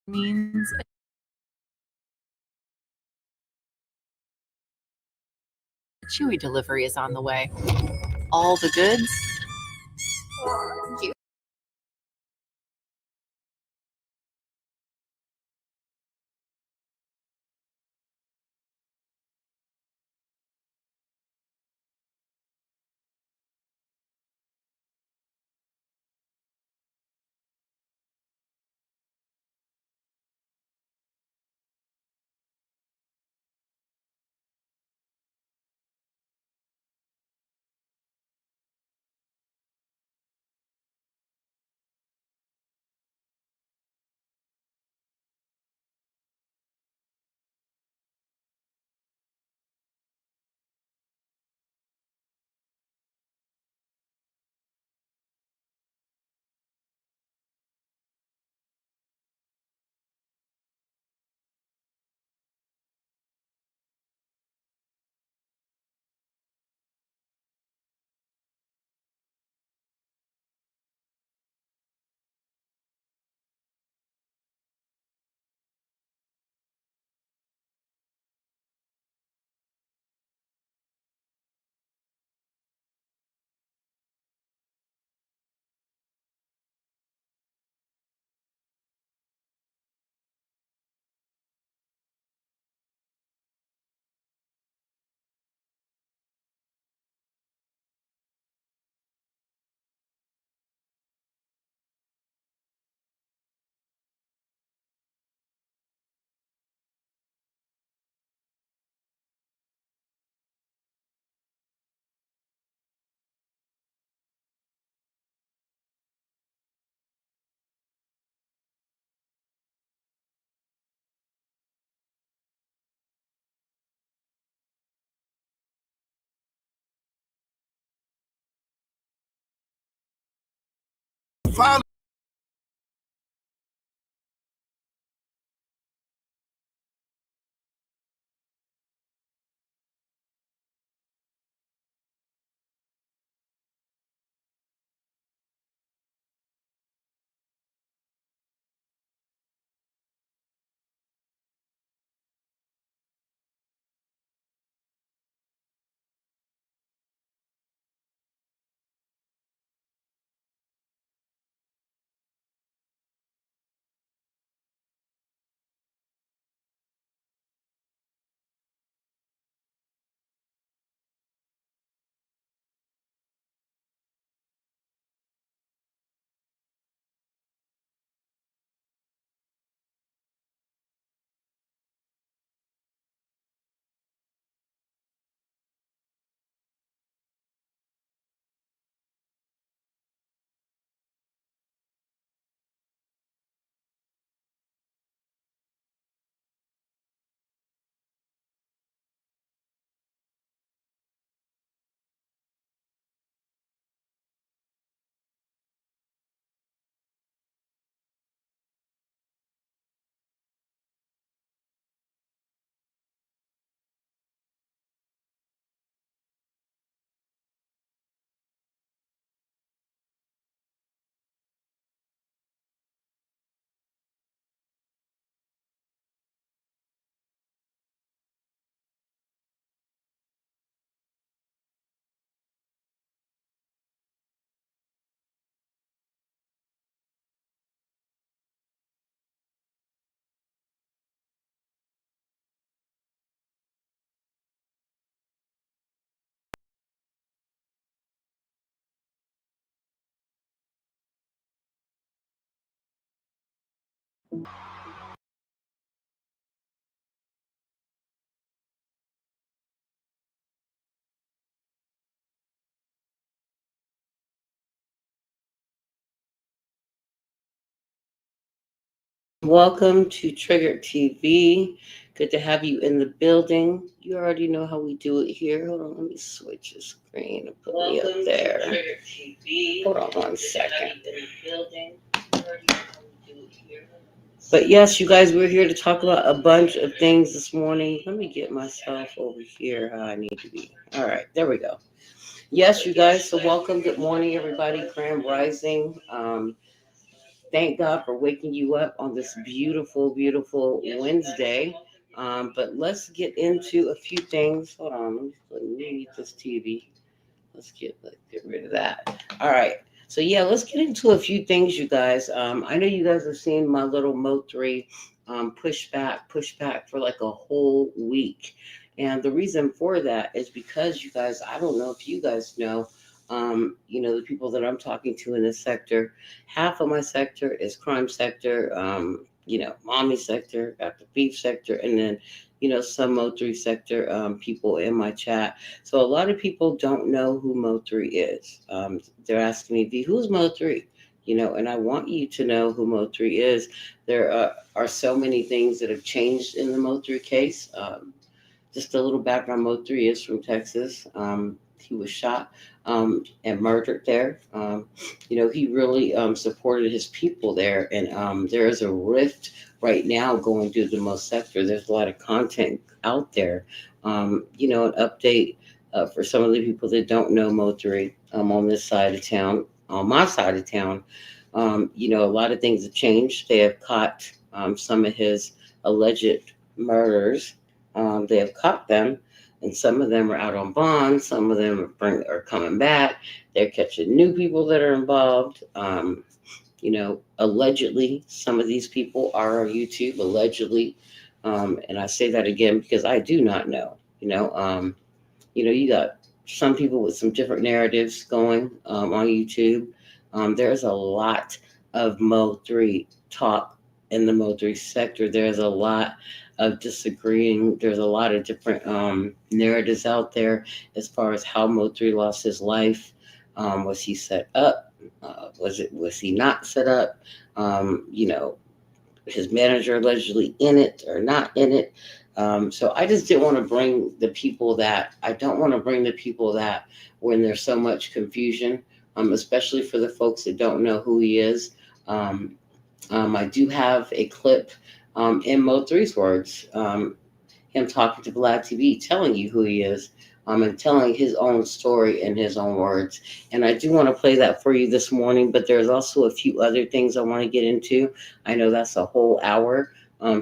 means a Chewy delivery is on the way. All the goods. Welcome to Triggered TV. Good to have you in the building. You already know how we do it here. Hold on, let me switch the screen and put me up there. Hold on one second. But yes, you guys, we're here to talk about a bunch of things this morning. Let me get myself over here how I need to be. All right, there we go. Yes, you guys, so welcome. Good morning, everybody. Grand Rising. thank God for waking you up on this beautiful, beautiful Wednesday. But let's get into a few things. Hold on, let me mute this TV. Let's get rid of that. All right. So yeah, let's get into a few things, you guys. I know you guys have seen my little MO3 pushback for like a whole week. And the reason for that is because you guys, I don't know if you guys know, the people that I'm talking to in this sector, half of my sector is crime sector, mommy sector, got the beef sector, and then, some MO3 sector people in my chat. So a lot of people don't know who MO3 is. They're asking me, V, who's MO3? And I want you to know who MO3 is. There are so many things that have changed in the MO3 case. Just a little background, MO3 is from Texas. He was shot and murdered there. He really supported his people there. And there is a rift right now going through the most sector. There's a lot of content out there. An update for some of the people that don't know MO3 on this side of town, on my side of town. A lot of things have changed. They have caught some of his alleged murders. They have caught them, and some of them are out on bond. Some of them are coming back. They're catching new people that are involved. Allegedly, some of these people are on YouTube, allegedly. And I say that again because I do not know. You got some people with some different narratives going on YouTube. There's a lot of Mo3 talk in the Mo3 sector. There's a lot of disagreeing. There's a lot of different narratives out there as far as how Mo3 lost his life. Was he set up? Was he not set up? His manager allegedly in it or not in it. So I just didn't want to bring the people that I don't want to bring the people that when there's so much confusion, especially for the folks that don't know who he is. I do have a clip in Mo3's words, him talking to Black TV, telling you who he is, and telling his own story in his own words. And I do want to play that for you this morning, but there's also a few other things I want to get into. I know that's a whole hour.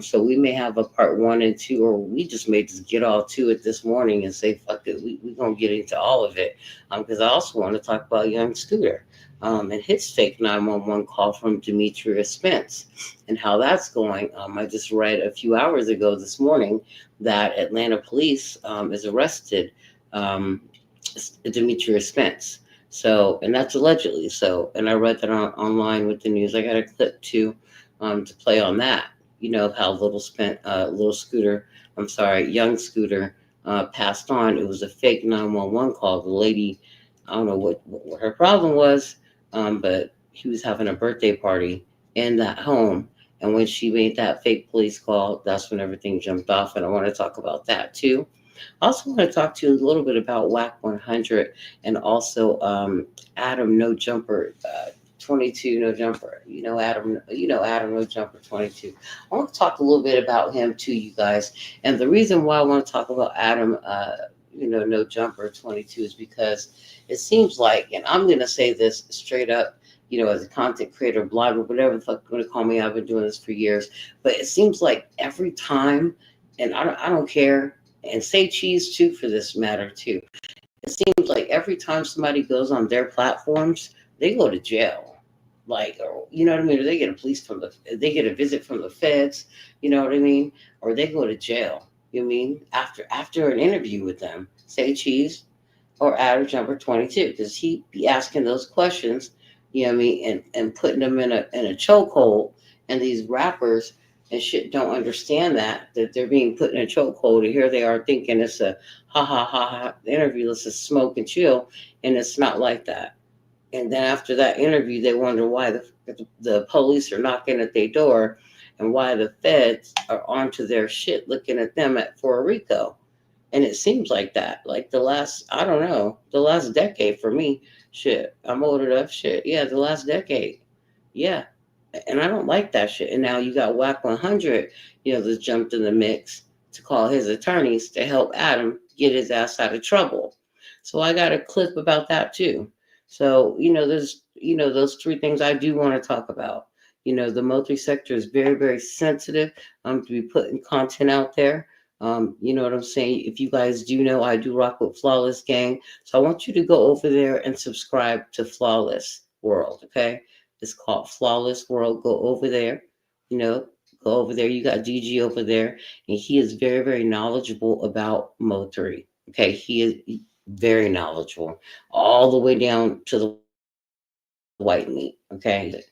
So we may have a part 1 and 2, or we just may just get all to it this morning and say, fuck it, we're going to get into all of it. Because I also want to talk about young Scooter and his fake 911 call from Demetrius Spence and how that's going. I just read a few hours ago this morning that Atlanta police is arrested Demetrius Spence. So, and that's allegedly. So, and I read that online with the news. I got a clip too to play on that. How young Scooter passed on. It was a fake 911 call. The lady, I don't know what her problem was, but he was having a birthday party in that home. And when she made that fake police call, that's when everything jumped off. And I want to talk about that too. I also want to talk to you a little bit about WAC 100 and also Adam No Jumper 22 No Jumper. Adam No Jumper 22. I want to talk a little bit about him to you guys. And the reason why I want to talk about Adam No Jumper 22 is because it seems like, and I'm going to say this straight up, as a content creator, blogger, whatever the fuck you're going to call me, I've been doing this for years. But it seems like every time, and I don't care, and say cheese too for this matter too. It seems like every time somebody goes on their platforms, they go to jail. Like, or, you know what I mean? Or they get they get a visit from the feds, you know what I mean? Or they go to jail, you know what I mean? After an interview with them, say cheese or Adam Jumper 22, because he be asking those questions, you know what I mean? And putting them in a chokehold, and these rappers and shit don't understand that they're being put in a chokehold. And here they are thinking it's a ha interview. Let's just smoke and chill, and it's not like that. And then after that interview, they wonder why the police are knocking at their door, and why the feds are onto their shit, looking at them for a RICO. And it seems like that, like the last decade for me. Shit, I'm old enough. Shit, yeah, the last decade, yeah. And I don't like that shit. And now you got WAC 100, that jumped in the mix to call his attorneys to help Adam get his ass out of trouble. So I got a clip about that too. So, there's, those 3 things I do want to talk about. You know, the MO3 sector is very, very sensitive to be putting content out there. You know what I'm saying? If you guys do know, I do rock with Flawless Gang. So I want you to go over there and subscribe to Flawless World, okay? It's called Flawless World. Go over there, you know, go over there. You got DG over there, and he is very, very knowledgeable about Mo3. Okay, he is very knowledgeable, all the way down to the white meat. Okay,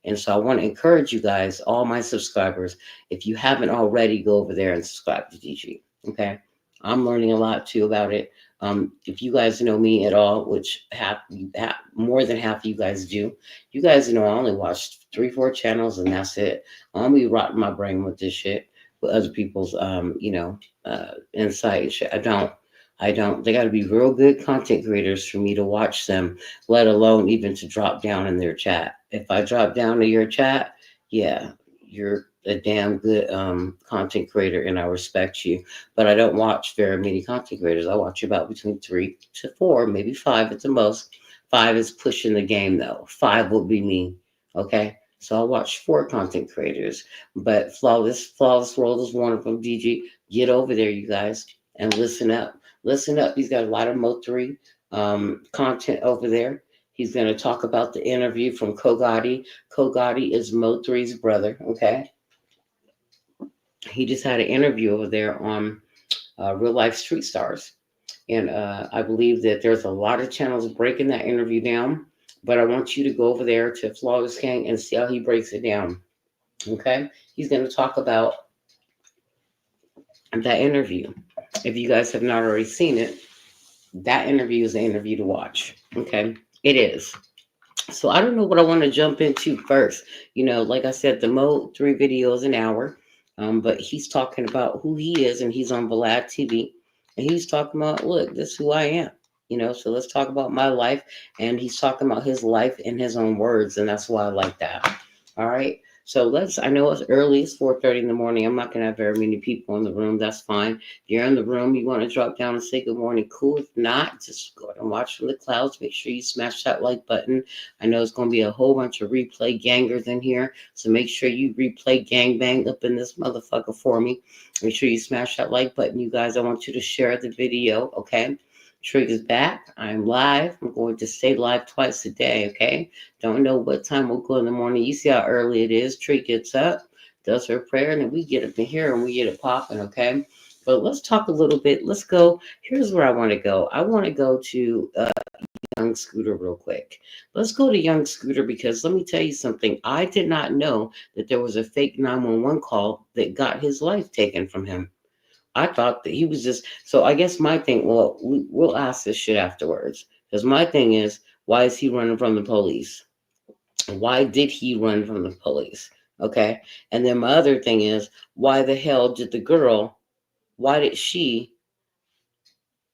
and so I want to encourage you guys, all my subscribers, if you haven't already, go over there and subscribe to DG. Okay, I'm learning a lot too about it. If you guys know me at all, which more than half of you guys do, you guys know I only watch 3, 4 channels and that's it. I don't be rotting my brain with this shit, with other people's, insight and shit. I don't. They got to be real good content creators for me to watch them, let alone even to drop down in their chat. If I drop down to your chat, yeah, you're a damn good content creator and I respect you. But I don't watch very many content creators. I watch about between 3 to 4, maybe 5 at the most. 5 is pushing the game though. 5 will be me. Okay. So I'll watch 4 content creators. But Flawless World is one of them, DG. Get over there, you guys, and listen up. Listen up. He's got a lot of Mo3 content over there. He's going to talk about the interview from Kogati. Kogati is Mo3's brother. Okay. He just had an interview over there on Real Life Street Stars. And I believe that there's a lot of channels breaking that interview down. But I want you to go over there to Flawless Gang and see how he breaks it down. Okay. He's going to talk about that interview. If you guys have not already seen it, that interview is an interview to watch. Okay. It is. So I don't know what I want to jump into first. You know, like I said, the Mo3 video is an hour, but he's talking about who he is, and he's on Vlad TV, and he's talking about, look, this is who I am. You know, so let's talk about my life, and he's talking about his life in his own words, and that's why I like that. All right. So I know it's early, it's 4:30 in the morning. I'm not gonna have very many people in the room. That's fine. If you're in the room, you want to drop down and say good morning, cool. If not, just go ahead and watch from the clouds. Make sure you smash that like button. I know it's gonna be a whole bunch of replay gangers in here. So make sure you replay gangbang up in this motherfucker for me. Make sure you smash that like button, you guys. I want you to share the video, okay? Trig is back. I'm live. I'm going to stay live twice a day, okay? Don't know what time we'll go in the morning. You see how early it is. Trig gets up, does her prayer, and then we get up in here and we get it popping, okay? But let's talk a little bit. Let's go. Here's where I want to go. I want to go to Young Scooter real quick. Let's go to Young Scooter because let me tell you something. I did not know that there was a fake 911 call that got his life taken from him. I thought that he was just, so I guess my thing, well, we'll ask this shit afterwards. Because my thing is, why is he running from the police? Why did he run from the police? Okay. And then my other thing is, why the hell did the girl, why did she,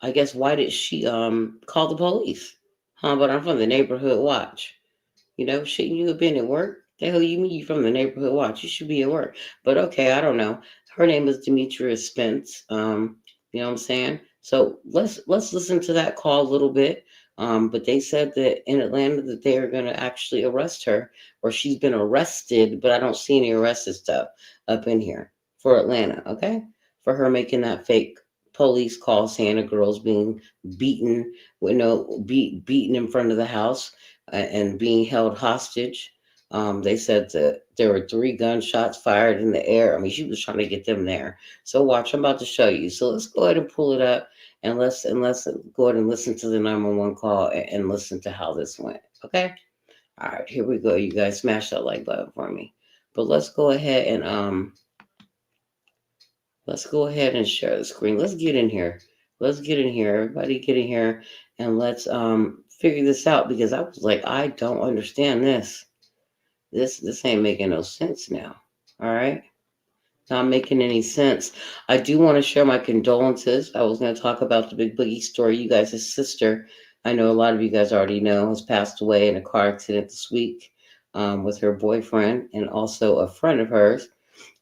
why did she call the police? But I'm from the neighborhood watch. You know, shouldn't you have been at work? The hell you mean you from the neighborhood watch? You should be at work. But okay, I don't know. Her name is Demetria Spence. You know what I'm saying? So let's listen to that call a little bit. But they said that in Atlanta that they are gonna actually arrest her, or she's been arrested, but I don't see any arrested stuff up in here for Atlanta, okay? For her making that fake police call saying a girl's being beaten, beaten in front of the house and being held hostage. They said that there were 3 gunshots fired in the air. I mean, she was trying to get them there. So watch, I'm about to show you. So let's go ahead and pull it up and let's go ahead and listen to the 911 call and listen to how this went. Okay. All right, here we go. You guys smash that like button for me. But let's go ahead and share the screen. Let's get in here. Let's get in here. Everybody get in here and let's figure this out because I was like, I don't understand this. This ain't making no sense now. All right. Not making any sense. I do want to share my condolences. I was going to talk about the Big Boogie story. You guys, his sister, I know a lot of you guys already know, has passed away in a car accident this week with her boyfriend and also a friend of hers.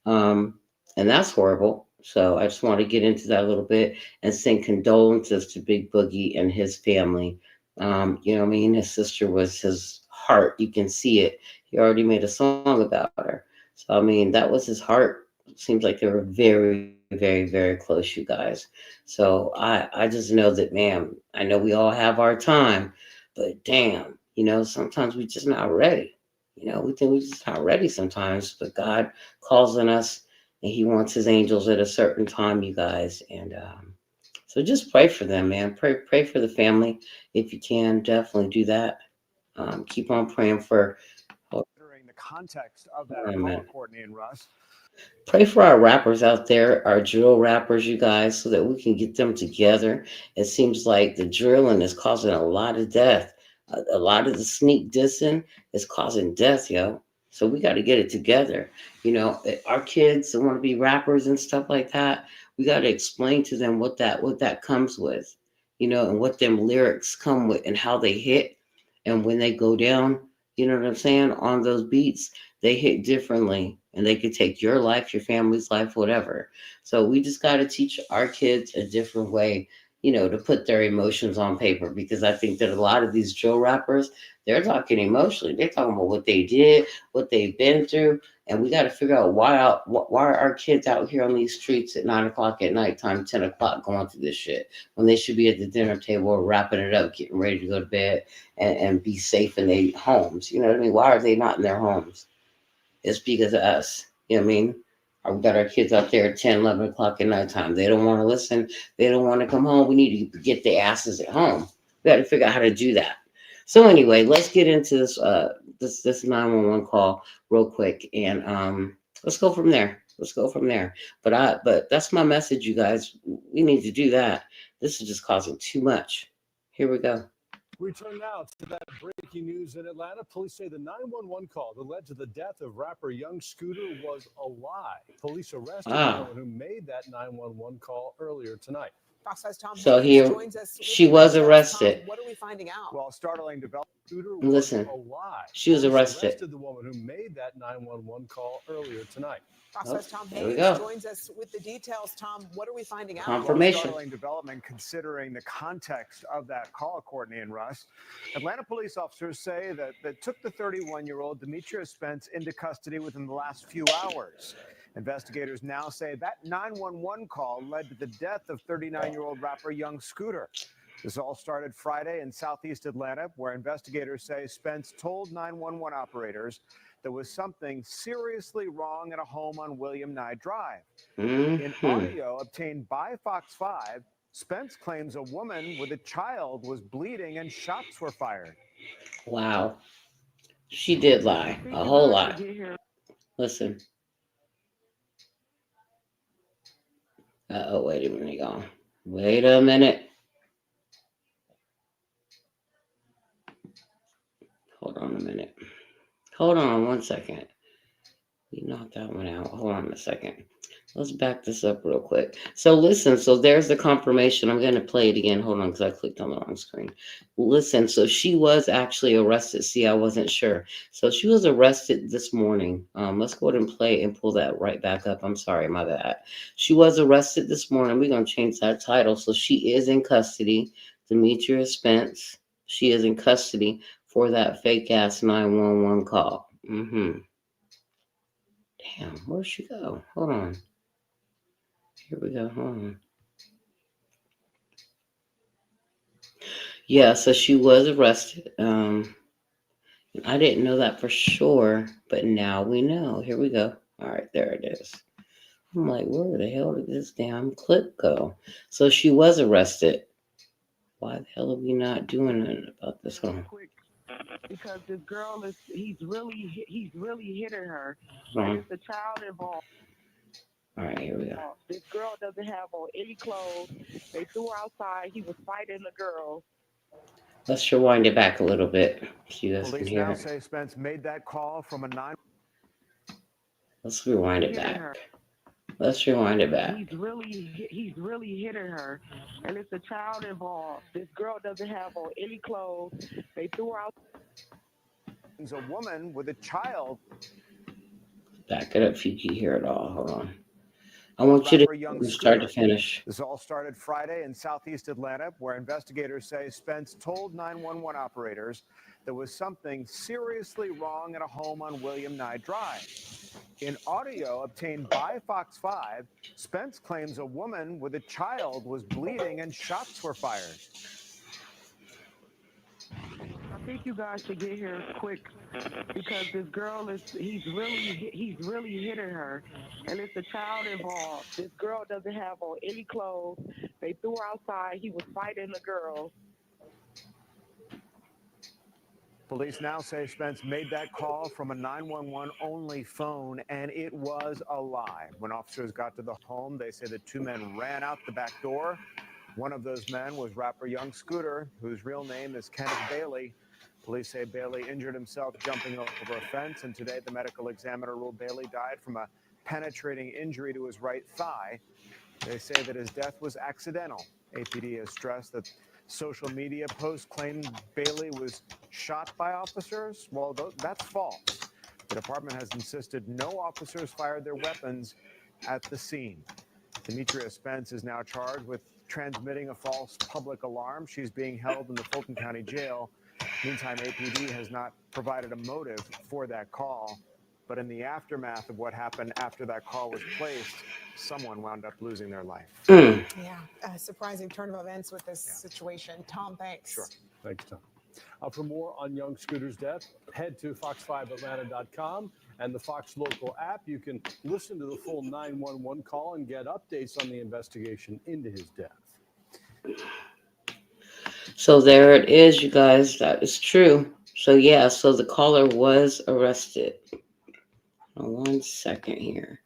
And that's horrible. So I just want to get into that a little bit and send condolences to Big Boogie and his family. You know what I mean? His sister was his heart. You can see it. He already made a song about her. So I mean, that was his heart. Seems like they were very, very, very close, you guys. So I just know that, man, I know we all have our time, but damn, sometimes we just not ready. We think we just not ready sometimes, but God calls on us and he wants his angels at a certain time, you guys. And so just pray for them, man. Pray for the family if you can. Definitely do that. Keep on praying for. During the context of that call, Courtney and Russ. Pray for our rappers out there, our drill rappers, you guys, so that we can get them together. It seems like the drilling is causing a lot of death. A lot of the sneak dissing is causing death, yo. So we got to get it together. Our kids that want to be rappers and stuff like that, we got to explain to them what that comes with, and what them lyrics come with and how they hit, and when they go down, you know what I'm saying, on those beats they hit differently and they could take your life, your family's life, whatever. So we just got to teach our kids a different way, to put their emotions on paper, because I think that a lot of these drill rappers, they're talking emotionally. They're talking about what they did, what they've been through. And we got to figure out why are our kids out here on these streets at 9 o'clock at nighttime, 10 o'clock going through this shit when they should be at the dinner table wrapping it up, getting ready to go to bed and be safe in their homes. You know what I mean? Why are they not in their homes? It's because of us. You know what I mean? We got our kids out there at 10, 11 o'clock at nighttime. They don't want to listen. They don't want to come home. We need to get their asses at home. We got to figure out how to do that. So anyway, let's get into this 911 call real quick, and let's go from there. But that's my message, you guys. We need to do that. This is just causing too much. Here we go. We turn now to that breaking news in Atlanta. Police say the 911 call that led to the death of rapper Young Scooter was a lie. Police arrested the woman who made that 911 call earlier tonight. So here, she was arrested. What are we finding out? Well, startling development. Scooter was Listen, a lie. She was arrested. Arrested the woman who made that 911 call earlier tonight. Tom there we Hayes go. joins us with the details. Tom, what are we finding out? Confirmation. Well, startling development considering the context of that call, Courtney and Russ. Atlanta police officers say that took the 31-year-old Demetria Spence into custody within the last few hours. Investigators now say that 911 call led to the death of 39-year-old rapper Young Scooter. This all started Friday in southeast Atlanta, where investigators say Spence told 911 operators there was something seriously wrong at a home on William Nye Drive. In audio obtained by Fox 5, Spence claims a woman with a child was bleeding and shots were fired. Wow. She did lie. A whole lot. Listen. Wait a minute, y'all. Wait a minute. Hold on a minute. Hold on 1 second. We knocked that one out. Hold on a second. Let's back this up real quick. So listen, so there's the confirmation. I'm going to play it again. Hold on, because I clicked on the wrong screen. Listen, so she was actually arrested. See, I wasn't sure. So she was arrested this morning. Let's go ahead and play and pull that right back up. I'm sorry, my bad. She was arrested this morning. We're going to change that title. So she is in custody. Demetria Spence. She is in custody for that fake-ass 911 call. Damn, where'd she go? Hold on. Here we go. Hold on. Yeah, so she was arrested. I didn't know that for sure, but now we know. Here we go. All right, there it is. I'm like, where the hell did this damn clip go? So she was arrested. Why the hell are we not doing anything about this? Hold on. Because this girl he's really hitting her. And it's a child involved. All right, here we go. This girl doesn't have on any clothes. They threw her outside. He was fighting the girl. Let's rewind it back a little bit so you guys Police can hear now it. say Spence made that call from a 9. Let's rewind it back. Let's rewind it back. He's really hitting her, and it's a child involved. This girl doesn't have on any clothes. They threw her out. He's a woman with a child. Back it up if you can hear it all. Hold on. I want you rapper to Young from start to Scooter. finish. This all started Friday in Southeast Atlanta, where investigators say Spence told 911 operators there was something seriously wrong at a home on William Nye Drive. In audio obtained by Fox 5, Spence claims a woman with a child was bleeding and shots were fired. I think you guys should get here quick because this girl he's really hitting her, and it's a child involved. This girl doesn't have on any clothes. They threw her outside. He was fighting the girl. Police now say Spence made that call from a 911 only phone, and it was a lie. When officers got to the home, they say the two men ran out the back door. One of those men was rapper Young Scooter, whose real name is Kenneth Bailey. Police say Bailey injured himself jumping over a fence, and today the medical examiner ruled Bailey died from a penetrating injury to his right thigh. They say that his death was accidental. APD has stressed that social media posts claim Bailey was shot by officers. Well, that's false. The department has insisted no officers fired their weapons at the scene. Demetria Spence is now charged with transmitting a false public alarm. She's being held in the Fulton County Jail. Meantime, APD has not provided a motive for that call. But in the aftermath of what happened after that call was placed, someone wound up losing their life. Mm. Yeah, a surprising turn of events with this situation. Tom, thanks. Sure. Thanks, Tom. For more on Young Scooter's death, head to fox5atlanta.com and the Fox Local app. You can listen to the full 911 call and get updates on the investigation into his death. So there it is, you guys. That is true. So yeah, so the caller was arrested. 1 second here.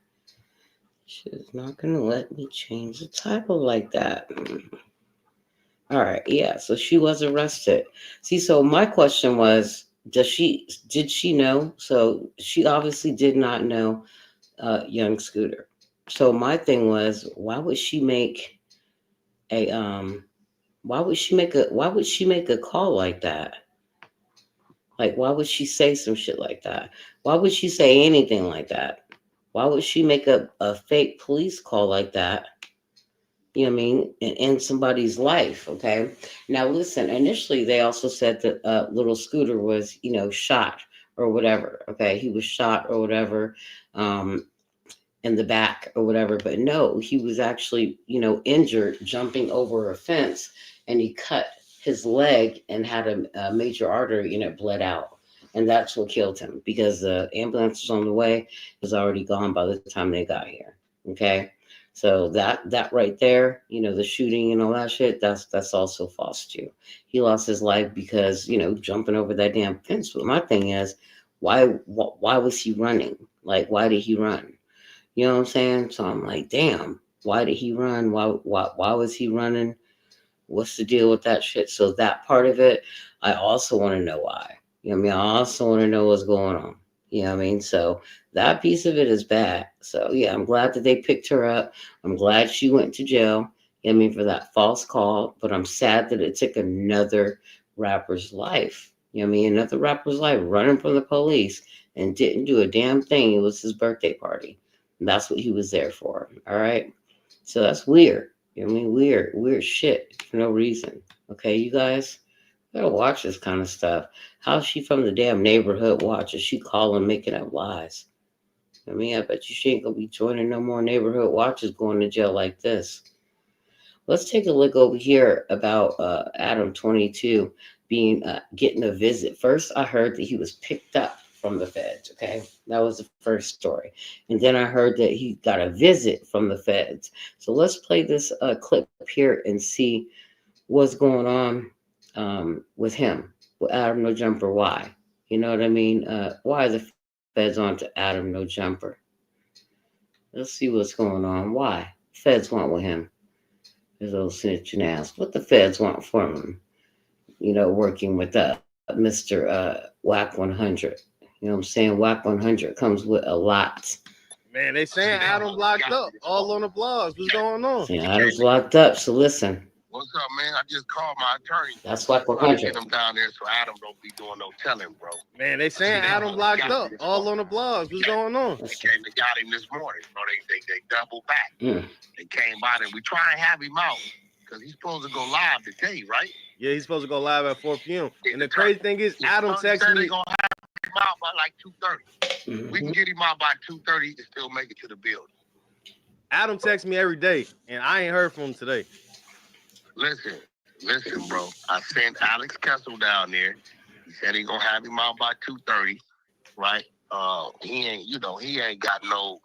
She's not gonna let me change the typo like that. All right, yeah. So she was arrested. See, so my question was, did she know? So she obviously did not know Young Scooter. So my thing was, why would she make a call like that? Like, why would she say some shit like that? Why would she say anything like that? Why would she make a fake police call like that? You know what I mean? And end somebody's life, okay? Now, listen, initially they also said that little Scooter was, shot or whatever, okay? He was shot or whatever in the back or whatever. But no, he was actually, injured jumping over a fence, and he cut his leg and had a major artery, bled out. And that's what killed him, because the ambulance was on the way, was already gone by the time they got here. Okay. So that right there, the shooting and all that shit, that's also false too. He lost his life because, jumping over that damn fence. But my thing is, why was he running? Like, why did he run? You know what I'm saying? So I'm like, damn, why did he run? Why was he running? What's the deal with that shit? So that part of it, I also want to know why. You know what I mean? I also want to know what's going on. You know what I mean? So that piece of it is bad. So yeah, I'm glad that they picked her up. I'm glad she went to jail. You know what I mean, for that false call. But I'm sad that it took another rapper's life. You know what I mean? Another rapper's life running from the police and didn't do a damn thing. It was his birthday party. And that's what he was there for. All right. So that's weird. You know what I mean? Weird shit for no reason. Okay, you guys? You gotta watch this kind of stuff. How's she from the damn neighborhood watch? Is she calling, making up lies? I mean, I bet you she ain't gonna be joining no more neighborhood watches going to jail like this. Let's take a look over here about Adam 22 getting a visit. First, I heard that he was picked up from the feds. Okay, that was the first story, and then I heard that he got a visit from the feds. So let's play this clip here and see what's going on with him, with Adam No Jumper. Why? You know what I mean? Why are the feds on to Adam No Jumper? Let's see what's going on. Why feds want with him? His old snitching ass. What the feds want from him? Working with Mr. Whack 100. You know what I'm saying? Whack 100 comes with a lot. Man, they saying Adam's locked up all on the blogs. What's going on? Yeah, Adam's locked up. So listen, What's up, man? I just called my attorney. That's why for Trying to 100. get him down there so Adam don't be doing no telling, bro. Man, they saying Adam locked up all on the blogs. What's going on? They came and got him this morning, bro. They doubled back. They came by and we try and have him out because he's supposed to go live today, right? Yeah, he's supposed to go live at 4 p.m. And the crazy thing is, Adam texted me. They're gonna have him out by like 2:30. We can get him out by 2:30 and still make it to the building. Adam texts me every day, and I ain't heard from him today. Listen, bro. I sent Alex Kessel down there. He said he gonna have him out by 2:30, right? He ain't got no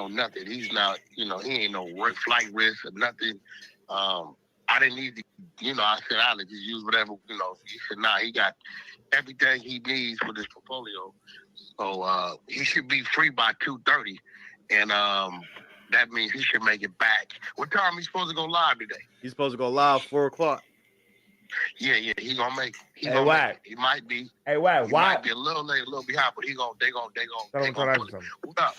nothing. He's not, he ain't no flight risk or nothing. I didn't need to, I said, Alex, just use whatever, he said, nah, he got everything he needs for this portfolio. So he should be free by 2:30, and that means he should make it back. What time he's supposed to go live today? He's supposed to go live 4 o'clock. Yeah, he gonna make. He might be. Hey, why? Might be a little late, a little behind, but they gonna pull it. What up?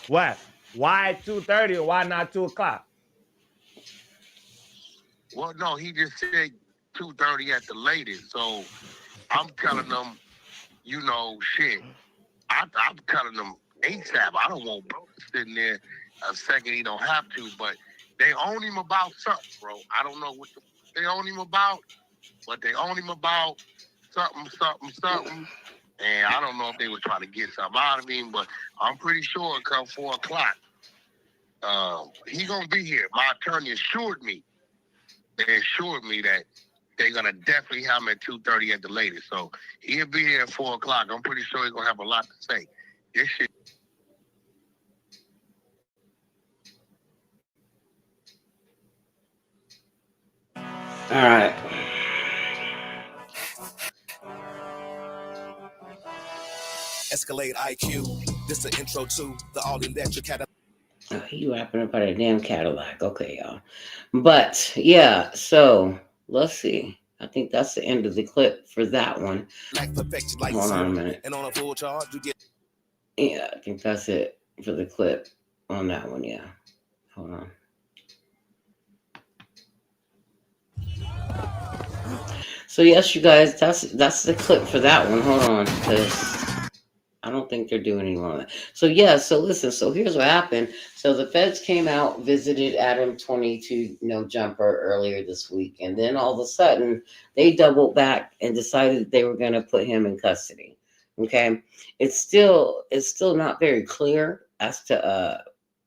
What? Why 2:30 or why not 2 o'clock? Well, no, he just said 2:30 at the latest. So I'm telling them, shit. I'm telling them ASAP. I don't want bro sitting there a second he don't have to, but they own him about something, bro. I don't know what they own him about, but they own him about something. And I don't know if they were trying to get something out of him, but I'm pretty sure come 4 o'clock, he gonna be here. My attorney assured me. They assured me that they're gonna definitely have him at 2:30 at the latest. So he'll be here at 4 o'clock. I'm pretty sure he's gonna have a lot to say. This shit. All right. Escalade IQ. This is the intro to the all-electric Cadillac. Oh, he rapping about a damn Cadillac. Okay, y'all. But yeah, so let's see. I think that's the end of the clip for that one. Like perfection, like Hold on a minute. And on a full charge, you get. Yeah, I think that's it for the clip on that one. Yeah. Hold on. So yes, you guys, that's the clip for that one. Hold on, because I don't think they're doing any longer. So yeah, so listen, so here's what happened. So the feds came out, visited Adam 22 no jumper earlier this week, and then all of a sudden they doubled back and decided they were going to put him in custody. Okay, it's still not very clear as to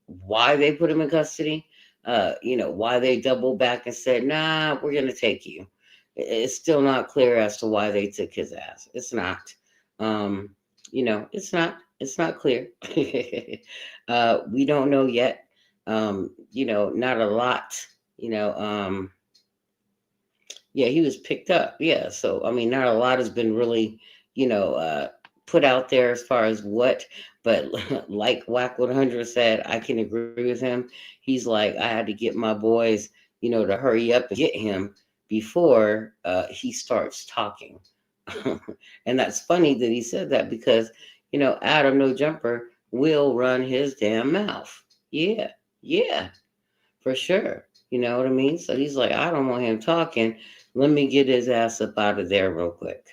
why they put him in custody. Why they doubled back and said, nah, we're going to take you. It's still not clear as to why they took his ass. It's not. It's not clear. We don't know yet. Not a lot. He was picked up. Yeah. So, I mean, not a lot has been really, put out there as far as what, but like Whack 100 said, I can agree with him. He's like, I had to get my boys, to hurry up and get him before he starts talking. And that's funny that he said that because, Adam No Jumper will run his damn mouth. Yeah, for sure. You know what I mean? So he's like, I don't want him talking. Let me get his ass up out of there real quick.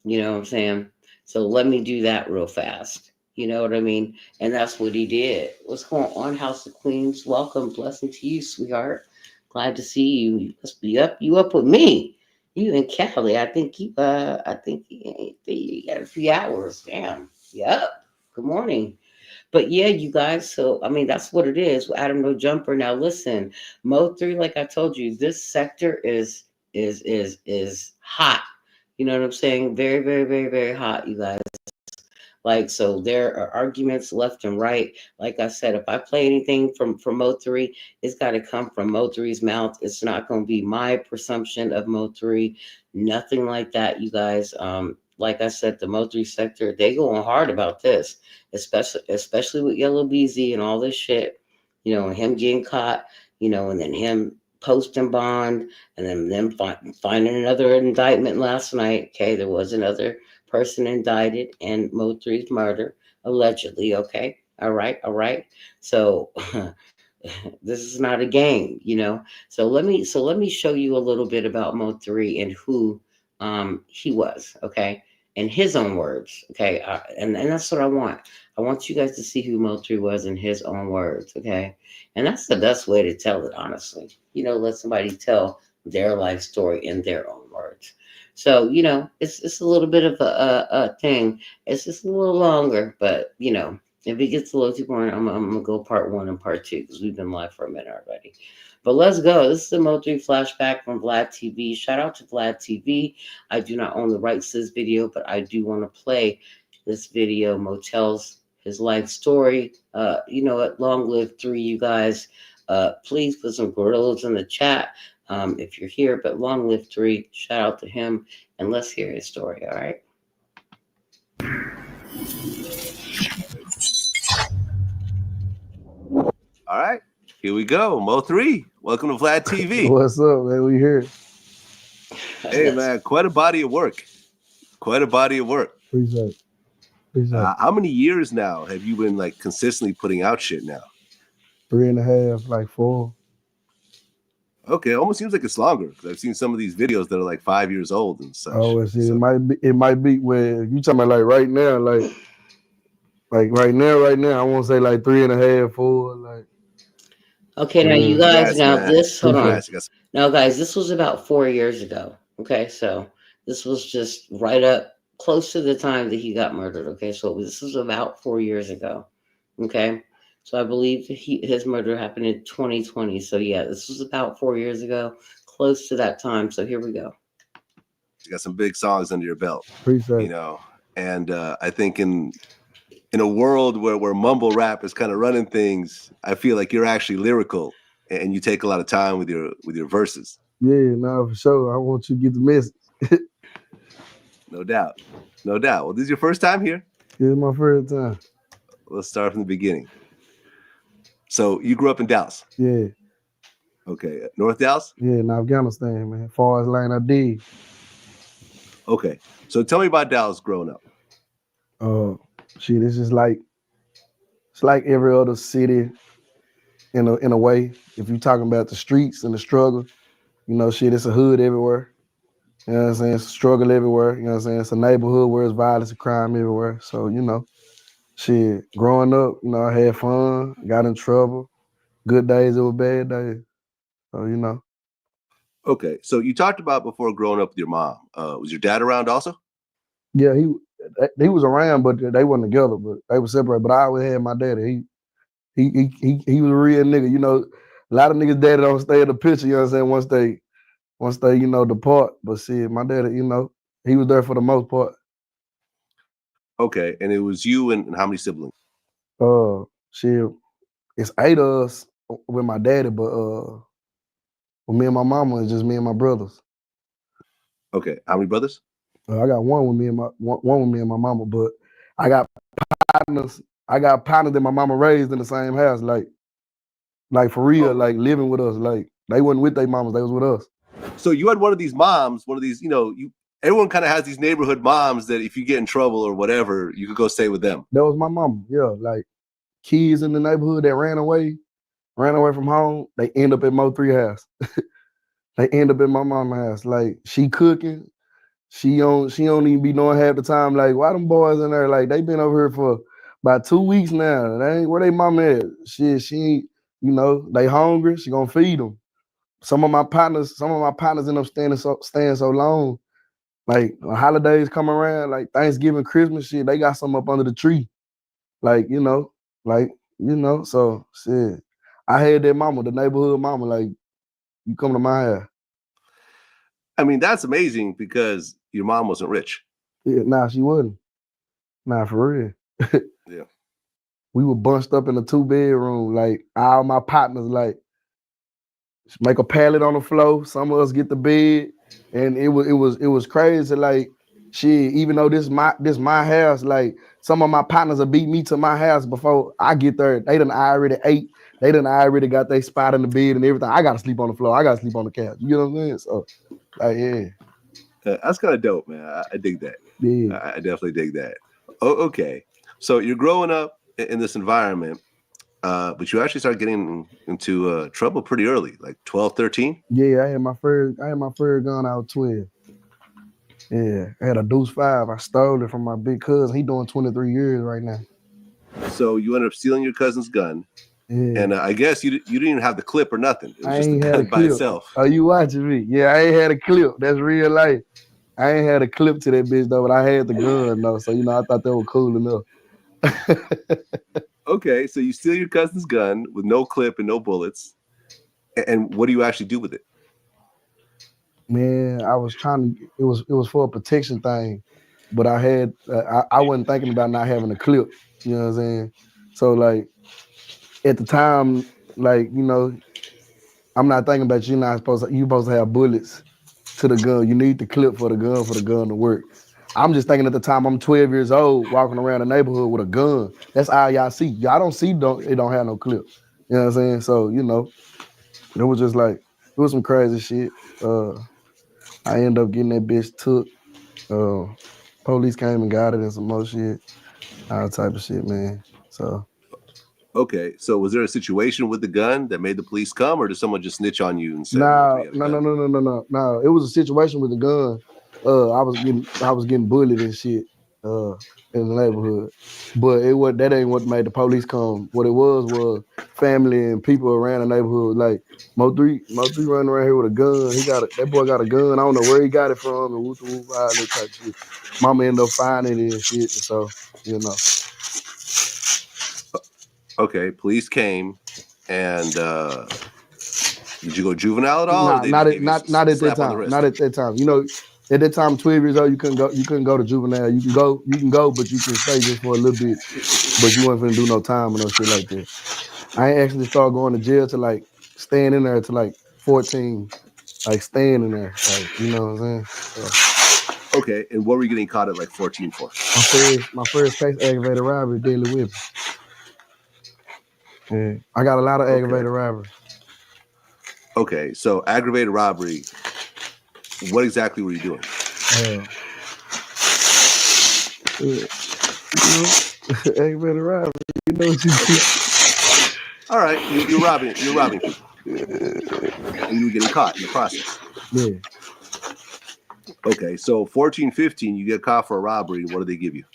You know what I'm saying? So let me do that real fast. You know what I mean? And that's what he did. What's going on, House of Queens? Welcome. Blessing to you, sweetheart. Glad to see you. You must be up. You up with me. You in Cali. I think you got a few hours. Damn. Yep. Good morning. But yeah, you guys, so I mean that's what it is. Adam No Jumper. Now listen, MO3, like I told you, this sector is hot. You know what I'm saying? Very, very, very, very hot, you guys. Like, so there are arguments left and right. Like I said, if I play anything from MO3, it's got to come from MO3's mouth. It's not going to be my presumption of MO3. Nothing like that, you guys. Like I said, the MO3 sector, they going hard about this, especially with Yellow BZ and all this shit. Him getting caught, and then him posting bond, and then them finding another indictment last night. Okay, there was another person indicted in MO3's murder, allegedly. Okay, all right. So This is not a game, you know. So let me show you a little bit about Mo3 and who he was, okay? In his own words, okay? And that's what I want. I want you guys to see who Mo3 was in his own words, okay? And that's the best way to tell it, honestly. You know, let somebody tell their life story in their own words. So, you know, it's a little bit of a thing. It's just a little longer, but you know, if it gets a little too boring, I'm gonna go part 1 and part 2 because we've been live for a minute already. But let's go. This is the Mo3 flashback from Vlad TV. Shout out to Vlad TV. I do not own the rights to this video, but I do want to play this video. Mo tells his life story. You know what? Long live 3, you guys. Please put some gorillas in the chat if you're here. But long live 3. Shout out to him, and let's hear his story. All right. All right, here we go. Mo3, welcome to Vlad TV. What's up, man? We here. Hey, man, quite a body of work. Quite a body of work. Appreciate it. How many years now have you been like consistently putting out shit now? 3.5, like 4. Okay, almost seems like it's longer because I've seen some of these videos that are like 5 years old and such. Oh, see, so, it might be where you talking about like right now, like right now, I won't say like 3.5, 4, like. Okay, now you guys, hold on. Guys. Now, guys, this was about 4 years ago. Okay, so this was just right up close to the time that he got murdered. Okay, so this was about 4 years ago. Okay, so I believe his murder happened in 2020. So yeah, this was about 4 years ago, close to that time. So here we go. You got some big songs under your belt. Appreciate it. You know, and I think in a world where mumble rap is kind of running things, I feel like you're actually lyrical and you take a lot of time with your verses. Yeah, no, for sure. I want you to get the message. No doubt. No doubt. Well, this is your first time here? Yeah, it's my first time. Let's start from the beginning. So you grew up in Dallas? Yeah. Okay. North Dallas? Yeah, in Afghanistan, man. Far as line I did. Okay. So tell me about Dallas growing up. Shit, it's just like every other city in a way. If you're talking about the streets and the struggle, you know, shit, it's a hood everywhere. You know what I'm saying? It's a struggle everywhere. You know what I'm saying? It's a neighborhood where it's violence and crime everywhere. So, you know, shit, growing up, you know, I had fun, got in trouble. Good days over bad days. So, you know. Okay. So you talked about before growing up with your mom. Was your dad around also? Yeah, he was around, but they weren't together, but they were separated. But I always had my daddy. He was a real nigga. You know, a lot of niggas' daddy don't stay in the picture, you know what I'm saying, once they, you know, depart. But see, my daddy, you know, he was there for the most part. Okay, and it was you and how many siblings? Shit, it's 8 of us with my daddy, but with me and my mama, it's just me and my brothers. Okay, how many brothers? I got one with me and my mama, but I got partners. I got partners that my mama raised in the same house, like for real, like living with us. Like they wasn't with their mamas, they was with us. So you had one of these moms, one of these, you know, everyone kind of has these neighborhood moms that if you get in trouble or whatever, you could go stay with them. That was my mama, yeah. Like kids in the neighborhood that ran away from home, they end up at Mo3 house. They end up at my mama's house. Like she cooking. She don't even be knowing half the time, like, why them boys in there? Like, they been over here for about 2 weeks now. They ain't where they mama at. She ain't, you know, they hungry, she gonna feed them. Some of my partners end up staying so long. Like, when holidays come around, like Thanksgiving, Christmas, shit, they got something up under the tree. Like, you know, so shit. I had that mama, the neighborhood mama, like, you come to my house. I mean, that's amazing because your mom wasn't rich. Yeah, nah, she wasn't. Nah, for real. Yeah. We were bunched up in a 2-bedroom, like all my partners, like make a pallet on the floor. Some of us get the bed, and it was crazy. Like shit, even though this my house, like some of my partners will beat me to my house before I get there. They done already ate. They done already got their spot in the bed and everything. I gotta sleep on the floor. I gotta sleep on the couch. You know what I'm saying? So, like, yeah. That's kind of dope, man. I dig that. Yeah. I definitely dig that. Oh, okay. So you're growing up in this environment, but you actually started getting into trouble pretty early, like 12, 13. Yeah, I had my first gun out 12. Yeah, I had a Deuce 5. I stole it from my big cousin. He doing 23 years right now. So you ended up stealing your cousin's gun. Yeah. And I guess you didn't even have the clip or nothing. It was I just the ain't had gun a by clip. itself. Oh, you watching me? Yeah, I ain't had a clip. That's real life. I ain't had a clip to that bitch though, but I had the gun though. So, I thought that was cool enough. Okay, so you steal your cousin's gun with no clip and no bullets. And what do you actually do with it? Man, I was trying to. It was for a protection thing, but I had. I wasn't thinking about not having a clip. You know what I'm saying? So like, at the time, like I'm not thinking about you supposed to have bullets to the gun. You need the clip for the gun to work. I'm just thinking at the time I'm 12 years old, walking around the neighborhood with a gun. That's all y'all see. Y'all don't see it don't have no clip. You know what I'm saying? So it was just like it was some crazy shit. I ended up getting that bitch took. Police came and got it and some more shit, all type of shit, man. So. Okay, so was there a situation with the gun that made the police come, or did someone just snitch on you and say, No. It was a situation with the gun. I was getting bullied and shit in the neighborhood, but that ain't what made the police come. What it was family and people around the neighborhood. Like MO3 running around here with a gun. That boy got a gun. I don't know where he got it from and whoop, all that type of shit. Mama ended up finding it and shit. And so Okay, police came, and did you go juvenile at all? Nah, or they not just at gave you a not at that slap on the time. wrist? Not at that time. At that time, 12 years old, you couldn't go to juvenile. You can go, but you can stay just for a little bit. But you weren't finna do no time or no shit like that. I ain't actually started going to jail to like staying in there to like 14, like staying in there, like you know what I'm saying. So, okay, and what were you getting caught at like 14 for? my first case, aggravated robbery, deadly weapon. Yeah, I got a lot of aggravated robbery. Okay, so aggravated robbery. What exactly were you doing? Aggravated robbery. You know what you do. All right, you're robbing people, and you were getting caught in the process. Yeah. Okay, so 14, 15, you get caught for a robbery. What do they give you?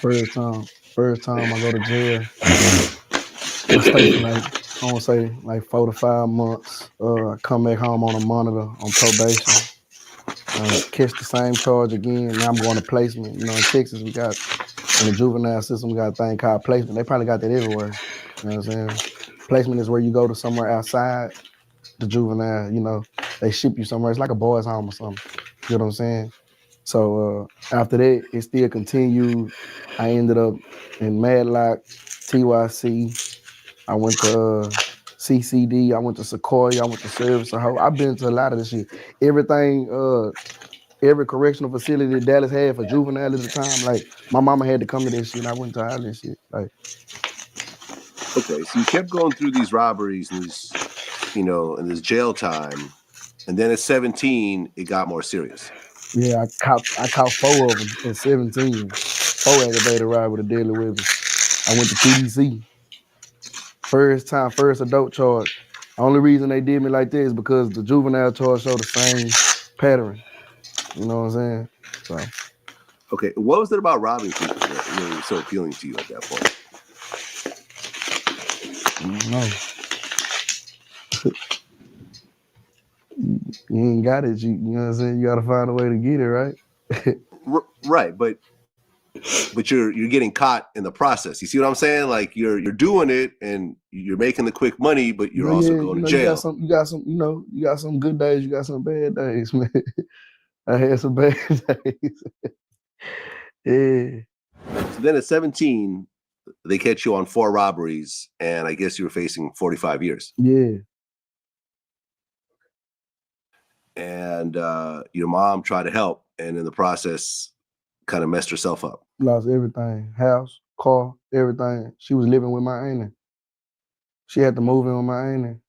First time I go to jail, I stay for like, I want to say like 4 to 5 months. I come back home on a monitor on probation. Catch the same charge again. Now I'm going to placement. In Texas, we got, in the juvenile system, we got a thing called placement. They probably got that everywhere. You know what I'm saying? Placement is where you go to somewhere outside the juvenile, they ship you somewhere. It's like a boys' home or something. You know what I'm saying? So after that, it still continued. I ended up in Madlock, TYC. I went to CCD. I went to Sequoia. I went to Service. I've been to a lot of this shit. Everything, every correctional facility Dallas had for juvenile at the time, like my mama had to come to this shit. And I went to all this shit. Like, okay, so you kept going through these robberies and these, in this jail time, and then at 17, it got more serious. Yeah, I caught 4 of them at 17. 4 aggravated robbery with a deadly weapon. I went to TDC. First adult charge. Only reason they did me like this is because the juvenile charge showed the same pattern. You know what I'm saying? So. Okay, what was it about robbing people that really was so appealing to you at that point? No. You ain't got it. You know what I'm saying? You got to find a way to get it, right? Right, but you're getting caught in the process. You see what I'm saying? Like you're doing it and you're making the quick money, but you're also going to jail. You got some good days, you got some bad days, man. I had some bad days. Yeah. So then at 17, they catch you on 4 robberies, and I guess you were facing 45 years. Yeah. And your mom tried to help, and in the process, kind of messed herself up. Lost everything. House, car, everything. She was living with my auntie. She had to move in with my auntie.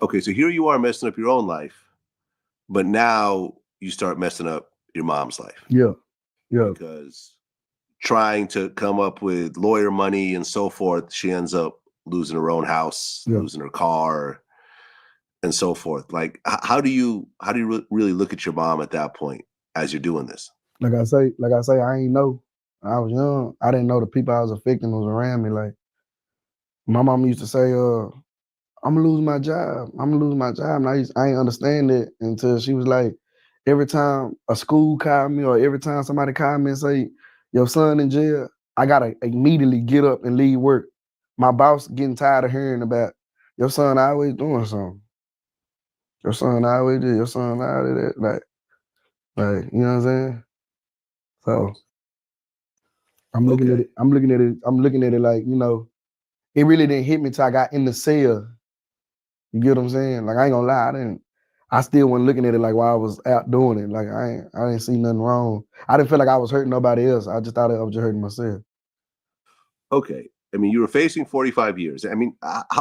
Okay, so here you are messing up your own life, but now you start messing up your mom's life. Yeah. Because trying to come up with lawyer money and so forth, she ends up losing her own house, losing her car, and so forth. Like, how do you really look at your mom at that point as you're doing this? Like I say, I ain't know. I was young. I didn't know the people I was affecting was around me. Like, my mom used to say, I'm gonna lose my job. I'm gonna lose my job. And I ain't understand it until she was like, every time a school called me or every time somebody called me and say, your son in jail, I gotta immediately get up and leave work. My boss getting tired of hearing about your son always doing something. Your son always did. Your son always did. Like, you know what I'm saying? So I'm looking at it. I'm looking at it like, you know, it really didn't hit me till I got in the cell. You get what I'm saying? Like, I ain't gonna lie, I still wasn't looking at it like while I was out doing it. Like, I didn't see nothing wrong. I didn't feel like I was hurting nobody else. I just thought I was just hurting myself. Okay. I mean, you were facing 45 years. I mean,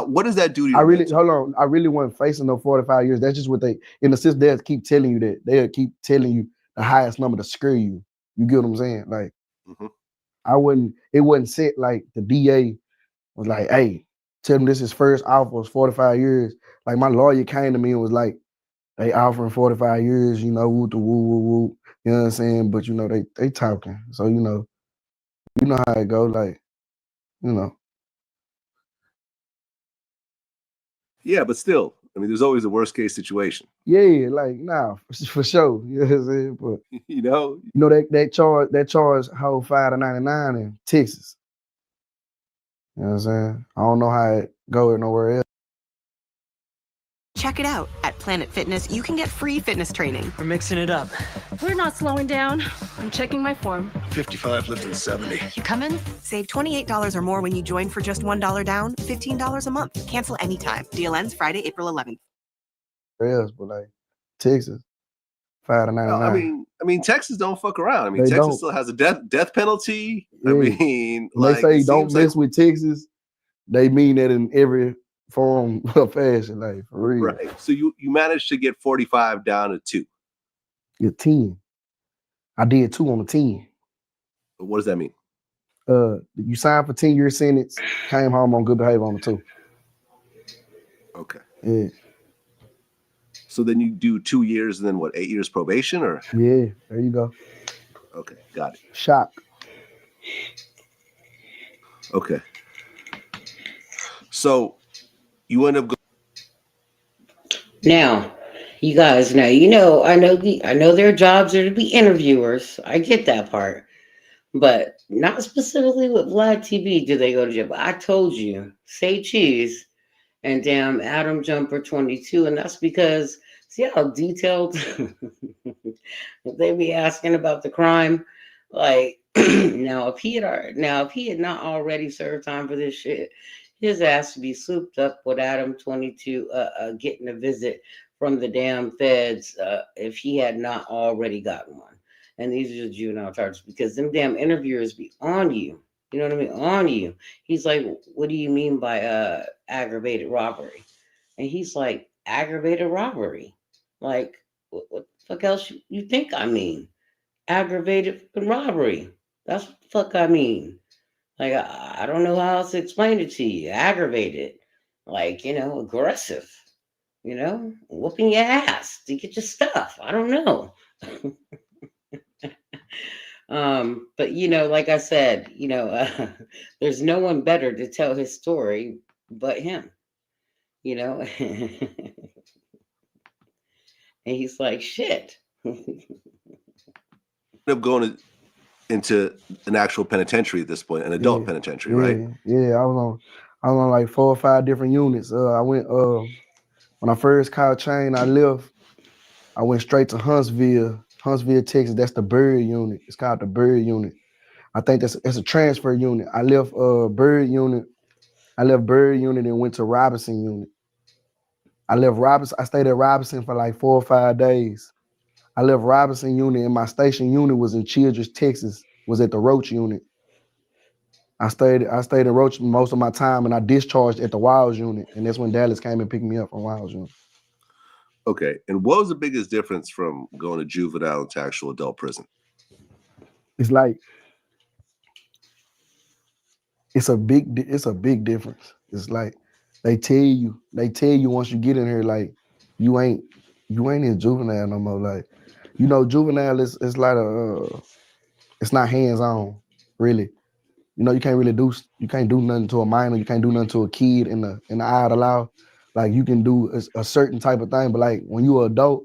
what does that do to you? Hold on. I really wasn't facing no 45 years. That's just what they, in the sense, they'll keep telling you that. They'll keep telling you the highest number to scare you. You get what I'm saying? Like, it wasn't set like the DA was like, hey, tell him this is first offer was 45 years. Like, my lawyer came to me and was like, they offering 45 years, you know, woo, woo, woo. You know what I'm saying? But, you know, they talking. So, you know how it go. Like, you know. Yeah, but still, I mean, there's always a worst case situation. Yeah, like, nah, for sure. You know what I'm saying? But you know that charge hold 5 to 99 in Texas. You know what I'm saying? I don't know how it go nowhere else. Check it out. At Planet Fitness, you can get free fitness training. We're mixing it up. We're not slowing down. I'm checking my form. 55, lifting 70. You coming? Save $28 or more when you join for just $1 down, $15 a month. Cancel anytime. Deal ends Friday, April 11th. Else, but like Texas, 5 to 99. No, I mean, Texas don't fuck around. I mean, They Texas don't. still has a death penalty. Yeah. I mean, when they say don't mess with Texas, they mean that in every form of fashion, like for real. Right. So you managed to get 45 down to 2. You're 10. I did 2 on the 10. What does that mean? You signed for 10-year sentence, came home on good behavior on the 2. Okay. Yeah. So then you do 2 years and then what, 8 years probation or? Yeah, there you go. Okay, got it. Shock. Okay. So you end up Now, you guys know, I know their jobs are to be interviewers. I get that part. But not specifically with Vlad TV do they go to jail. But I told you, say cheese and damn Adam Jumper 22. And that's because see how detailed they be asking about the crime. Like now if he had not already served time for this shit, his ass would be souped up with Adam 22 getting a visit from the damn feds if he had not already gotten one. And these are just juvenile charges because them damn interviewers be on you. You know what I mean? On you. He's like, what do you mean by aggravated robbery? And he's like, aggravated robbery? Like, what the fuck else you think I mean? Aggravated robbery. That's what the fuck I mean. Like, I don't know how else to explain it to you. Aggravated. Like, aggressive. Whooping your ass to get your stuff. I don't know. But like I said, there's no one better to tell his story but him, and he's like, shit. end up going into an actual penitentiary at this point, an adult penitentiary, right? Yeah, I was on like 4 or 5 different units. I went when I first caught chain, I left. I went straight to Huntsville, Texas. That's the Bird unit. It's called the Bird unit. I think that's a transfer unit. I left Bird unit. I left Bird unit and went to Robinson unit. I stayed at Robinson for like 4 or 5 days. I left Robinson unit and my station unit was in Childress, Texas, was at the Roach unit. I stayed in Roach most of my time and I discharged at the Wiles unit. And that's when Dallas came and picked me up from Wiles unit. Okay. And what was the biggest difference from going to juvenile to actual adult prison? It's like it's a big difference. It's like they tell you once you get in here, like you ain't in juvenile no more. Like, you know, juvenile is like it's not hands on, really. You know, you can't do nothing to a minor, you can't do nothing to a kid in the eye of the law. Like, you can do a certain type of thing, but like when you're an adult,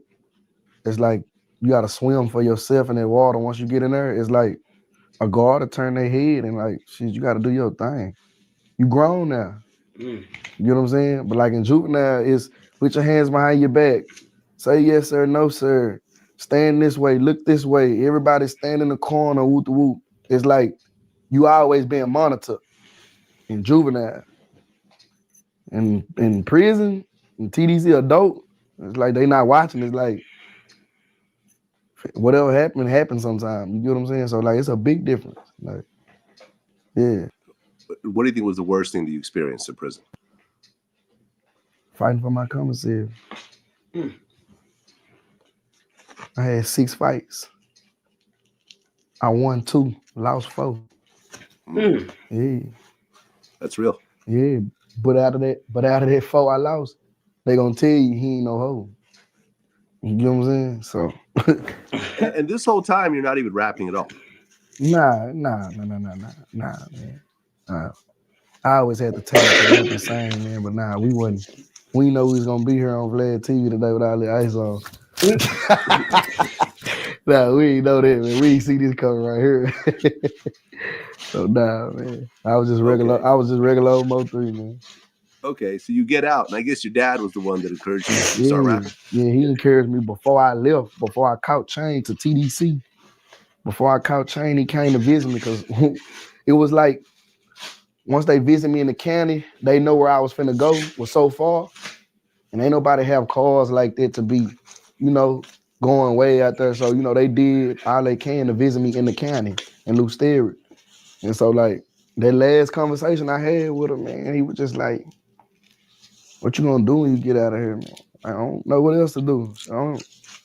it's like you gotta swim for yourself in that water. Once you get in there, it's like a guard to turn their head and like, shit, you gotta do your thing. You grown now. You know what I'm saying? But like in juvenile, it's put your hands behind your back. Say yes sir, no sir. Stand this way, look this way. Everybody stand in the corner, whoop the whoop. It's like you always being monitored. In juvenile. In prison, in TDC adult, it's like they not watching. It's like whatever happens sometimes. You get what I'm saying? So like it's a big difference. Like, yeah. What do you think was the worst thing that you experienced in prison? Fighting for my commissary. I had 6 fights. I won 2, lost 4. Yeah. That's real. Yeah. But out of that 4 I lost, they gonna tell you he ain't no hoe. You know what I'm saying? So and this whole time you're not even rapping at all. Nah, man. I always had the talent to rap and sing, man, but nah, we didn't know we was gonna be here on Vlad TV today with all the ice on. Nah, we ain't know that, man. We ain't see this coming right here. So nah, man. I was just regular old MO3, man. Okay, so you get out, and I guess your dad was the one that encouraged you to start rapping. Yeah, he encouraged me before I left, before I caught chain to TDC. Before I caught chain, he came to visit me because it was like once they visit me in the county, they know where I was finna go was so far. And ain't nobody have cars like that to be, you know, going way out there. So, you know, they did all they can to visit me in the county in New Sterry. And so like that last conversation I had with him, man, he was just like, what you gonna do when you get out of here, man? I don't know what else to do. So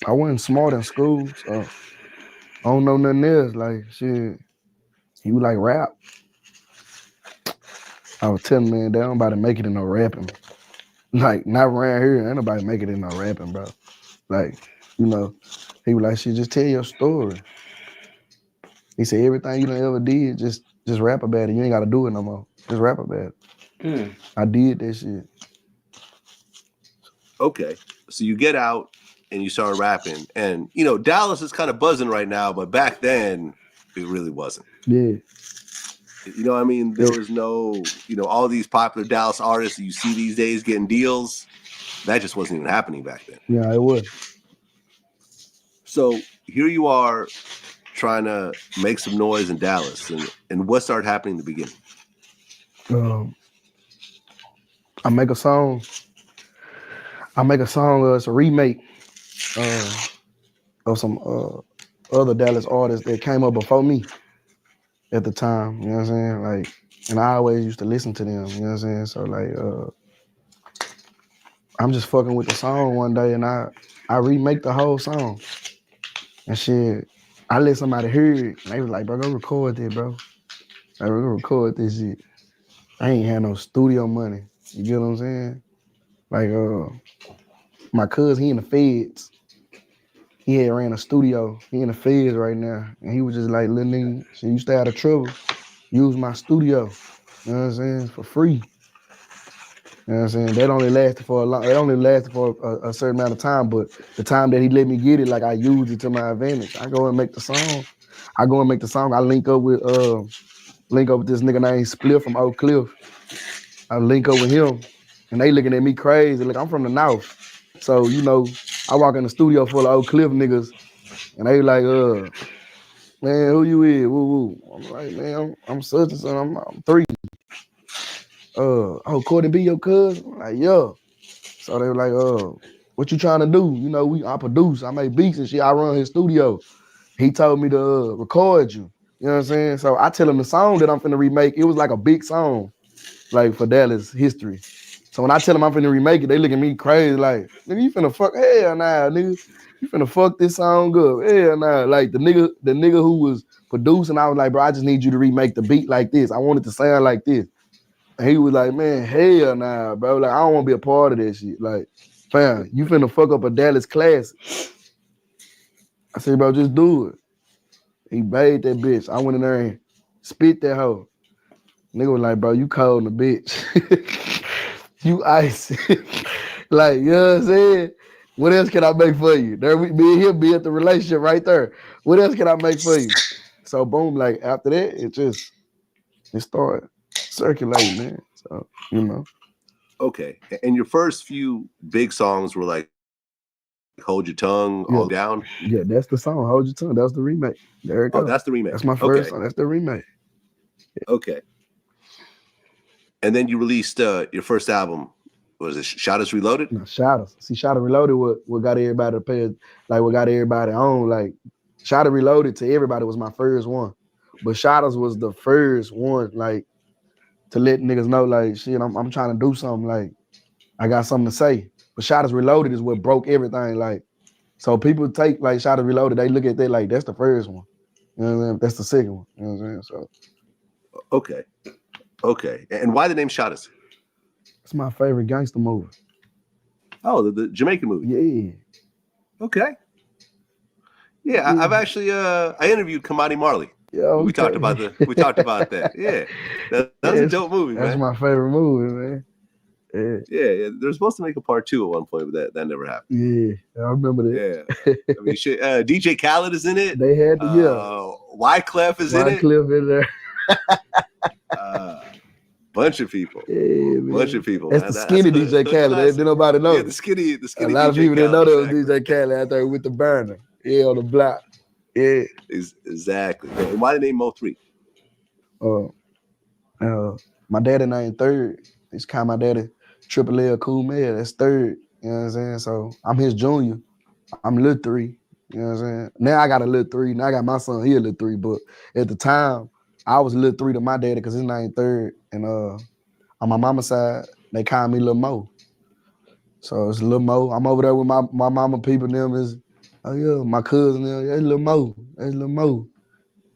I wasn't smart in school, so I don't know nothing else. Like, shit, he was like, rap. I was telling man, they don't about to make it in no rapping. Like, not around here, ain't nobody make it in no rapping, bro. Like, you know, he was like, shit, just tell your story. He said, everything you done ever did, just rap about it. You ain't gotta do it no more. Just rap about it. I did that shit. Okay, so you get out and you start rapping, and you know Dallas is kind of buzzing right now, but back then it really wasn't. Yeah. You know what I mean? There was no, you know, all these popular Dallas artists that you see these days getting deals. That just wasn't even happening back then. Yeah, it was. So here you are trying to make some noise in Dallas, and what started happening in the beginning? I make a song. It's a remake of some other Dallas artists that came up before me at the time. You know what I'm saying? Like, and I always used to listen to them. You know what I'm saying? So like, I'm just fucking with the song one day, and I remake the whole song. And shit, I let somebody hear it, and they was like, bro, go record that, bro. Like, go record this shit. I ain't had no studio money. You get what I'm saying? Like, my cousin, he in the FEDZ. He had ran a studio. He in the FEDZ right now. And he was just like, little nigga, so you stay out of trouble, use my studio. You know what I'm saying? For free. You know what I'm saying? That only lasted for a certain amount of time, but the time that he let me get it, like I used it to my advantage. I go and make the song. I link up with this nigga named Spliff from Oak Cliff. I link up with him, and they looking at me crazy. Like, I'm from the North. So, you know, I walk in the studio full of Oak Cliff niggas, and they like, man, who you is? Woo woo. I'm like, man, I'm such and such. I'm 3. Courtney be your cousin? I'm like, yeah. So they were like, what you trying to do? You know, I produce, I make beats and shit. I run his studio. He told me to record you. You know what I'm saying? So I tell him the song that I'm finna remake. It was like a big song, like for Dallas history. So when I tell them I'm finna remake it, they look at me crazy like, nigga, you finna fuck, hell nah, nigga. You finna fuck this song up. Hell nah. Like the nigga who was producing, I was like, bro, I just need you to remake the beat like this. I want it to sound like this. And he was like, man, hell nah, bro. Like, I don't want to be a part of that shit. Like, fam, you finna fuck up a Dallas classic. I said, bro, just do it. He made that bitch. I went in there and spit that hoe. Nigga was like, bro, you cold in the bitch. You ice. Like, you know what I'm saying? What else can I make for you? There me and him be at the relationship right there. What else can I make for you? So boom, like after that, it started circulating, man. So, you know. Okay. And your first few big songs were like Hold Your Tongue, All Down. Yeah, that's the song. Hold Your Tongue. That was the remake. There it goes. Oh, that's the remake. That's my first song. That's the remake. Yeah. Okay. And then you released your first album. Was it Shout Reloaded? No, Shout See, Shout Reloaded what got everybody to pay, like what got everybody on. Like Shout Reloaded to everybody was my first one. But Shout was the first one, like, to let niggas know, like, shit, I'm trying to do something, like, I got something to say. But Shout Reloaded is what broke everything, like. So people take, like, Shout Reloaded, they look at that like, that's the first one. You know what I'm saying? That's the second one. You know what I'm saying? So. Okay. Okay. And why the name Shout? It's my favorite gangster movie. Oh, the Jamaican movie. Yeah. Okay. Yeah, I've actually I interviewed Kamani Marley. Yeah, okay. We talked about that. Yeah. That's a dope movie, man. That's my favorite movie, man. Yeah. They're supposed to make a part 2 at one point, but that never happened. Yeah, I remember that. Yeah. I mean, shit, DJ Khaled is in it. They had to, Wyclef is in it. Wyclef in there. Bunch of people. Yeah, bunch of people. That's the skinny DJ Khaled. Didn't nobody know. Yeah, the skinny. A lot of people didn't know that was DJ Khaled out there with the burner. Yeah, on the block. Yeah. Exactly. And why the name MO3? My daddy named Third. He's kind of my daddy. Triple L Cool Man. That's Third. You know what I'm saying? So I'm his junior. I'm Lil 3. You know what I'm saying? Now I got a Lil 3. Now I got my son. He a Lil 3. But at the time, I was Lil 3 to my daddy because his name Third. And on my mama's side, they call me Lil Mo. So it's Lil Mo. I'm over there with my mama people. Them is, oh yeah, my cousin. That's Lil Mo. That's Lil Mo.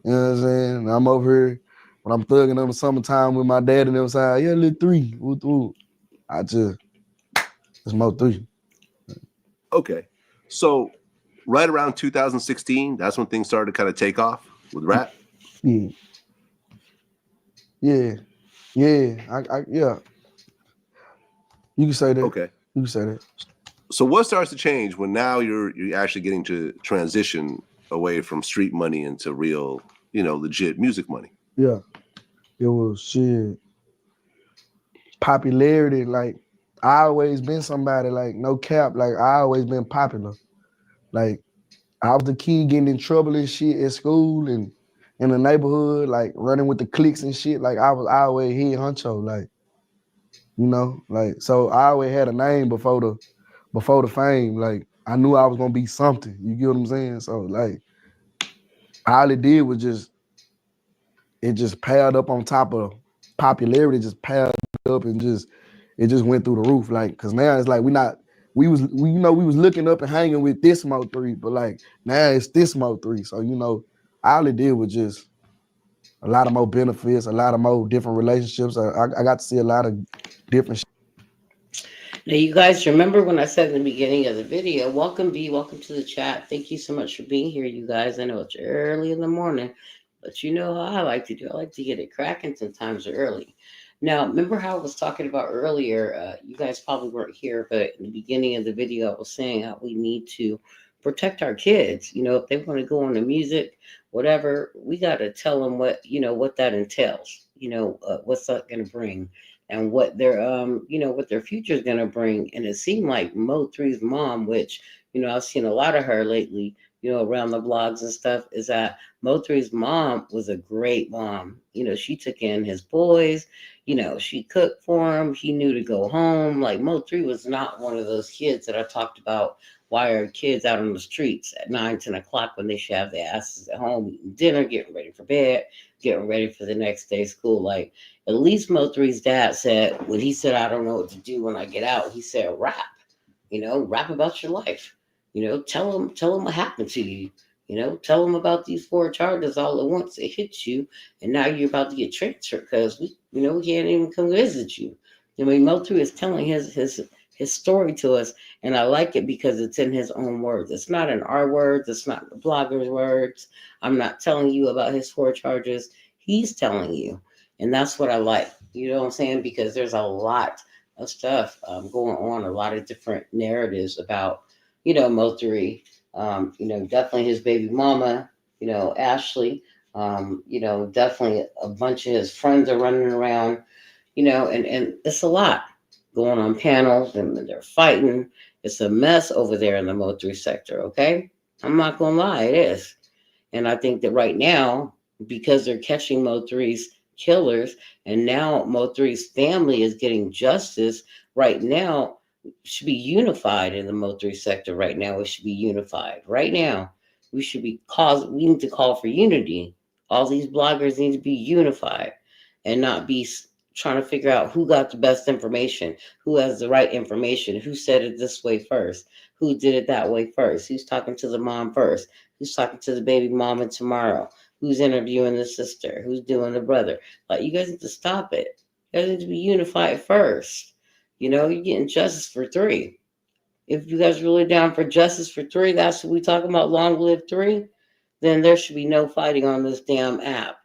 You know what I'm saying? And I'm over here when I'm thugging on the summertime with my dad and them side. Yeah, Lil 3. Woo, woo. It's Mo 3. Okay. So right around 2016, that's when things started to kind of take off with rap. Yeah. Yeah. Yeah. You can say that. Okay. You can say that. So what starts to change when now you're actually getting to transition away from street money into real, legit music money? Yeah. It was shit. Popularity, like I always been somebody, like no cap, like I always been popular. Like I was the kid getting in trouble and shit at school and in the neighborhood, like running with the cliques and shit. Like I was always head honcho, like, like so I always had a name before the fame. Like I knew I was gonna be something. You get what I'm saying? So like all it did was just piled up on top of popularity, just piled up and it just went through the roof. Like, cause now it's like we was looking up and hanging with this MO3, but like now it's this MO3. So, all it did was just a lot of more benefits, a lot of more different relationships. I got to see a lot of different shit. Now, you guys remember when I said in the beginning of the video, welcome to the chat. Thank you so much for being here, you guys. I know it's early in the morning, but you know how I like to do. I like to get it cracking sometimes early. Now, remember how I was talking about earlier, you guys probably weren't here, but in the beginning of the video, I was saying how we need to protect our kids. If they want to go into music, whatever, we got to tell them what that entails, what's that going to bring and what their, what their future is going to bring. And it seemed like Mo3's mom, which, I've seen a lot of her lately, around the blogs and stuff, is that Mo3's mom was a great mom. She took in his boys, she cooked for him. He knew to go home. Like Mo3 was not one of those kids that I talked about, Why are kids out on the streets at 9, 10 o'clock when they should have their asses at home eating dinner, getting ready for bed, getting ready for the next day's school? Like, at least Mo3's dad said, when he said, I don't know what to do when I get out, he said, rap, rap about your life. Tell them what happened to you. Tell them about these 4 charges all at once. It hits you, and now you're about to get transferred because we can't even come visit you. Mo3 is telling his story to us, and I like it because it's in his own words. It's not in our words. It's not the blogger's words. I'm not telling you about his 4 charges. He's telling you, and that's what I like. You know what I'm saying? Because there's a lot of stuff going on, a lot of different narratives about, Mo3. Definitely his baby mama, Ashley. Definitely a bunch of his friends are running around, and it's a lot going on panels and they're fighting. It's a mess over there in the Mo3 sector, okay? I'm not gonna lie, it is. And I think that right now, because they're catching Mo3's killers, and now Mo3's family is getting justice, right now, should be unified in the Mo3 sector right now. It should be unified. Right now, we need to call for unity. All these bloggers need to be unified and not be trying to figure out who got the best information, who has the right information, who said it this way first, who did it that way first, who's talking to the mom first, who's talking to the baby mama tomorrow, who's interviewing the sister, who's doing the brother. Like, you guys need to stop it. You guys need to be unified first. You're getting justice for 3. If you guys are really down for justice for 3, that's what we talking about, long live 3, then there should be no fighting on this damn app.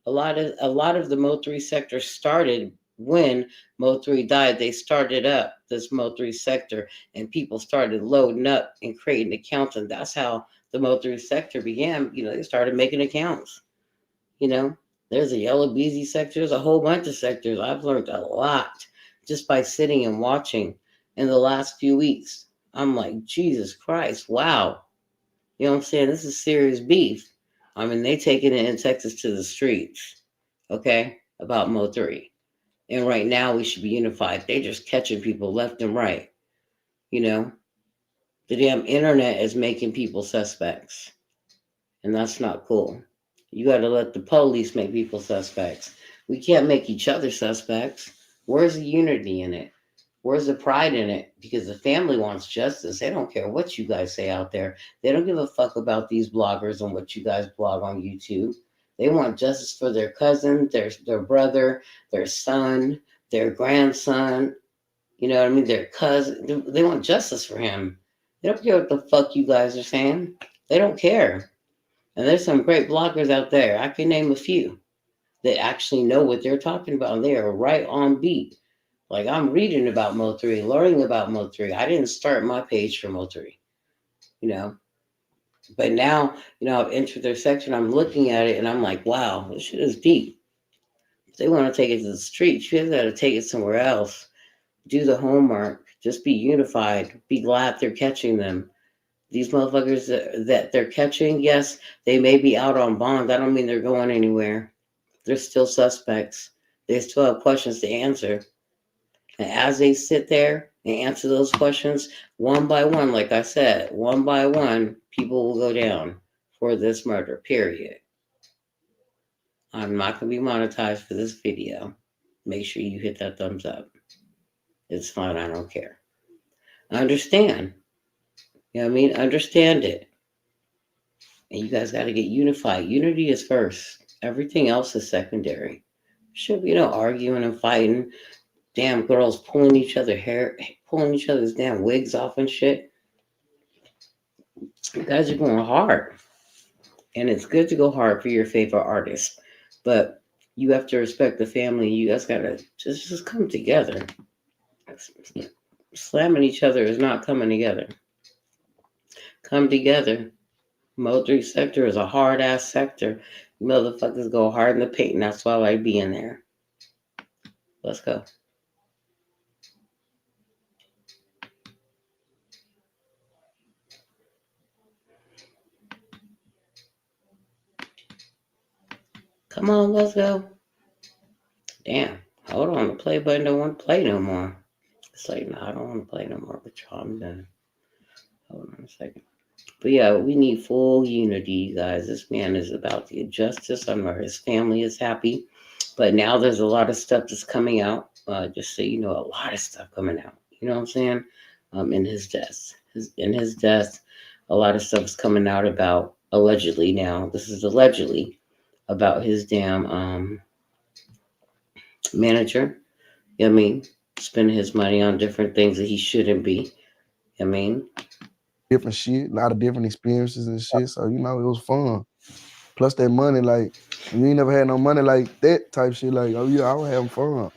A lot of the Mo3 sector started when Mo3 died. They started up this Mo3 sector, and people started loading up and creating accounts, and that's how the Mo3 sector began. They started making accounts. There's a Yellow Beezy sector. There's a whole bunch of sectors. I've learned a lot just by sitting and watching in the last few weeks. I'm like, Jesus Christ, wow. You know what I'm saying? This is serious beef. I mean, they taking it in Texas to the streets, okay, about Mo3. And right now we should be unified. They're just catching people left and right. The damn internet is making people suspects. And that's not cool. You got to let the police make people suspects. We can't make each other suspects. Where's the unity in it? Where's the pride in it? Because the family wants justice. They don't care what you guys say out there. They don't give a fuck about these bloggers and what you guys blog on YouTube. They want justice for their cousin, their brother, their son, their grandson. You know what I mean? Their cousin. They want justice for him. They don't care what the fuck you guys are saying. They don't care. And there's some great bloggers out there. I can name a few that actually know what they're talking about. And they are right on beat. Like, I'm reading about Mo3, learning about Mo3. I didn't start my page for Mo3, But now, I've entered their section. I'm looking at it and I'm like, wow, this shit is deep. If they want to take it to the streets, you guys got to take it somewhere else. Do the homework. Just be unified. Be glad they're catching them. These motherfuckers that they're catching, yes, they may be out on bond. I don't mean they're going anywhere. They're still suspects. They still have questions to answer. And as they sit there and answer those questions, one by one, like I said, one by one, people will go down for this murder, period. I'm not going to be monetized for this video. Make sure you hit that thumbs up. It's fine. I don't care. Understand. You know what I mean? Understand it. And you guys got to get unified. Unity is first. Everything else is secondary. Should be no arguing and fighting. Damn girls pulling each other's hair, pulling each other's damn wigs off and shit. You guys are going hard. And it's good to go hard for your favorite artist. But you have to respect the family. You guys got to just come together. Slamming each other is not coming together. Come together. Mo3 sector is a hard-ass sector. You motherfuckers go hard in the paint, and that's why I like being there. Let's go. Come on, let's go. Damn. Hold on. The play button don't want to play no more. It's like, no, I don't want to play no more, but y'all, I'm done. Hold on a second. But yeah, we need full unity, you guys. This man is about to get justice. I know his family is happy. But now there's a lot of stuff that's coming out. Just so you know, a lot of stuff coming out. You know what I'm saying? In his death. In his death, a lot of stuff is coming out about allegedly now. This is allegedly about his damn manager. You know what I mean? Spending his money on different things that he shouldn't be. You know what I mean? Different shit, a lot of different experiences and shit. So, you know, it was fun. Plus that money, like, you ain't never had no money like that type shit. Like, oh yeah, I was having fun.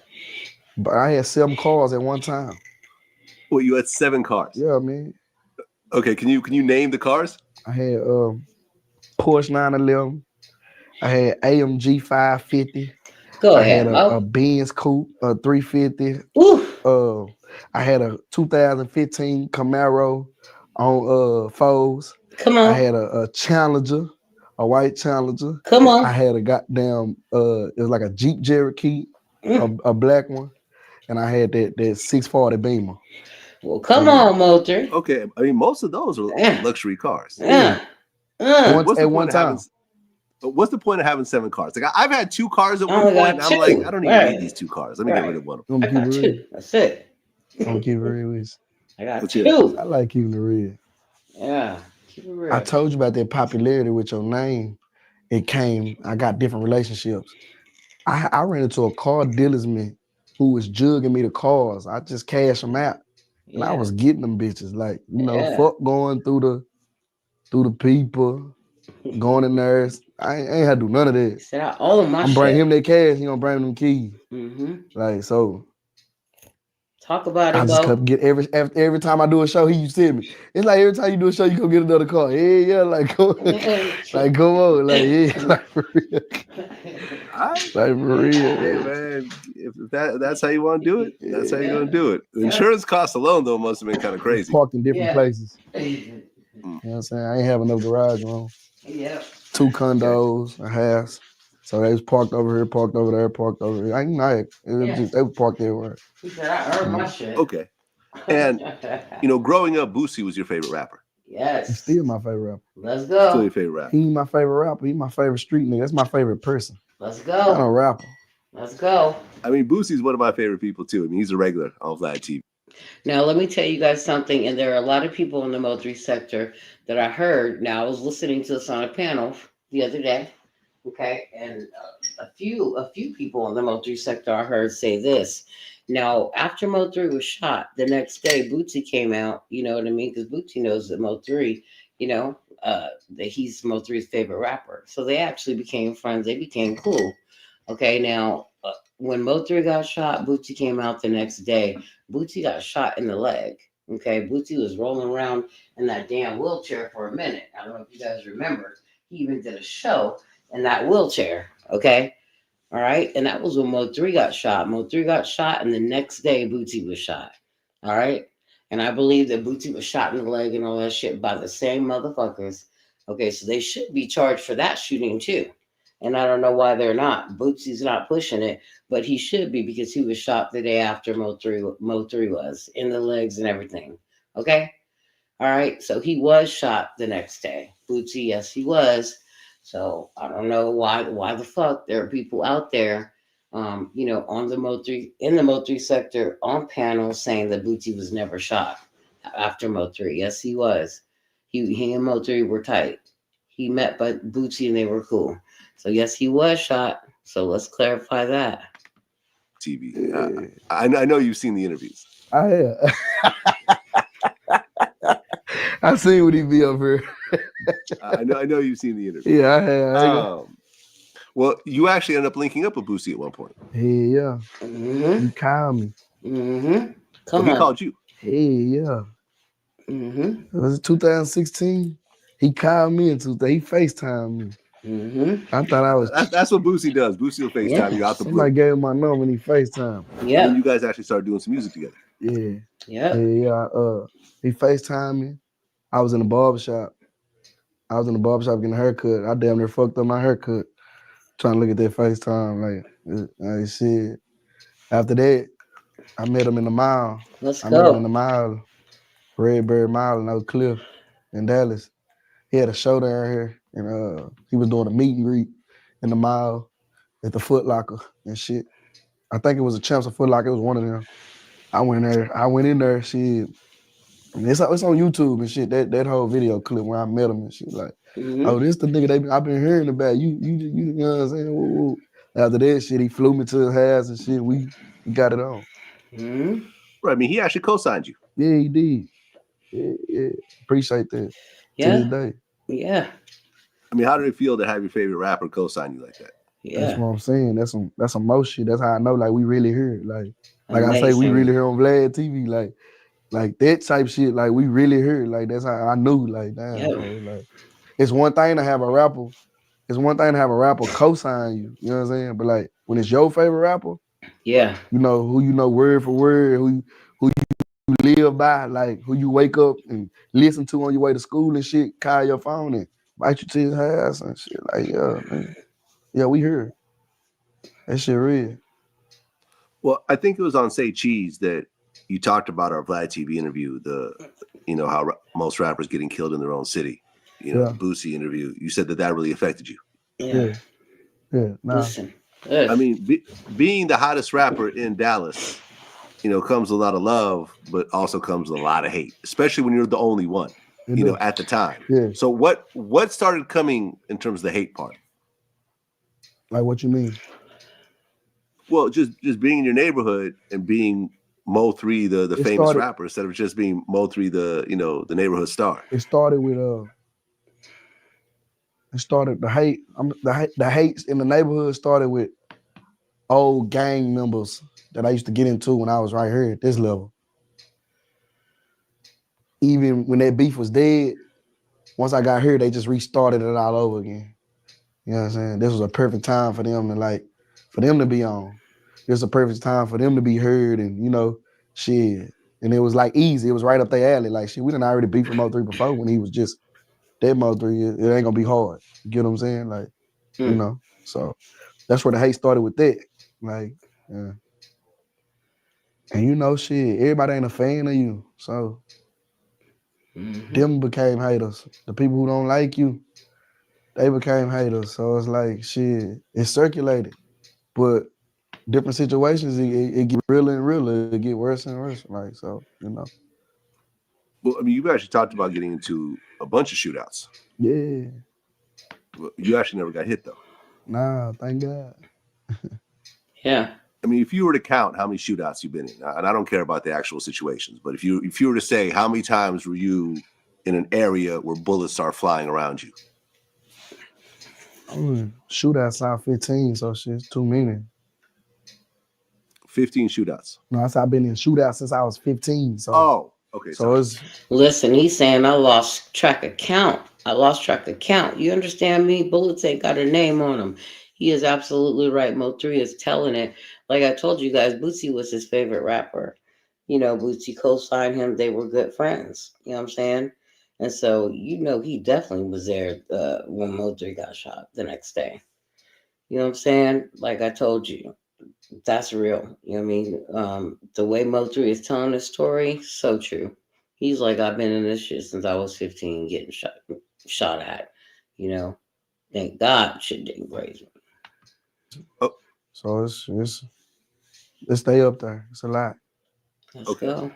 But I had 7 cars at one time. Well, you had 7 cars. Yeah, man. Okay, can you name the cars? I had Porsche 911. I had AMG 550. Go I ahead, had a Benz Coupe, a 350. Ooh. I had a 2015 Camaro on FOS. Come on. I had a Challenger, a white Challenger. Come on. I had a goddamn it was like a Jeep Cherokee, a black one, and I had that 640 Beamer. Well, come on, Motor. Okay, I mean most of those are luxury cars. At one time. What's the point of having 7 cars? Like I've had 2 cars at one point, and I'm like, I don't even need these 2 cars. Let me get rid of one of them. I got 2. That's it. I'm gonna keep it real with I got What's 2. I like keeping it real. Yeah, keep it real. I told you about that popularity with your name. It came, I got different relationships. I ran into a car dealersman who was jugging me the cars. I just cashed them out. And I was getting them bitches. Like, you know, fuck going through the people, going in there. I ain't had to do none of that. Said I own my I'm bringing him that cash, he gonna bring them keys. Mm-hmm. Like, so talk about it. I just kept get every time I do a show, he used to me. It's like every time you do a show, you go get another car. Yeah, like go, like come on, like yeah, like for real. Like for real. Hey, man, if that's how you want to do it, that's how you're gonna do it. The insurance costs alone though must have been kind of crazy. Parked in different places. You know what I'm saying? I ain't have enough garage room. Yeah. 2 condos, a house. So they was parked over here, parked over there, parked over here. I know they were parked everywhere. He said, I earned my shit. Okay. And you know, growing up, Boosie was your favorite rapper. Yes. He's still my favorite rapper. Let's go. Still your favorite rapper. He ain't my favorite rapper. He my favorite street nigga. That's my favorite person. Let's I'm go. a rapper. Let's go. I mean, Boosie's one of my favorite people too. I mean, he's a regular on Vlad TV. Now, let me tell you guys something. And there are a lot of people in the MO3 sector that I heard. Now, I was listening to this on a panel the other day. Okay. And a few people in the MO3 sector I heard say this. Now, after MO3 was shot, the next day, Bootsy came out. You know what I mean? Because Bootsy knows that MO3, you know, that he's MO3's favorite rapper. So they actually became friends. They became cool. Okay. Now, when MO3 got shot, Bootsy came out the next day. Bootsy got shot in the leg. Okay. Bootsy was rolling around in that damn wheelchair for a minute. I don't know if you guys remember. He even did a show in that wheelchair. Okay. All right. And that was when MO3 got shot. MO3 got shot, and the next day, Bootsy was shot. All right. And I believe that Bootsy was shot in the leg and all that shit by the same motherfuckers. Okay. So they should be charged for that shooting too. And I don't know why they're not. Bootsy's not pushing it, but he should be because he was shot the day after MO3 was in the legs and everything. Okay. All right. So he was shot the next day. Bootsy, yes, he was. So I don't know why the fuck there are people out there, you know, on the MO3, in the MO3 sector on panels saying that Bootsy was never shot after MO3. Yes, he was. He and MO3 were tight. He met by Bootsy and they were cool. So yes, he was shot. So let's clarify that. TV. I know you've seen the interviews. I have. I seen what he be up here. I know you've seen the interviews. Yeah, I have. Well, you actually ended up linking up with Boosie at one point. Yeah. Mm-hmm. He called me. Mm-hmm. He called you. Yeah. Mm-hmm. It was 2016. He called me in 2000. He FaceTimed me. Mm-hmm. I thought I was. That's what Boosie does. Boosie will FaceTime you out the blue. Somebody gave him my number and he FaceTimed. Yeah. And you guys actually started doing some music together. Yeah. Yeah. He FaceTimed me. I was in the barbershop. Getting a haircut. I damn near fucked up my haircut. Trying to look at that FaceTime. Like shit. After that, I met him in the mall. Let's I go. met him in the mall. Redberry Mile in Oak Cliff in Dallas. He had a show down here, and he was doing a meet and greet in the mall at the Foot Locker and shit. I think it was a Champs of Foot Locker. It was one of them. I went in there, shit. And it's on YouTube and shit. That whole video clip where I met him and shit. Like, oh, this the nigga I've been hearing about. You know what I'm saying? Woo, woo. After that shit, he flew me to his house and shit. We got it on. Right. I mean, he actually co-signed you. Yeah, he did. Yeah. Appreciate that. Yeah. To this day. Yeah. I mean, how did it feel to have your favorite rapper co-sign you like that? Yeah. That's what I'm saying. That's some more shit. That's how I know, like, we really hear it. Like I say, we Amazing. really hear on Vlad TV. Like that type shit. Like, we really hear it. Like, that's how I knew. Like, damn, Yeah. bro. Like, it's one thing to have a rapper. It's one thing to have a rapper co-sign you. You know what I'm saying? But like, when it's your favorite rapper, yeah, you know who you know word for word, who you live by, like who you wake up and listen to on your way to school and shit. Call your phone and invite you to his house and shit. Like, yeah, man. Yeah, we hear it. That shit real. Well, I think it was on Say Cheese that you talked about our Vlad TV interview, how most rappers getting killed in their own city. The Boosie interview. You said that really affected you. Yeah. Nah. Listen. I mean, being the hottest rapper in Dallas, comes with a lot of love, but also comes with a lot of hate, especially when you're the only one, at the time. Yeah. So what started coming in terms of the hate part? Like, what you mean? Well, just being in your neighborhood and being MO3, the famous rapper, instead of just being MO3, the neighborhood star. It started with the hate. The hates in the neighborhood started with old gang members that I used to get into when I was right here at this level. Even when that beef was dead, once I got here, they just restarted it all over again. You know what I'm saying? This was a perfect time for them to be on. This was a perfect time for them to be heard and, shit. And it was like easy. It was right up their alley. Like, shit, we done already beef with MO3 before when he was just that MO3. It ain't gonna be hard. You get what I'm saying? Like, so that's where the hate started with that. Like, yeah. And shit, everybody ain't a fan of you. So them became haters. The people who don't like you, they became haters. So it's like, shit, it circulated. But different situations, it get realer and realer. It get worse and worse. Like, so, Well, I mean, you've actually talked about getting into a bunch of shootouts. Yeah. You actually never got hit, though. Nah, thank God. Yeah. I mean, if you were to count how many shootouts you've been in, and I don't care about the actual situations, but if you were to say how many times were you in an area where bullets start flying around you? Shootouts out 15, so shit's too many. 15 shootouts. No, I said I've been in shootouts since I was 15. So okay. So it's listen, he's saying I lost track of count. You understand me? Bullets ain't got a name on them. He is absolutely right. Mo3 is telling it. Like I told you guys, Bootsy was his favorite rapper. Bootsy co-signed him. They were good friends. You know what I'm saying? And so, he definitely was there when Mo3 got shot the next day. You know what I'm saying? Like I told you, that's real. You know what I mean? The way Mo3 is telling the story, so true. He's like, I've been in this shit since I was 15, getting shot at. Thank God shit didn't graze me. Oh. So it's stay up there. It's a lot. Let's go.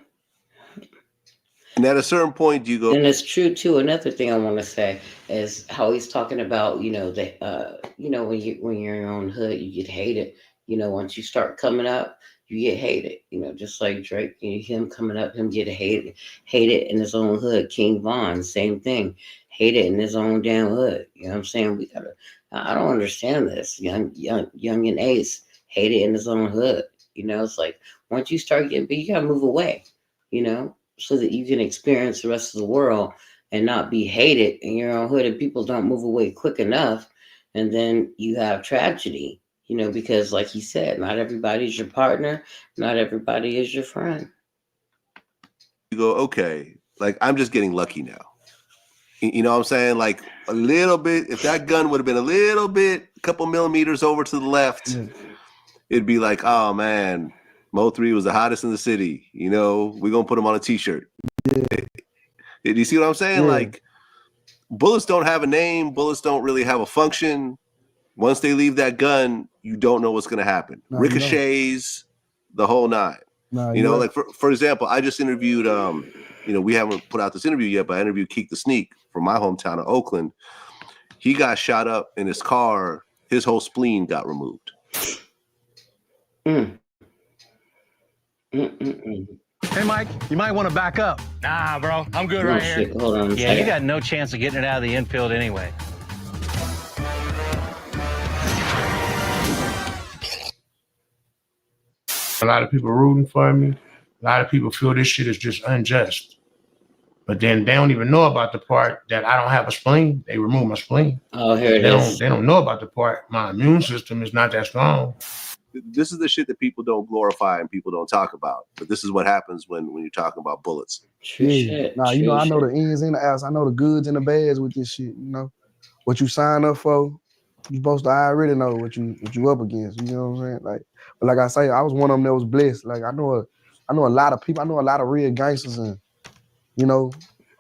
And at a certain point, you go. And it's true too. Another thing I want to say is how he's talking about, when you're in your own hood, you get hated. Once you start coming up, you get hated. Just like Drake, him coming up, him get hated in his own hood. King Von, same thing, hated in his own damn hood. You know what I'm saying? I don't understand this. Young and Ace hated in his own hood. It's like once you start getting big, you gotta move away. So that you can experience the rest of the world and not be hated in your own hood, and people don't move away quick enough, and then you have tragedy. Because like he said, not everybody's your partner, not everybody is your friend. You go, okay, like I'm just getting lucky now. You know what I'm saying? Like a little bit, if that gun would have been a little bit, a couple millimeters over to the left, it'd be like, oh man, Mo3 was the hottest in the city. We're gonna put him on a t-shirt. Do you see what I'm saying? Yeah. Like, bullets don't have a name. Bullets don't really have a function. Once they leave that gun, you don't know what's going to happen. No, Ricochets, the whole nine. No, You know, you're like for example, I just interviewed. We haven't put out this interview yet, but I interviewed Keek the Sneak from my hometown of Oakland. He got shot up in his car. His whole spleen got removed. Hey, Mike, you might want to back up. Nah, bro, I'm good Oh, right shit. here. Hold on a Yeah, second. you got no chance of getting it out of the infield anyway. A lot of people rooting for me. A lot of people feel this shit is just unjust. But then they don't even know about the part that I don't have a spleen. They remove my spleen. Oh, here it they is. They don't know about the part my immune system is not that strong. This is the shit that people don't glorify and people don't talk about. But this is what happens when you're talking about bullets. Nah, you know, I know the ins and the outs. I know the goods and the bads with this shit. You know, what you sign up for, you supposed to already know what you up against. You know what I'm saying? But like I say, I was one of them that was blessed. Like I know a lot of people. I know a lot of real gangsters and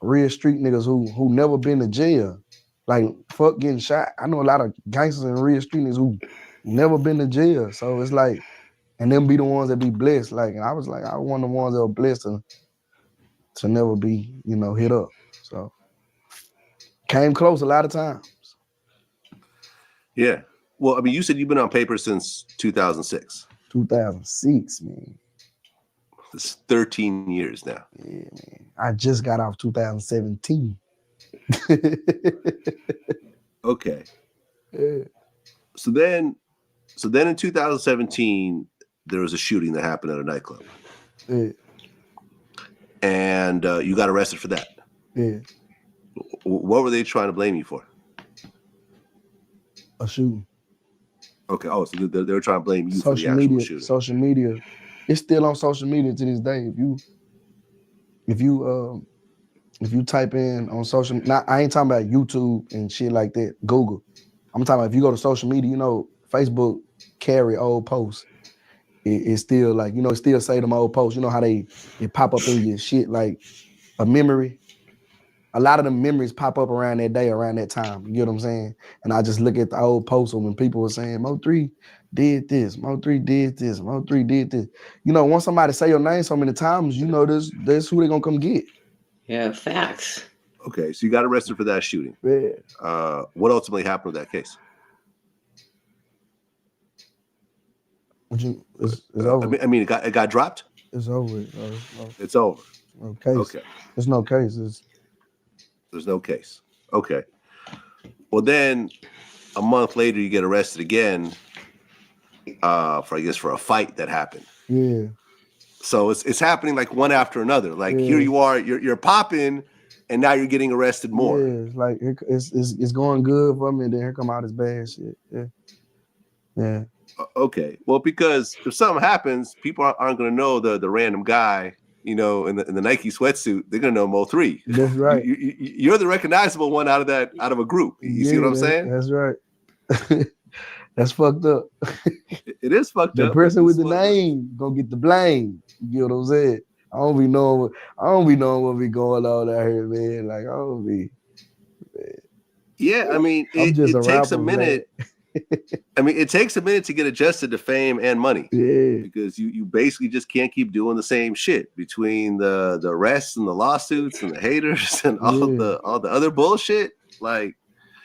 real street niggas who never been to jail. Like fuck getting shot. I know a lot of gangsters and real street niggas who never been to jail. So it's like, and them be the ones that be blessed. Like, and I was one of the ones that were blessed to never be, hit up. So came close a lot of times. Yeah. Well, I mean, you said you've been on paper since 2006. 2006, man. It's 13 years now. Yeah, man. I just got off 2017. Okay. Yeah. So then in 2017, there was a shooting that happened at a nightclub. Yeah. And you got arrested for that. Yeah. What were they trying to blame you for? A shooting. Okay. Oh, so they were trying to blame you for the actual shooting. Social media. It's still on social media to this day. If you type in on social, I ain't talking about YouTube and shit like that. Google. I'm talking about if you go to social media, Facebook carry old posts. It's still like, it still say them old posts. You know how they pop up in your shit like a memory. A lot of them memories pop up around that day, around that time. You get what I'm saying? And I just look at the old posts when people were saying, MO3 did this, MO3 did this, MO3 did this. Once somebody say your name so many times, that's who they gonna come get. Yeah, facts. Okay, so you got arrested for that shooting. Yeah. What ultimately happened with that case? It's over. I mean, it got dropped. It's over. It's over. No case. Okay. There's no case. There's no case. Okay. Well, then a month later, you get arrested again for a fight that happened. Yeah. So it's happening like one after another. Like here you are, you're popping, and now you're getting arrested more. Yeah, it's like it's going good for me, and then here come all this bad shit. Yeah. Yeah. Okay. Well, because if something happens, people aren't going to know the random guy, in the Nike sweatsuit. They're going to know MO3. That's right. You're the recognizable one out of a group. You see what I'm saying? That's right. That's fucked up. It is fucked up. The person with the name gonna get the blame. You get what I'm saying? I don't be knowing what be going on out here, man. Like I don't be. Man. Yeah, I mean, it takes a minute. I mean, it takes a minute to get adjusted to fame and money. Yeah. Because you basically just can't keep doing the same shit between the arrests and the lawsuits and the haters and all the other bullshit. Like,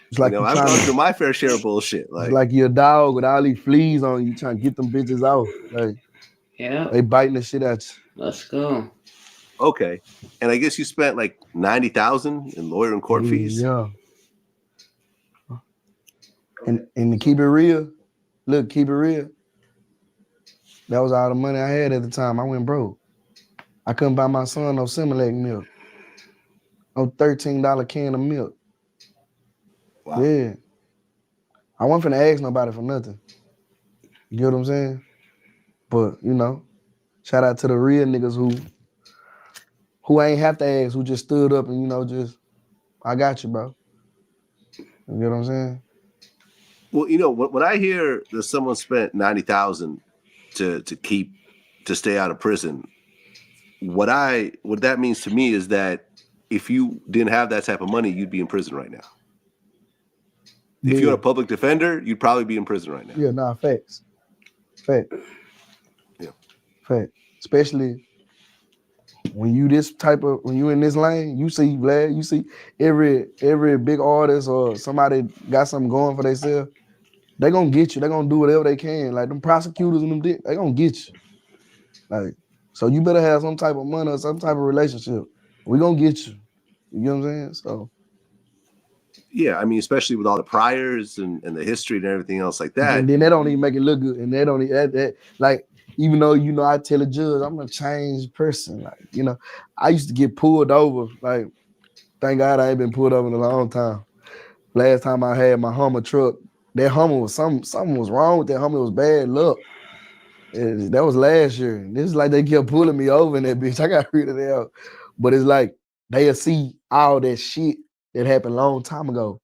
it's like I've gone through my fair share of bullshit. It's like you're a dog with all these fleas on you, trying to get them bitches off. Like, yeah, they biting the shit at you. Let's go. Okay, and I guess you spent like $90,000 in lawyer and court fees. Yeah. And to keep it real, keep it real. That was all the money I had at the time. I went broke. I couldn't buy my son no Similac milk. No $13 can of milk. Wow. Yeah. I wasn't finna ask nobody for nothing. You get what I'm saying? But, shout out to the real niggas who ain't have to ask, who just stood up and, I got you, bro. You get what I'm saying? Well, when I hear that someone spent $90,000 to stay out of prison, what that means to me is that if you didn't have that type of money, you'd be in prison right now. If you're a public defender, you'd probably be in prison right now. Yeah, nah, facts. Fact. Yeah. Fact. Especially when you in this lane, you see Vlad, you see every big artist or somebody got something going for themselves, they gonna get you. They gonna do whatever they can. Like them prosecutors and them they gonna get you. Like, so you better have some type of money or some type of relationship. We gonna get you. You know what I'm saying? So yeah, I mean, especially with all the priors and the history and everything else like that. And then they don't even make it look good. And they don't even like, even though I tell a judge I'm a changed person. Like, I used to get pulled over. Like, thank God I ain't been pulled over in a long time. Last time I had my Hummer truck, that Hummer was something was wrong with that Hummer. It was bad luck. That was last year. And this is like they kept pulling me over in that bitch. I got rid of that. But it's like they'll see all that shit that happened a long time ago.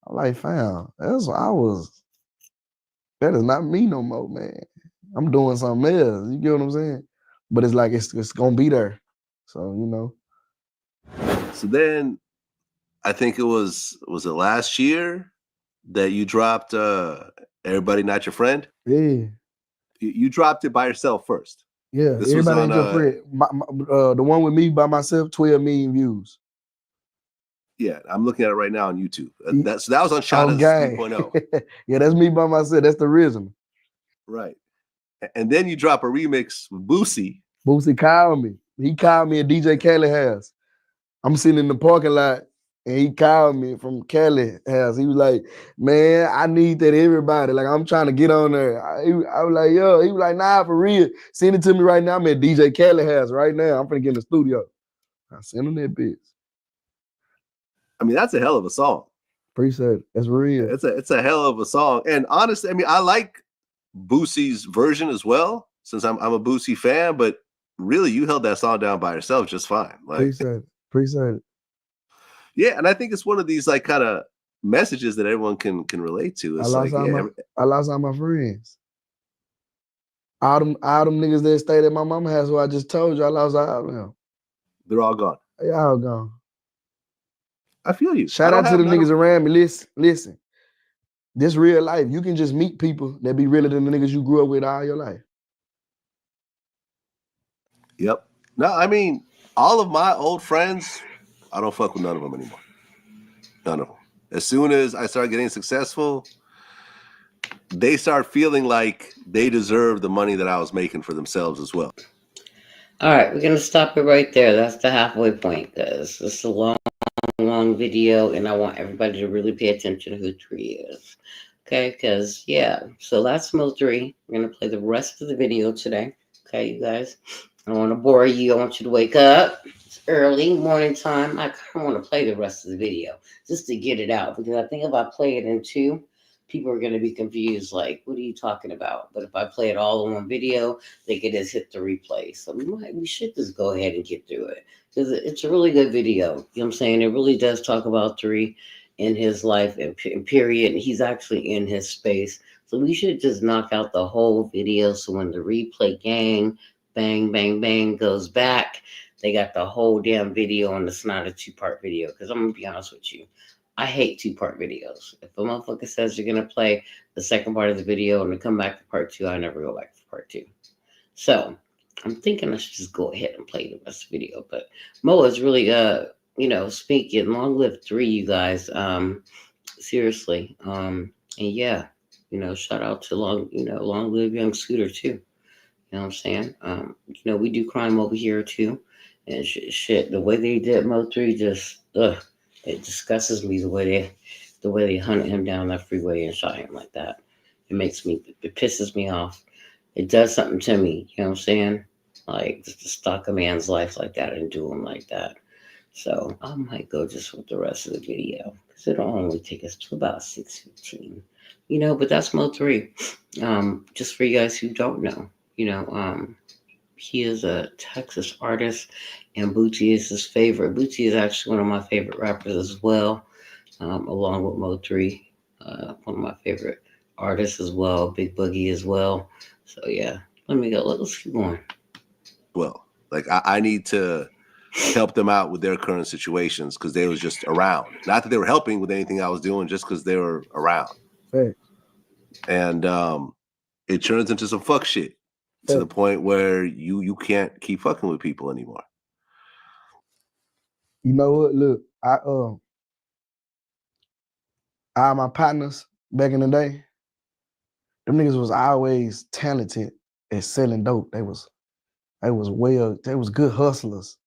I'm like, fam, that is not me no more, man. I'm doing something else. You get what I'm saying? But it's like it's gonna be there. So, So then I think it was it last year that you dropped Everybody Not Your Friend? Yeah. You dropped it by yourself first. Yeah, this Everybody was on, Ain't Your Friend. The one with me by myself, 12 million views. Yeah, I'm looking at it right now on YouTube. That was on Shada's 3.0. Yeah, that's me by myself. That's the rhythm. Right. And then you drop a remix with Boosie. Boosie called me. He called me at DJ Khaled house. I'm sitting in the parking lot and he called me from Khaled house. He was like, man, I need that everybody. Like, I'm trying to get on there. I was like, yo. He was like, nah, for real. Send it to me right now. I'm at DJ Khaled house right now. I'm finna get in the studio. I sent him that bitch. I mean, that's a hell of a song. Appreciate it. That's real. It's a hell of a song. And honestly, I mean, I like Boosie's version as well, since I'm a Boosie fan, but really you held that song down by yourself just fine. Like, Appreciate it. Yeah, and I think it's one of these like kind of messages that everyone can relate to. It's I lost all my friends. All them niggas that stayed at my mama's house who I just told you, I lost all of them. They're all gone. They all gone. I feel you. Shout out to the niggas around me. Listen. This real life. You can just meet people that be realer than the niggas you grew up with all your life. Yep. No, I mean, all of my old friends, I don't fuck with none of them anymore. None of them. As soon as I start getting successful, they start feeling like they deserve the money that I was making for themselves as well. All right, we're going to stop it right there. That's the halfway point, guys. This is a long video, and I want everybody to really pay attention to who Tree is. Okay, because, yeah, so that's MO3. We're going to play the rest of the video today. Okay, you guys. I don't want to bore you. I want you to wake up. It's early, morning time. I kind of want to play the rest of the video just to get it out, because I think if I play it in two, people are going to be confused, like, what are you talking about? But if I play it all in one video, they could just hit the replay. So we should just go ahead and get through it, because it's a really good video. You know what I'm saying? It really does talk about Three in his life and period. And he's actually in his space. So we should just knock out the whole video. So when the replay gang, bang, bang, bang goes back, they got the whole damn video, and it's not a two-part video. Because I'm going to be honest with you, I hate two-part videos. If a motherfucker says you're going to play the second part of the video and then come back to part two, I never go back to part two. So I'm thinking I should just go ahead and play the rest of the video. But Mo is really, speaking. Long live Three, you guys. Seriously. And yeah, shout out to long live Young Scooter too. You know what I'm saying? We do crime over here too. And shit, the way they did Mo3 just, it disgusts me the way they hunted him down that freeway and shot him like that. It pisses me off. It does something to me. You know what I'm saying? Like, just to stalk a man's life like that and do him like that. So I might go just with the rest of the video, because it'll only take us to about 6:15. But that's Mo3. Just for you guys who don't know, he is a Texas artist, and BOUT is his favorite. BOUT is actually one of my favorite rappers as well, along with Mo3, one of my favorite artists as well, Big Boogie as well. So yeah, let me go. Let's keep going. Well, Like I need to help them out with their current situations because they was just around. Not that they were helping with anything I was doing, just because they were around. Fact. And it turns into some fuck shit to the point where you can't keep fucking with people anymore. You know what? Look, my partners back in the day, them niggas was always talented at selling dope. They was good hustlers.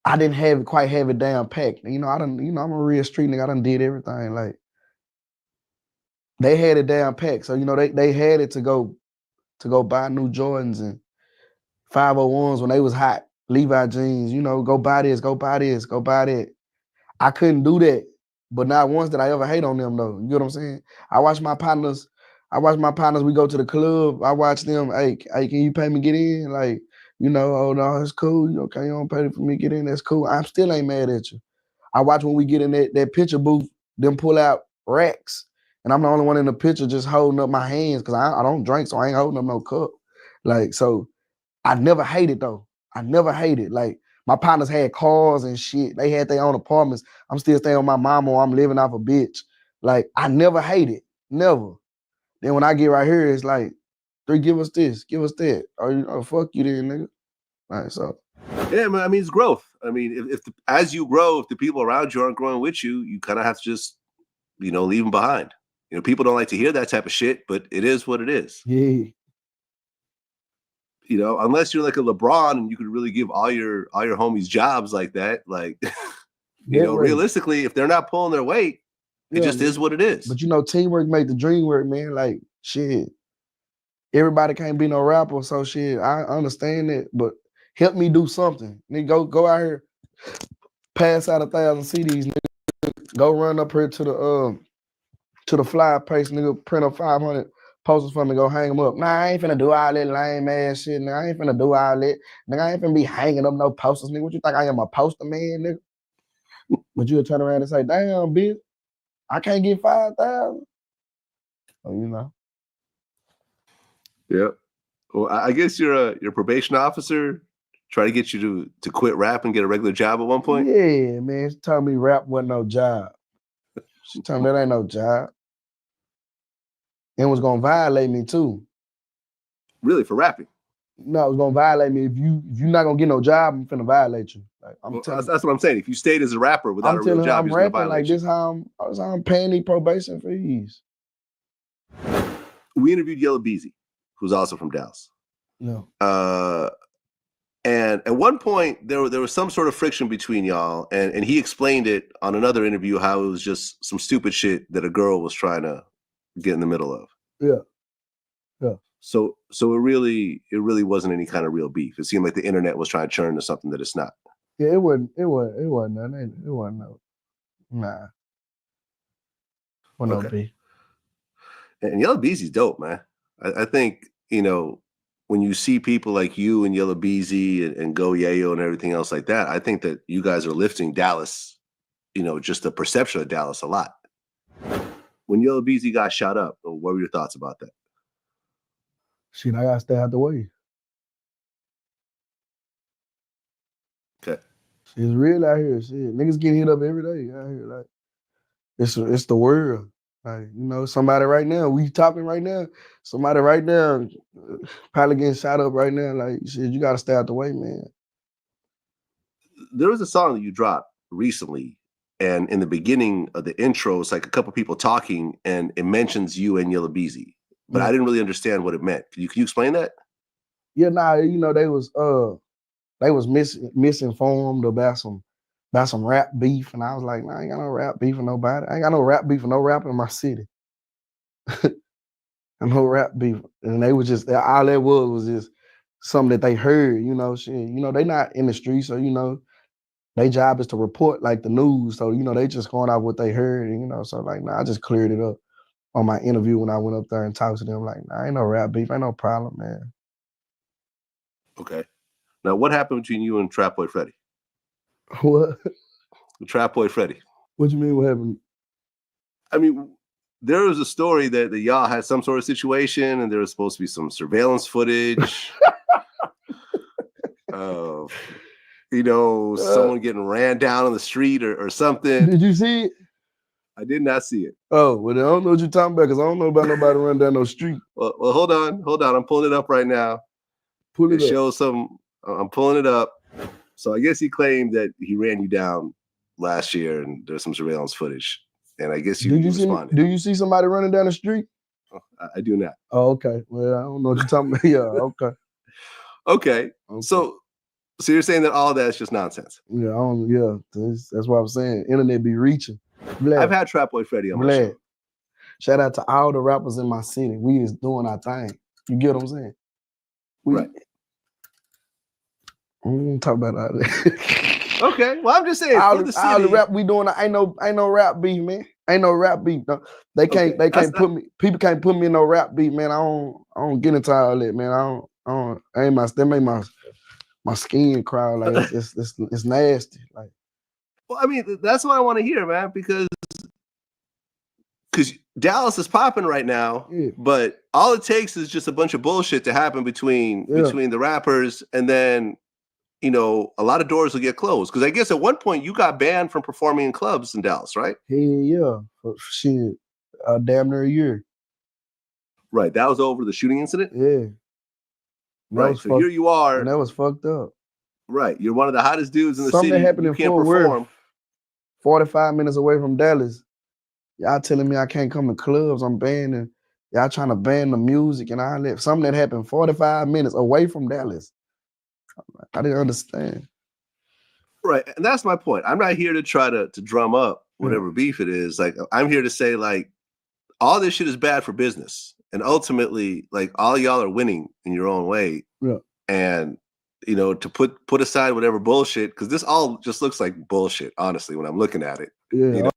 I didn't quite have it down packed. I'm a real street nigga. I done did everything. Like they had it down packed. So, they had it to go buy new Jordans and 501s when they was hot. Levi jeans, go buy this, go buy this, go buy that. I couldn't do that. But not once did I ever hate on them though. You know what I'm saying? I watch my partners, we go to the club, I watch them, hey, can you pay me get in? Like, oh no, it's cool. Okay, you don't pay for me get in, that's cool. I still ain't mad at you. I watch when we get in that picture booth, them pull out racks, and I'm the only one in the picture just holding up my hands because I don't drink, so I ain't holding up no cup. Like, so I never hated though. I never hated. Like, my partners had cars and shit. They had their own apartments. I'm still staying with my mama or I'm living off a bitch. Like, I never hated. Never. Then when I get right here, it's like, 3, give us this, give us that. Or fuck you then, nigga. Like, so. Yeah, I mean, it's growth. I mean, as you grow, if the people around you aren't growing with you, you kind of have to just, leave them behind. People don't like to hear that type of shit, but it is what it is. Yeah. Unless you're like a LeBron and you could really give all your homies jobs like that, like, realistically, if they're not pulling their weight, it just is what it is. But teamwork make the dream work, man. Like, shit. Everybody can't be no rapper, so shit, I understand that, but help me do something. Nigga, go out here, pass out 1,000 CDs, nigga. Go run up here to the flyer place, nigga, print up 500 posters for me, go hang them up. Nah, I ain't finna do all that lame ass shit, nigga. I ain't finna do all that. Nigga, I ain't finna be hanging up no posters, nigga. What you think I am, a poster man, nigga? But you'll turn around and say, damn, bitch, I can't get 5,000. Oh, Yep. Well, I guess your probation officer tried to get you to quit rap and get a regular job at one point. Yeah, man. She told me rap wasn't no job. She told me that ain't no job. And was gonna violate me too. Really, for rapping? No, it was gonna violate me. If you're not gonna get no job, I'm finna violate you. Like, that's what I'm saying. If you stayed as a rapper without a real job, I'm he's gonna rapping violate like this. How I'm paying these probation fees. We interviewed Yellow Beezy, who's also from Dallas. No. And at one point there was some sort of friction between y'all, and he explained it on another interview how it was just some stupid shit that a girl was trying to get in the middle of. Yeah. Yeah. So it really wasn't any kind of real beef. It seemed like the internet was trying to turn to something that it's not. Yeah, it wasn't nothing. It wasn't no. Nah. Wasn't no beef. And Yellow Beezy's dope, man. I think, when you see people like you and Yellow Beezy and Go Yayo and everything else like that, I think that you guys are lifting Dallas, just the perception of Dallas a lot. When Yellow Beezy got shot up, what were your thoughts about that? Shit, I gotta stay out the way. Okay. It's real out here. Shit, niggas getting hit up every day out here. Like, it's the world. Like, somebody right now, we talking right now, somebody right now probably getting shot up right now. Like, shit, you gotta stay out the way, man. There was a song that you dropped recently, and in the beginning of the intro, it's like a couple people talking, and it mentions you and Yellow Beezy, but I didn't really understand what it meant. Can you explain that? Yeah, they was misinformed about some rap beef, and I was like, nah, I ain't got no rap beef with nobody. I ain't got no rap beef with no rapper in my city. And no rap beef. And they was just, all that was just something that they heard, shit. They not in the street, so, their job is to report like the news. So, they just going off what they heard, and, so like, nah, I just cleared it up on my interview when I went up there and talked to them. Like, nah, ain't no rap beef, ain't no problem, man. Okay. Now, what happened between you and Trap Boy Freddy? What? Trap Boy Freddy. What you mean, what happened? I mean, there was a story that y'all had some sort of situation and there was supposed to be some surveillance footage. of, someone getting ran down on the street or something. Did you see it? I did not see it. Oh, well, I don't know what you're talking about because I don't know about nobody running down no street. Well, hold on. I'm pulling it up right now. Pull it up. Shows some. I'm pulling it up. So I guess he claimed that he ran you down last year, and there's some surveillance footage. And I guess you responded. Do you see somebody running down the street? I do not. Oh, okay. Well, I don't know what you're talking about. Yeah, okay. Okay. So you're saying that all that is just nonsense? Yeah, that's what I'm saying. Internet be reaching. Vlad, I've had Trap Boy Freddy on my show. Shout out to all the rappers in my city. We is doing our thing. You get what I'm saying? Right. I don't talk about all that. Okay. Well, I'm just saying all for the city. All the rap we doing, ain't no rap beef, man. Ain't no rap beef. No. They can't put me. People can't put me in no rap beef, man. I don't get into all that, man. That make my skin cry. Like it's nasty. Like, well, I mean, that's what I want to hear, man, because Dallas is popping right now, but all it takes is just a bunch of bullshit to happen between the rappers, and then a lot of doors will get closed. Because I guess at one point you got banned from performing in clubs in Dallas, right? Yeah, for shit, damn near a year. Right, that was over the shooting incident. Yeah, right. So here you are, and that was fucked up. Right, you're one of the hottest dudes in the Something city. happened you in can't Fort perform. Worth, 45 minutes away from Dallas. Y'all telling me I can't come in clubs. I'm banning. Y'all trying to ban the music and all that. Something that happened 45 minutes away from Dallas. I didn't understand. Right, and that's my point. I'm not here to try to drum up whatever beef it is. Like, I'm here to say, like, all this shit is bad for business, and ultimately, like, all y'all are winning in your own way. Yeah. And to put aside whatever bullshit, because this all just looks like bullshit, honestly, when I'm looking at it. Yeah.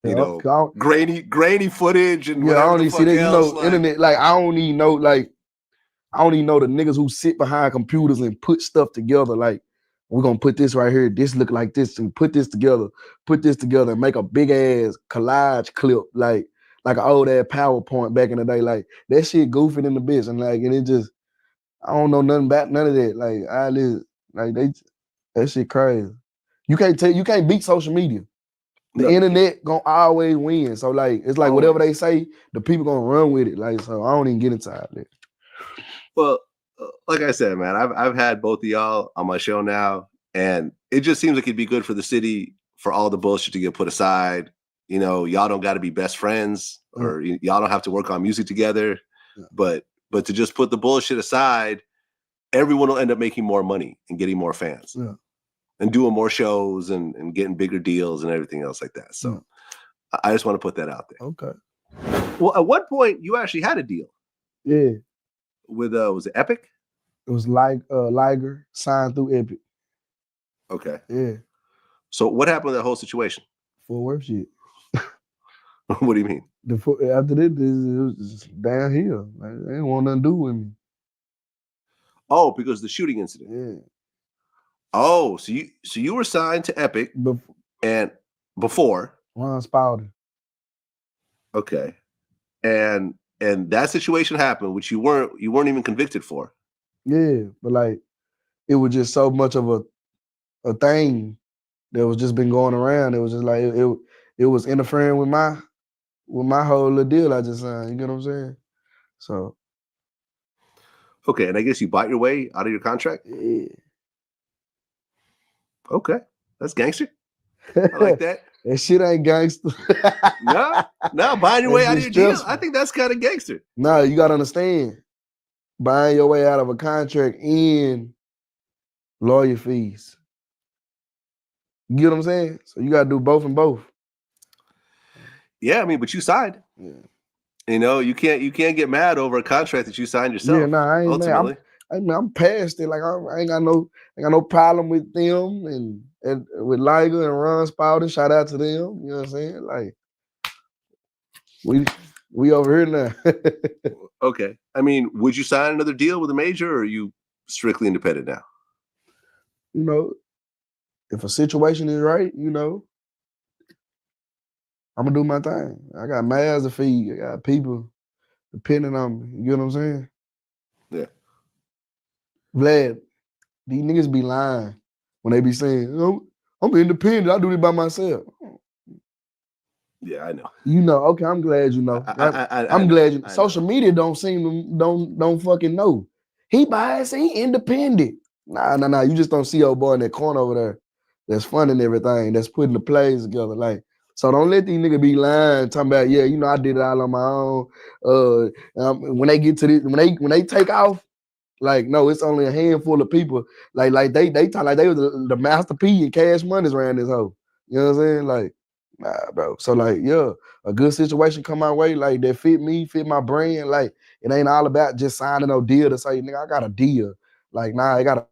You know, grainy footage and yeah, I whatever don't the even see fuck that. You else. know, internet. Like I don't even know. Like I don't even know the niggas who sit behind computers and put stuff together. Like we're gonna put this right here. This look like this, and put this together, and make a big ass collage clip, like an old ass PowerPoint back in the day. Like that shit goofy in the bitch, and it just I don't know nothing about none of that. Like that shit crazy. You can't beat social media. The internet gonna always win. So it's like whatever they say, the people gonna run with it. Like so, I don't even get into that. Well, like I said, man, I've had both of y'all on my show now, and it just seems like it'd be good for the city for all the bullshit to get put aside. You know, y'all don't got to be best friends, or y'all don't have to work on music together, but to just put the bullshit aside, everyone will end up making more money and getting more fans. Yeah. And doing more shows and getting bigger deals and everything else like that. So I just want to put that out there. Okay. Well, at what point you actually had a deal? Yeah. With was it Epic? It was like Liger signed through Epic. Okay. Yeah. So what happened with that whole situation? Fort Worth shit. What do you mean? After this, it was just downhill. Like, they didn't want nothing to do with me. Oh, because of the shooting incident. Yeah. Oh, so you were signed to Epic and before Ron Spalding. Okay. And that situation happened, which you weren't even convicted for. Yeah, but it was just so much of a thing that was just been going around. It was just like it was interfering with my whole little deal I just signed. You get what I'm saying? So okay, and I guess you bought your way out of your contract? Yeah. Okay. That's gangster. I like that. That shit ain't gangster. No, buying your way out of your deal. I think that's kind of gangster. No, you gotta understand. Buying your way out of a contract and lawyer fees. You get what I'm saying? So you gotta do both and both. Yeah, I mean, but you signed. Yeah. You know, you can't get mad over a contract that you signed yourself. Yeah, no, I ain't ultimately. mad. I'm past it. Like I ain't got no problem with them and with Liger and Ron Spalding. Shout out to them. You know what I'm saying? Like we over here now. Okay. I mean, would you sign another deal with a major, or are you strictly independent now? You know, if a situation is right, you know, I'm gonna do my thing. I got mouths to feed. I got people depending on me. You get what I'm saying? Yeah. Vlad, these niggas be lying when they be saying, oh, I'm independent. I do it by myself. Yeah, I know. You know, okay, I'm glad you know. I'm glad you know. Social media don't seem to don't fucking know. He biased, he independent. Nah. You just don't see old boy in that corner over there that's funding everything, that's putting the plays together. Like, so don't let these niggas be lying, talking about, yeah, you know, I did it all on my own. When they get to this, when they take off, like, no, it's only a handful of people. Like they talk like they was the Master P and Cash Money's around this hoe. You know what I'm saying? Like, nah, bro. So like, yeah, a good situation come my way, like that fit me, fit my brand. Like, it ain't all about just signing no deal to say, nigga, I got a deal. Like, nah, it gotta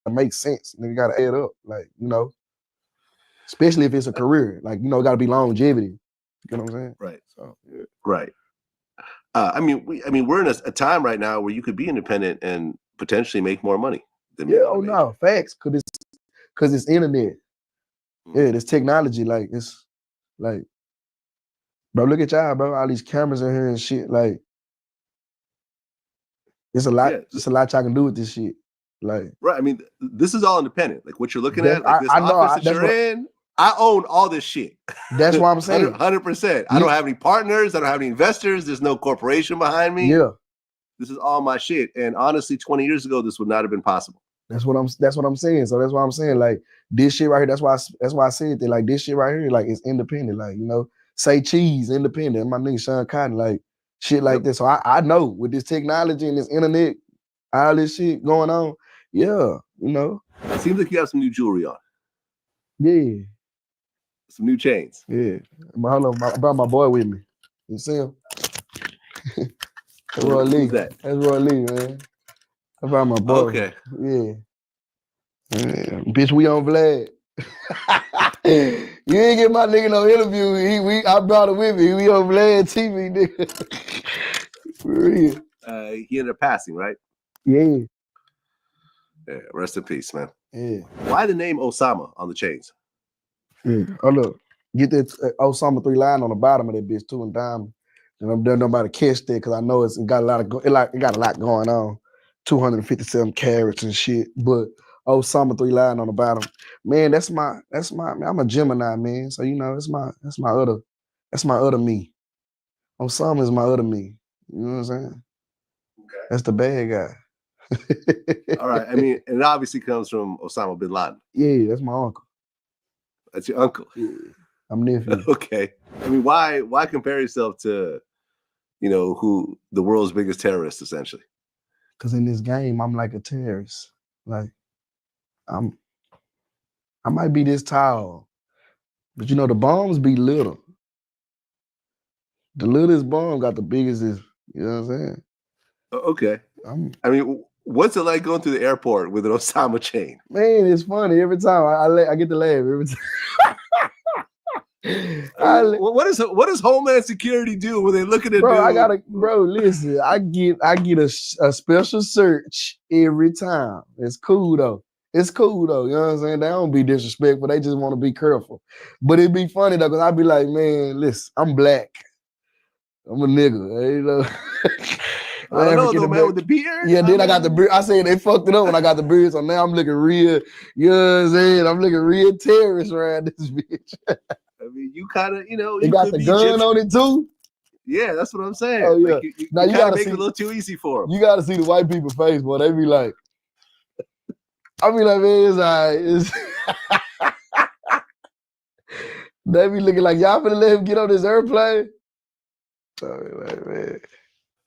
make sense. Nigga, gotta add up. Like, you know, especially if it's a career. Like, you know, it gotta be longevity. You know what I'm saying? Right. So yeah. Right. I mean, we're in a time right now where you could be independent and potentially make more money than yeah. Oh no, facts. Cause it's internet. Yeah, this technology. Like it's like, bro. Look at y'all, bro. All these cameras in here and shit. Like, it's a lot. Yeah. It's a lot y'all can do with this shit. Like, right. I mean, this is all independent. Like what you're looking at, like this I know, office that you're in. I own all this shit. That's what I'm saying. 100%. I don't have any partners. I don't have any investors. There's no corporation behind me. Yeah. This is all my shit. And honestly, 20 years ago, this would not have been possible. That's what I'm saying. So that's why I'm saying, like, this shit right here, that's why I said that, like, this shit right here, like, it's independent. Like, you know, say cheese, independent. My nigga Sean Cotton, like, shit like this. So I know with this technology and this internet, all this shit going on, yeah, you know. It seems like you have some new jewelry on. Yeah. Some new chains. Yeah. Hold on, I brought my boy with me. You see him? That's Roy Lee. Who's that? That's Roy Lee, man. I brought my boy. You ain't get my nigga no interview. I brought him with me. We on Vlad TV, nigga. For real. He ended up passing, right? Yeah. Yeah. Rest in peace, man. Yeah. Why the name Osama on the chains? Yeah. Oh look, get that Osama 3 line on the bottom of that bitch too, and diamond. And I'm done nobody catch that because I know it got a lot of it got a lot going on. 257 carats and shit, but Osama 3 line on the bottom. Man, that's my man, I'm a Gemini, man. So you know, that's my other me. Osama is my other me. You know what I'm saying? Okay. That's the bad guy. All right. I mean, and it obviously comes from Osama bin Laden. Yeah, that's my uncle. That's your uncle. Yeah. I'm nephew. Okay. I mean, why compare yourself to, who the world's biggest terrorist, essentially? Because in this game, I'm like a terrorist. Like, I might be this tall, but the bombs be little. The littlest bomb got the biggest, you know what I'm saying? Okay. I mean, what's it like going through the airport with an Osama chain? Man, it's funny every time. I get to laugh every time. What does Homeland Security do when they look at a dude? Listen, I get a special search every time. It's cool though. You know what I'm saying? They don't be disrespectful. They just want to be careful. But it'd be funny though, because I'd be like, man, listen, I'm black. I'm a nigga. You know? I don't know though, man, with the beard. Yeah, then I got the beard. I said they fucked it up when I got the beard, so now I'm looking real, you know what I'm saying? I'm looking real terrorist around this bitch. I mean, you kind of, They got the gun Egyptian on it too? Yeah, that's what I'm saying. Oh, yeah. Like, you Now, you kind of gotta make see- it a little too easy for them. You gotta see the white people face, boy. They be like, I be like, man, it's all right. They be looking like, y'all finna let him get on this airplane? I be like, man.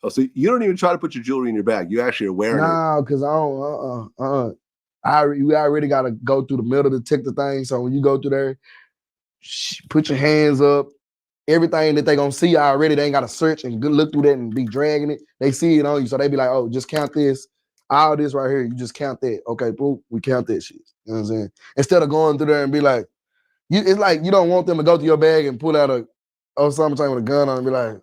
Oh, so you don't even try to put your jewelry in your bag. You actually are wearing it. Nah, because I don't, we already gotta go through the metal detector thing. So when you go through there, put your hands up. Everything that they gonna see already, they ain't gotta search and look through that and be dragging it. They see it on you, so they be like, oh, just count this. All this right here, you just count that. Okay, boom, we count that shit. You know what I'm saying? Instead of going through there and be like, it's like you don't want them to go through your bag and pull out something with a gun on and be like,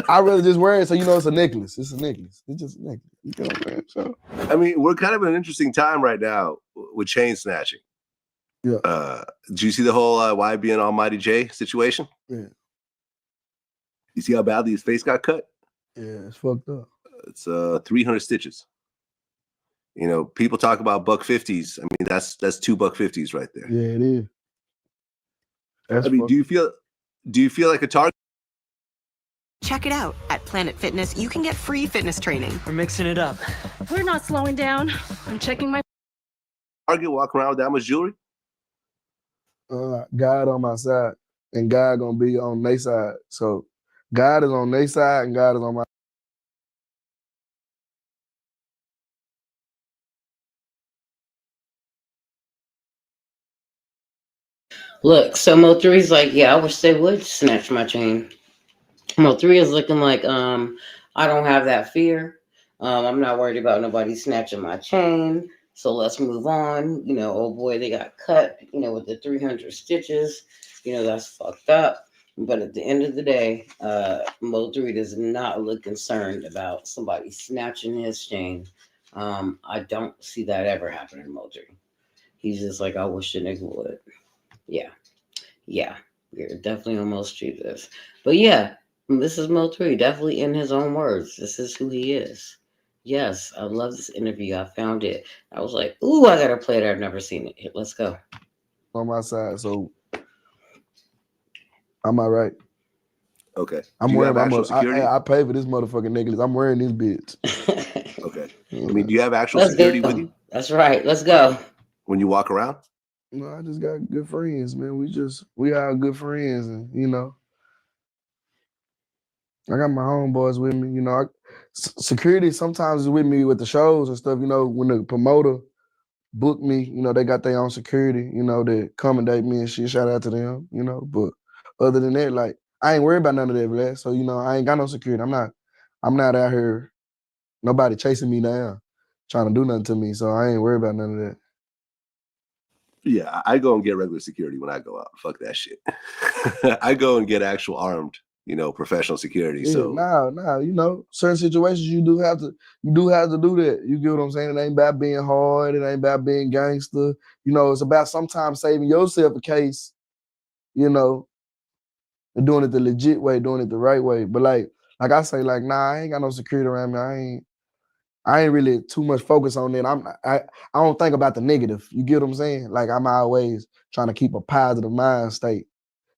I'd rather just wear it so you know it's a necklace. It's a necklace. It's just a necklace. You know what I'm saying? So, I mean, we're kind of in an interesting time right now with chain snatching. Yeah. Did you see the whole YBN Almighty J situation? Yeah. You see how badly his face got cut? Yeah, it's fucked up. It's 300 stitches. People talk about $150s. I mean, that's two $150s right there. Yeah, it is. I mean, do you feel like a target? Check it out. At Planet Fitness, you can get free fitness training. We're mixing it up. We're not slowing down. I'm checking my Target walking around with that much jewelry? God on my side, and God gonna be on their side. So God is on their side, and God is on my. Look, so MO3's like, yeah, I wish they would snatch my chain. MO3 is looking like, I don't have that fear. I'm not worried about nobody snatching my chain. So let's move on. Oh boy, they got cut, with the 300 stitches. That's fucked up. But at the end of the day, MO3 does not look concerned about somebody snatching his chain. I don't see that ever happening to MO3. He's just like, I wish the nigga would. Yeah, you're definitely almost Jesus. But yeah, this is MO3, definitely in his own words. This is who he is. Yes, I love this interview. I found it. I was like, ooh, I gotta play it. I've never seen it. Let's go. On my side, so I'm all right. Okay. I'm wearing I pay for this motherfucking necklace. I'm wearing this bitch. Okay. I mean, do you have actual security with you? That's right. Let's go. When you walk around? No, I just got good friends, man. We are good friends, and I got my homeboys with me. Security sometimes is with me with the shows and stuff. When the promoter book me, they got their own security. That accommodate me and shit. Shout out to them. But other than that, like I ain't worried about none of that, Vlad. So I ain't got no security. I'm not out here. Nobody chasing me down, trying to do nothing to me. So I ain't worried about none of that. Yeah, I go and get regular security when I go out. Fuck that shit. I go and get actual armed, professional security. Yeah, So nah, certain situations you do have to do that. You get what I'm saying? It ain't about being hard, it ain't about being gangster. It's about sometimes saving yourself a case, and doing it the legit way, doing it the right way. But like I say, nah, I ain't got no security around me. I ain't really too much focus on that. I don't think about the negative. You get what I'm saying? Like I'm always trying to keep a positive mind state.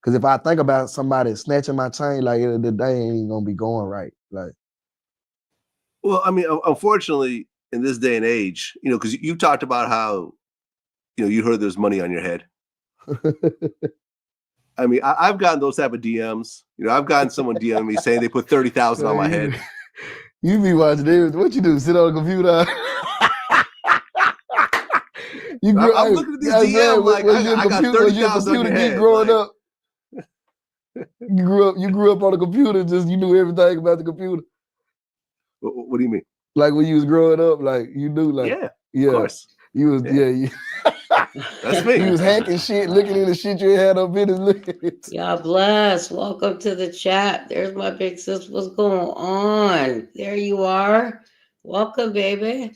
Cause if I think about somebody snatching my chain, like the day ain't gonna be going right. Like, well, I mean, unfortunately, in this day and age, because you talked about how, you heard there's money on your head. I mean, I've gotten those type of DMs. I've gotten someone DM me saying they put 30,000 on my head. You be watching everything. What you do? Sit on the computer? I'm looking at this DM like I got 30,000 on your head. Growing up, you grew up on the computer. Just you knew everything about the computer. What do you mean? Like when you was growing up, like you knew, like of course. You was That's me. You was hacking shit, looking at the shit you had no business looking at. God bless. Welcome to the chat. There's my big sis. What's going on? There you are. Welcome, baby.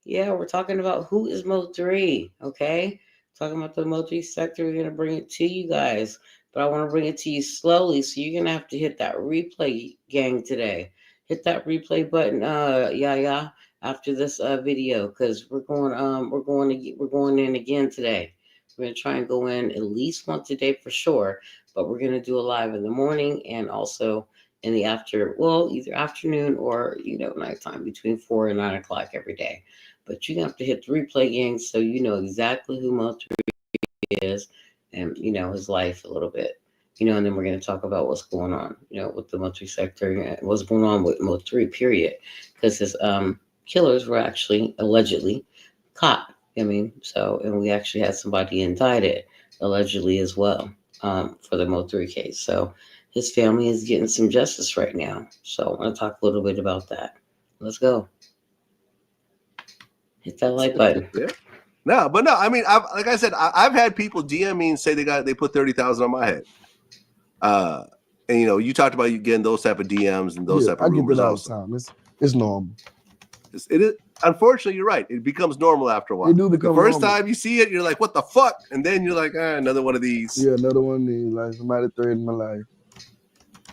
Yeah, we're talking about who is MO3, okay? Talking about the MO3 sector. We're going to bring it to you guys, but I want to bring it to you slowly, so you're going to have to hit that replay, gang, today. Hit that replay button, yeah, after this video, because we're going in again today. We're going to try and go in at least once a day for sure, but we're going to do a live in the morning and also in the either afternoon or, nighttime between 4 and 9 o'clock every day. But you're going to have to hit the replay, gang, so you know exactly who MO3 is and, his life a little bit. And then we're going to talk about what's going on, with the MO3 sector and what's going on with MO3, period. Because his killers were actually allegedly caught. And we actually had somebody indicted allegedly as well for the MO3 case. So his family is getting some justice right now. So I want to talk a little bit about that. Let's go. Hit that like button. Yeah. No, I mean, like I said, I've had people DM me and say they put 30,000 on my head. And you talked about you getting those type of DMs and those type of rumors also. All the time. It's normal. It is. Unfortunately, you're right. It becomes normal after a while. It do become the first normal. time you see it, you're like, "What the fuck?" And then you're like, "Another one of these." Yeah, another one of these. Like somebody threatened my life.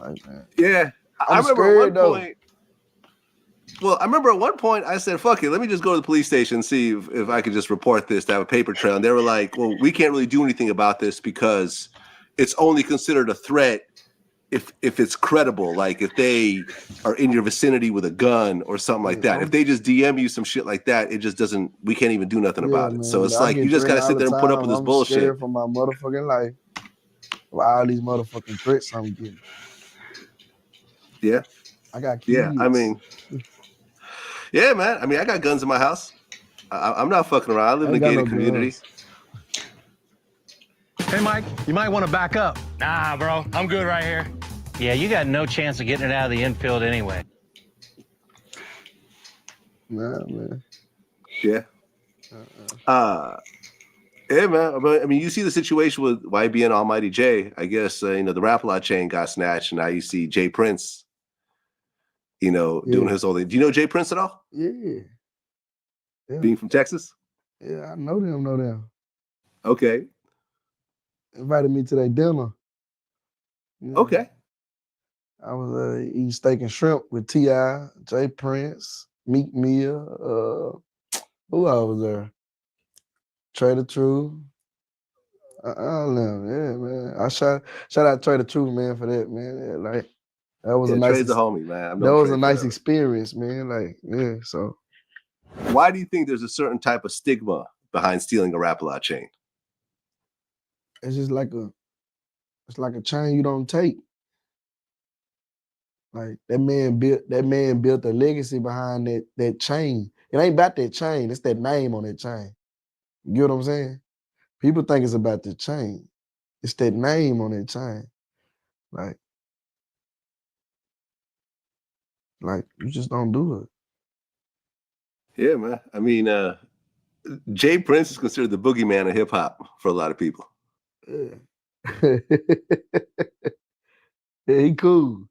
Like, man. Yeah, I remember at one point. Well, I remember at one point I said, "Fuck it, let me just go to the police station and see if I could just report this to have a paper trail." And they were like, "Well, we can't really do anything about this because it's only considered a threat if it's credible, like if they are in your vicinity with a gun or something like that. If they just DM you some shit like that, it just doesn't. We can't even do nothing about it. So it's like you just gotta sit there and put up with this bullshit. I'm scared for my motherfucking life. With all these motherfucking threats I'm getting. Yeah, I got kids. Yeah, I mean, yeah, man. I mean, I got guns in my house. I'm not fucking around. I live in a gated community. Hey, Mike, you might want to back up. Nah, bro, I'm good right here. Yeah, you got no chance of getting it out of the infield anyway. Nah, man. Yeah. Yeah, man. I mean, you see the situation with YB and Almighty J. I guess the Rap-A-Lot chain got snatched, and now you see Jay Prince. Doing his whole thing. Do you know Jay Prince at all? Yeah. Being from Texas? Yeah, I know them. Okay. Invited me to their dinner. Yeah. Okay. I was eating steak and shrimp with T.I., Jay Prince, Meek Mill. Who else was there? Trader Truth. I don't know. Yeah, man. I shout out Trader Truth, man, for that, man. Yeah, like that was a nice. Trade's a homie, man. That was a nice experience, man. Like, yeah. So, why do you think there's a certain type of stigma behind stealing a Rap-A-Lot chain? It's just like a chain you don't take. Like that man built a legacy behind that chain. It ain't about that chain, it's that name on that chain. You get what I'm saying? People think it's about the chain. It's that name on that chain. Like you just don't do it. Yeah, man. I mean, Jay Prince is considered the boogeyman of hip hop for a lot of people. Yeah, he cool.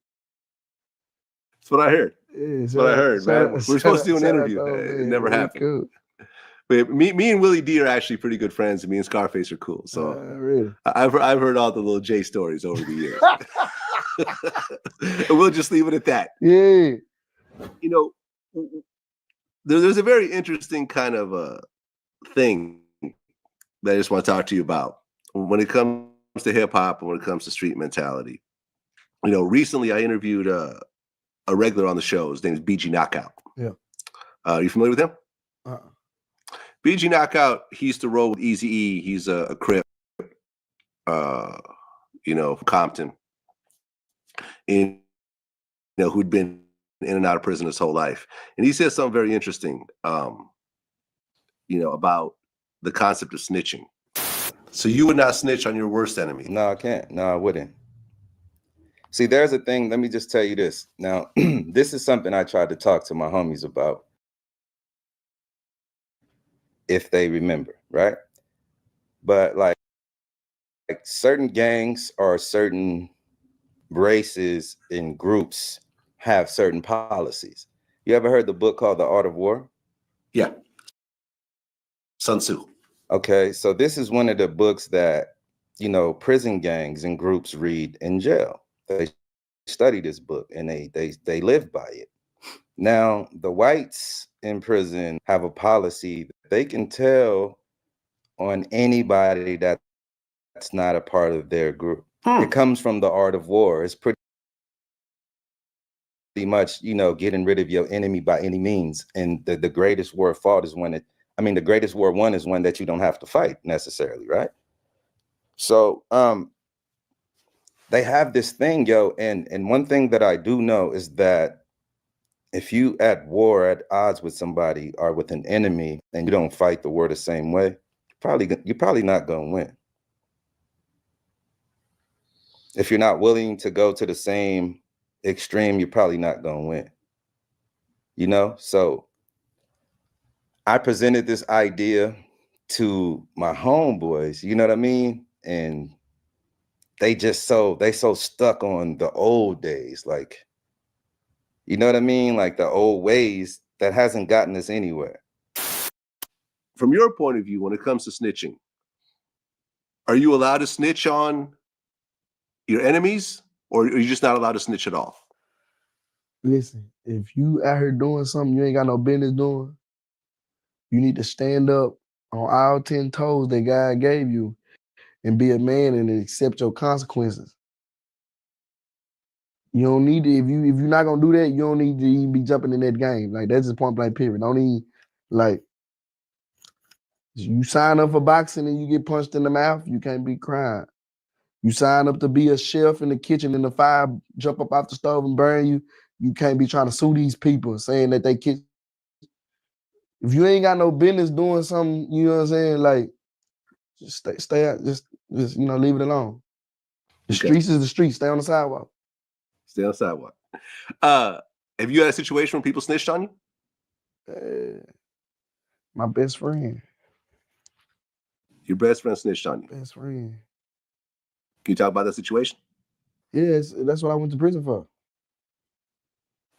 That's what I heard. Yeah, That's what I heard, man. We were supposed to do an interview. It never happened. Cool. But me and Willie D are actually pretty good friends, and me and Scarface are cool. So really, I've heard all the little Jay stories over the years. And we'll just leave it at that. Yeah. You know, there's a very interesting kind of thing that I just want to talk to you about when it comes to hip hop and when it comes to street mentality. You know, recently I interviewed a regular on the show. His name is BG Knockout. Yeah. You familiar with him? Uh-uh. BG Knockout, he used to roll with Eazy-E. He's a Crip, Compton. And, who'd been in and out of prison his whole life. And he said something very interesting, about the concept of snitching. So you would not snitch on your worst enemy? No, I can't. No, I wouldn't. See, there's a thing. Let me just tell you this. Now, this is something I tried to talk to my homies about, if they remember, right? But like certain gangs or certain races and groups have certain policies. You ever heard the book called The Art of War? Yeah. Sun Tzu. Okay, so this is one of the books that, prison gangs and groups read in jail. They study this book and they live by it. Now, the whites in prison have a policy that they can tell on anybody that's not a part of their group. It comes from The Art of War. It's pretty much, getting rid of your enemy by any means. And the greatest war fought is the greatest war won is one that you don't have to fight necessarily, right? So they have this thing, and one thing that I do know is that if you at war, at odds with somebody or with an enemy, and you don't fight the war the same way, you're probably not gonna win. If you're not willing to go to the same extreme, you're probably not gonna win. So I presented this idea to my homeboys, you know what I mean? And they so stuck on the old days, like, you know what I mean? Like the old ways that hasn't gotten us anywhere. From your point of view, when it comes to snitching, are you allowed to snitch on your enemies, or are you just not allowed to snitch at all? Listen, if you out here doing something you ain't got no business doing, you need to stand up on all 10 toes that God gave you and be a man and accept your consequences. You don't need to, if you're not gonna do that, you don't need to even be jumping in that game. Like, that's just point blank period. Don't even, like, you sign up for boxing and you get punched in the mouth, you can't be crying. You sign up to be a chef in the kitchen and the fire jump up off the stove and burn you, you can't be trying to sue these people saying that they kiss. If you ain't got no business doing something, you know what I'm saying? Like, just stay out, just leave it alone. The streets is the streets. Stay on the sidewalk. Stay on the sidewalk. Have you had a situation where people snitched on you? My best friend. Your best friend snitched on you? Best friend. Can you talk about that situation? Yes, that's what I went to prison for.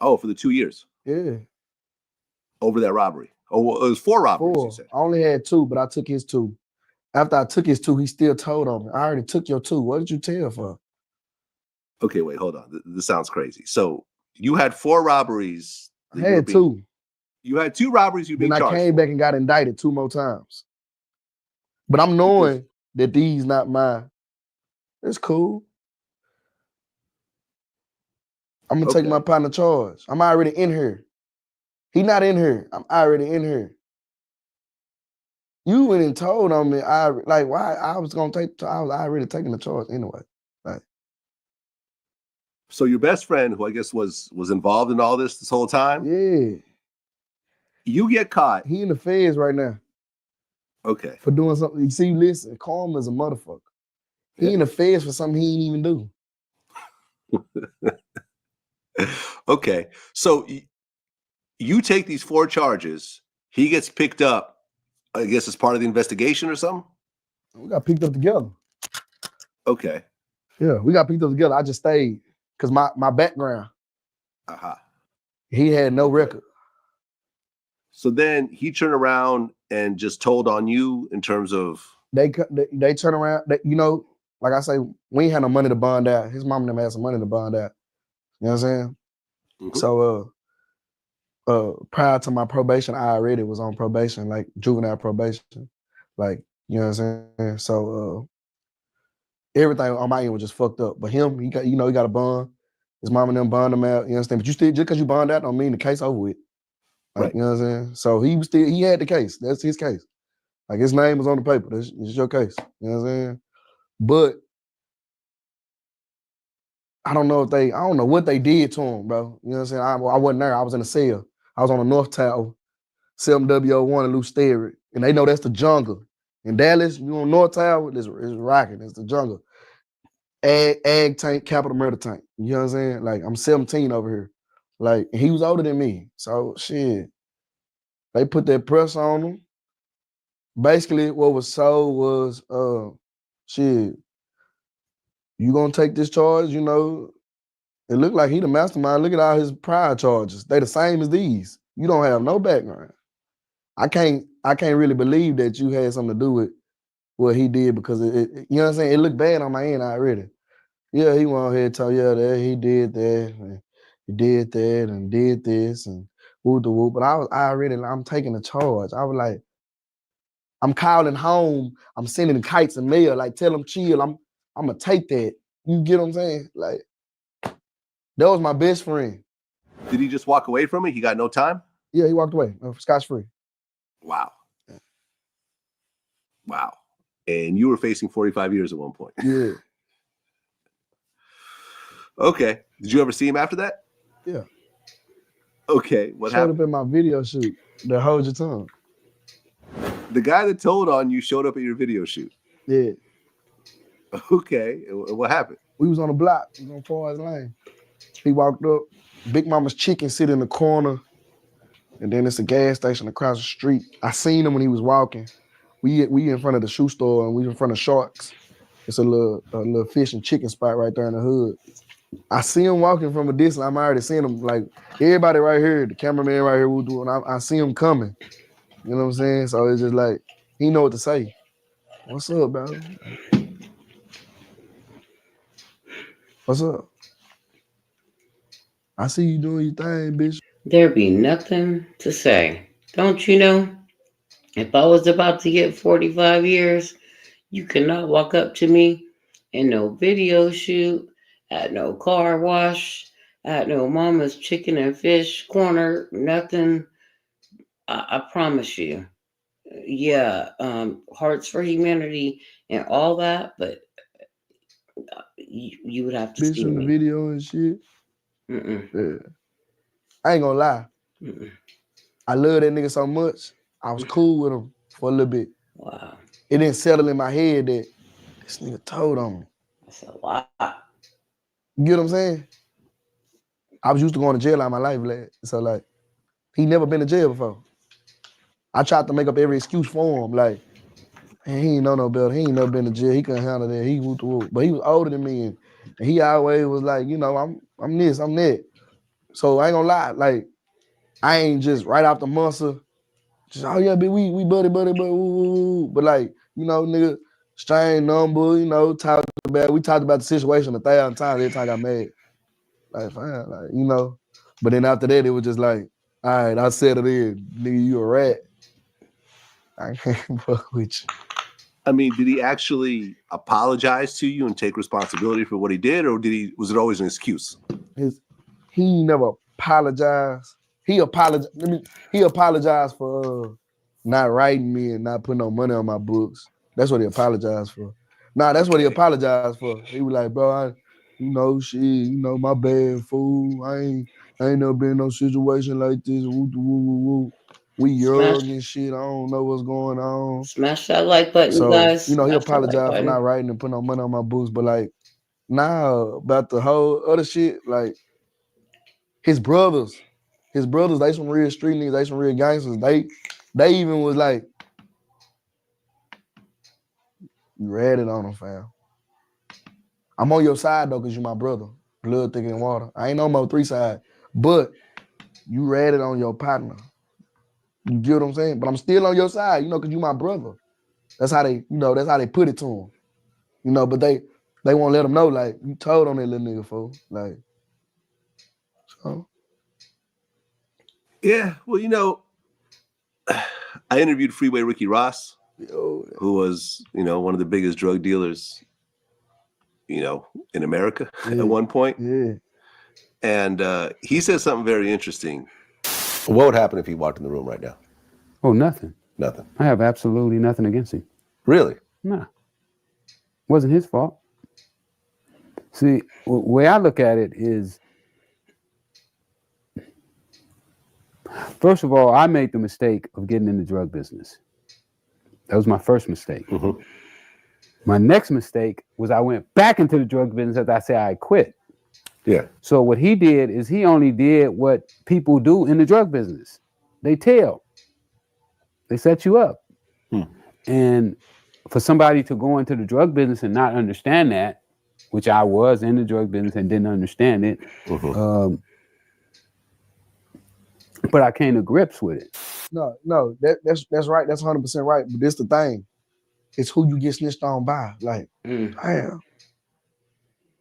Oh, for the 2 years? Yeah. Over that robbery? Oh, well, it was 4 robberies, you said. I only had 2, but I took his 2. After I took his 2, he still told on me. I already took your 2. What did you tell for? Okay, wait, hold on. This sounds crazy. So you had 4 robberies. I had 2. You had 2 robberies you've been charged for. I came back and got indicted 2 more times. But I'm knowing that these not mine. It's cool. I'm gonna take my partner charge. I'm already in here. He not in here. I'm already in here. You went and told on me. Why I was already taking the charge anyway. Like, so your best friend, who I guess was involved in all this whole time? Yeah. You get caught. He in the feds right now. Okay. For doing something. You see, listen, Karma is a motherfucker. He in the feds for something he ain't even do. Okay. So you take these 4 charges. He gets picked up I guess it's part of the investigation or something? We got picked up together. Okay. Yeah, we got picked up together. I just stayed because my background. He had no record. So then he turned around and just told on you in terms of they turn around. You know, like I say, we ain't had no money to bond out. His mom and them had some money to bond out. You know what I'm saying? Mm-hmm. So prior to my probation, I already was on probation, like juvenile probation. Like, you know what I'm saying? So everything on my end was just fucked up. But him, he got a bond. His mom and them bond him out. You understand? But you still, just because you bond out don't mean the case over with. Like, right. You know what I'm saying? So he had the case. That's his case. Like, his name was on the paper. That's your case. You know what I'm saying? But I don't know what they did to him, bro. You know what I'm saying? I wasn't there. I was in a cell. I was on the North Tower, 7W01 in Lou Sterrett. And they know that's the jungle. In Dallas, you on North Tower, it's rocking. It's the jungle. Ag tank, capital murder tank. You know what I'm saying? Like, I'm 17 over here. Like, and he was older than me. So shit. They put that press on him. Basically, what was sold was shit, you gonna take this charge, you know. It looked like he the mastermind. Look at all his prior charges. They the same as these. You don't have no background. I can't really believe that you had something to do with what he did because it you know what I'm saying? It looked bad on my end already. Yeah, he went ahead and told that he did that, and he did that, and did this, and whoop the whoop. But I'm taking the charge. I was like, I'm calling home. I'm sending kites and mail. Like, tell them chill. I'm gonna take that. You get what I'm saying? Like, that was my best friend. Did he just walk away from it? He got no time? Yeah, he walked away. Scotch free. Wow. Wow. And you were facing 45 years at one point. Yeah. Okay. Did you ever see him after that? Yeah. Okay. What Showed happened? up in my video shoot. The Hold Your Tongue. The guy that told on you showed up at your video shoot. Yeah. Okay. And what happened? We was on the block. We was on Forest Lane. He walked up. Big Mama's Chicken sit in the corner. And then it's a gas station across the street. I seen him when he was walking. We in front of the shoe store and we in front of Sharks. It's a little fish and chicken spot right there in the hood. I see him walking from a distance. I'm already seeing him. Like, everybody right here, the cameraman right here will do it. I see him coming. You know what I'm saying? So it's just like, he know what to say. What's up, bro? What's up? I see you doing your thing, bitch. There be nothing to say. Don't you know? If I was about to get 45 years, you cannot walk up to me in no video shoot, at no car wash, at no mama's chicken and fish corner, nothing. I promise you. Yeah, Hearts for Humanity and all that, but you would have to Bitch see in the me. video and shit. Yeah. I ain't gonna lie. I love that nigga so much. I was cool with him for a little bit. Wow. It didn't settle in my head that this nigga told on me. That's a lot. You get what I'm saying? I was used to going to jail all my life, lad. So, like, he never been to jail before. I tried to make up every excuse for him. Like, man, he ain't know no better. He ain't never been to jail. He couldn't handle that. He whoop the whoop. But he was older than me, and he always was like, you know, I'm this, I'm that. So I ain't gonna lie, like, I ain't just right off the muscle. Just, oh yeah, bitch, we buddy, woo. But like, you know, nigga, strange number, you know, we talked about the situation 1,000 times every time I got mad. Like, fine, like, you know. But then after that, it was just like, all right, I settled in. Nigga, you a rat. I can't fuck with you. I mean, did he actually apologize to you and take responsibility for what he did, or was it always an excuse? He never apologized. He apologized for not writing me and not putting no money on my books. That's what he apologized for. Nah, that's what he apologized for. He was like, bro, my bad, fool. I ain't never been in no situation like this. Woo. We young and shit. I don't know what's going on. Smash that like button, So, guys. you know, he Smash that like apologized for button. not writing and putting no money on my books. But like, now about the whole other shit, like, his brothers, they some real street niggas, they some real gangsters. They even was like, You ratted on him, fam. I'm on your side though, cause you my brother. Blood thicker than water. I ain't on MO3 side, but you ratted on your partner. You get what I'm saying? But I'm still on your side, cause you my brother. That's how they, that's how they put it to him. But they won't let him know, like, you told on that little nigga, fool. Like, so. Yeah, well, I interviewed Freeway Ricky Ross, who was, one of the biggest drug dealers, in America at one point. Yeah. And he said something very interesting. What would happen if he walked in the room right now? Oh, nothing. Nothing. I have absolutely nothing against him. Really? Nah. Wasn't his fault. See, the way I look at it is, first of all, I made the mistake of getting in the drug business. That was my first mistake. Mm-hmm. My next mistake was I went back into the drug business after I said I quit. Yeah. So what he did is he only did what people do in the drug business. They tell. They set you up. And for somebody to go into the drug business and not understand that, which I was in the drug business and didn't understand it, but I came to grips with it. No, that's right. That's 100% right. But this the thing. It's who you get snitched on by. Like, damn.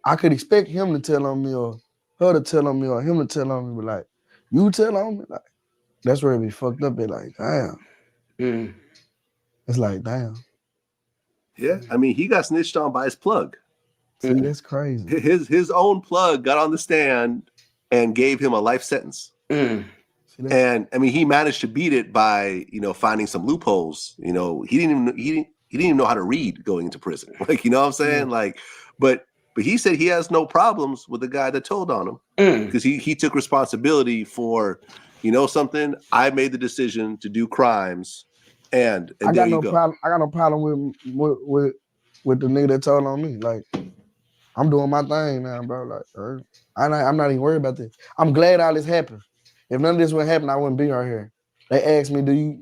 I could expect him to tell on me or her to tell on me or him to tell on me, but like, you tell on me? Like, that's where it be fucked up. It like, damn. It's like, damn. Yeah, I mean, he got snitched on by his plug. See, that's crazy. His own plug got on the stand and gave him a life sentence. And I mean, he managed to beat it by, finding some loopholes. He didn't even know how to read going into prison. Like, you know what I'm saying? Like, but he said he has no problems with the guy that told on him because he took responsibility for, something. I made the decision to do crimes, and I there got you no go. problem. I got no problem with the nigga that told on me. Like, I'm doing my thing now, bro. Like, I'm not even worried about this. I'm glad all this happened. If none of this would happen, I wouldn't be right here. They asked me, do you,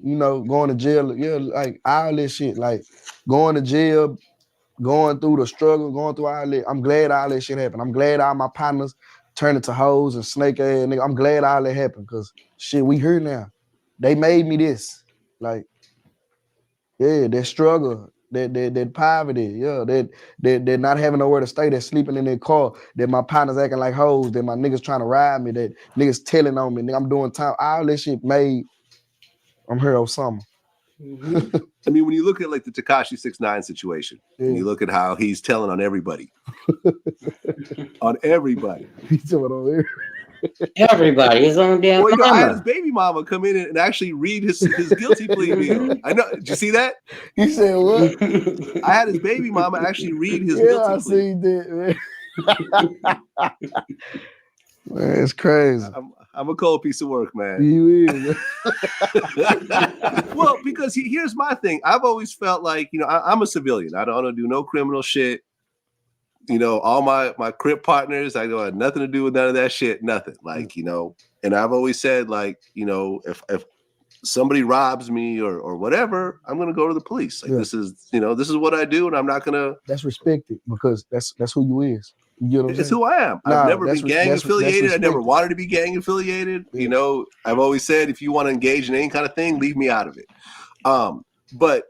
going to jail? Yeah, like all this shit, like going to jail, going through the struggle, going through all that. I'm glad all that shit happened. I'm glad all my partners turned into hoes and snake ass nigga. I'm glad all that happened because shit, we here now. They made me this. Like, yeah, that struggle, that poverty, yeah, that not having nowhere to stay, that sleeping in their car, that my partners acting like hoes, that my niggas trying to ride me, that niggas telling on me, nigga, I'm doing time. All this shit made I'm here over summer. I mean, when you look at like the Tekashi 6ix9ine situation, and you look at how he's telling on everybody, on everybody. He's telling on everybody. Everybody, his own damn Well, mama. I had his baby mama come in and actually read his guilty plea deal. I know. Did you see that? You said what? I had his baby mama actually read his guilty plea. I seen that, man. Man, it's crazy. I'm a cold piece of work, man. You is. Well, because here's my thing. I've always felt like, I'm a civilian. I don't do no criminal shit. All my Crip partners, I don't have nothing to do with none of that shit. Nothing. Like, and I've always said, like, if somebody robs me or whatever, I'm gonna go to the police. Like, this is what I do, and I'm not gonna. That's respected because that's who you is. You get what I'm saying? It's who I am. Nah, I've never been gang affiliated. I never respected. wanted to be gang affiliated. Yeah. I've always said, if you want to engage in any kind of thing, leave me out of it. But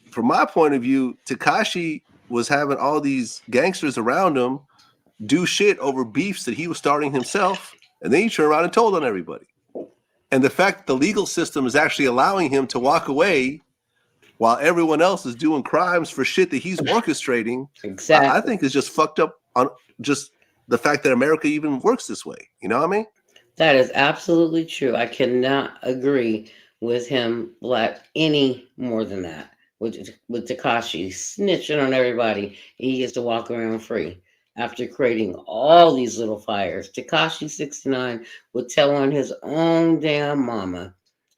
from my point of view, Tekashi was having all these gangsters around him do shit over beefs that he was starting himself, and then he turned around and told on everybody. And the fact that the legal system is actually allowing him to walk away while everyone else is doing crimes for shit that he's orchestrating, exactly, I think is just fucked up on just the fact that America even works this way. You know what I mean? That is absolutely true. I cannot agree with him any more than that. With Tekashi snitching on everybody, he gets to walk around free after creating all these little fires. Tekashi 6ix9ine would tell on his own damn mama,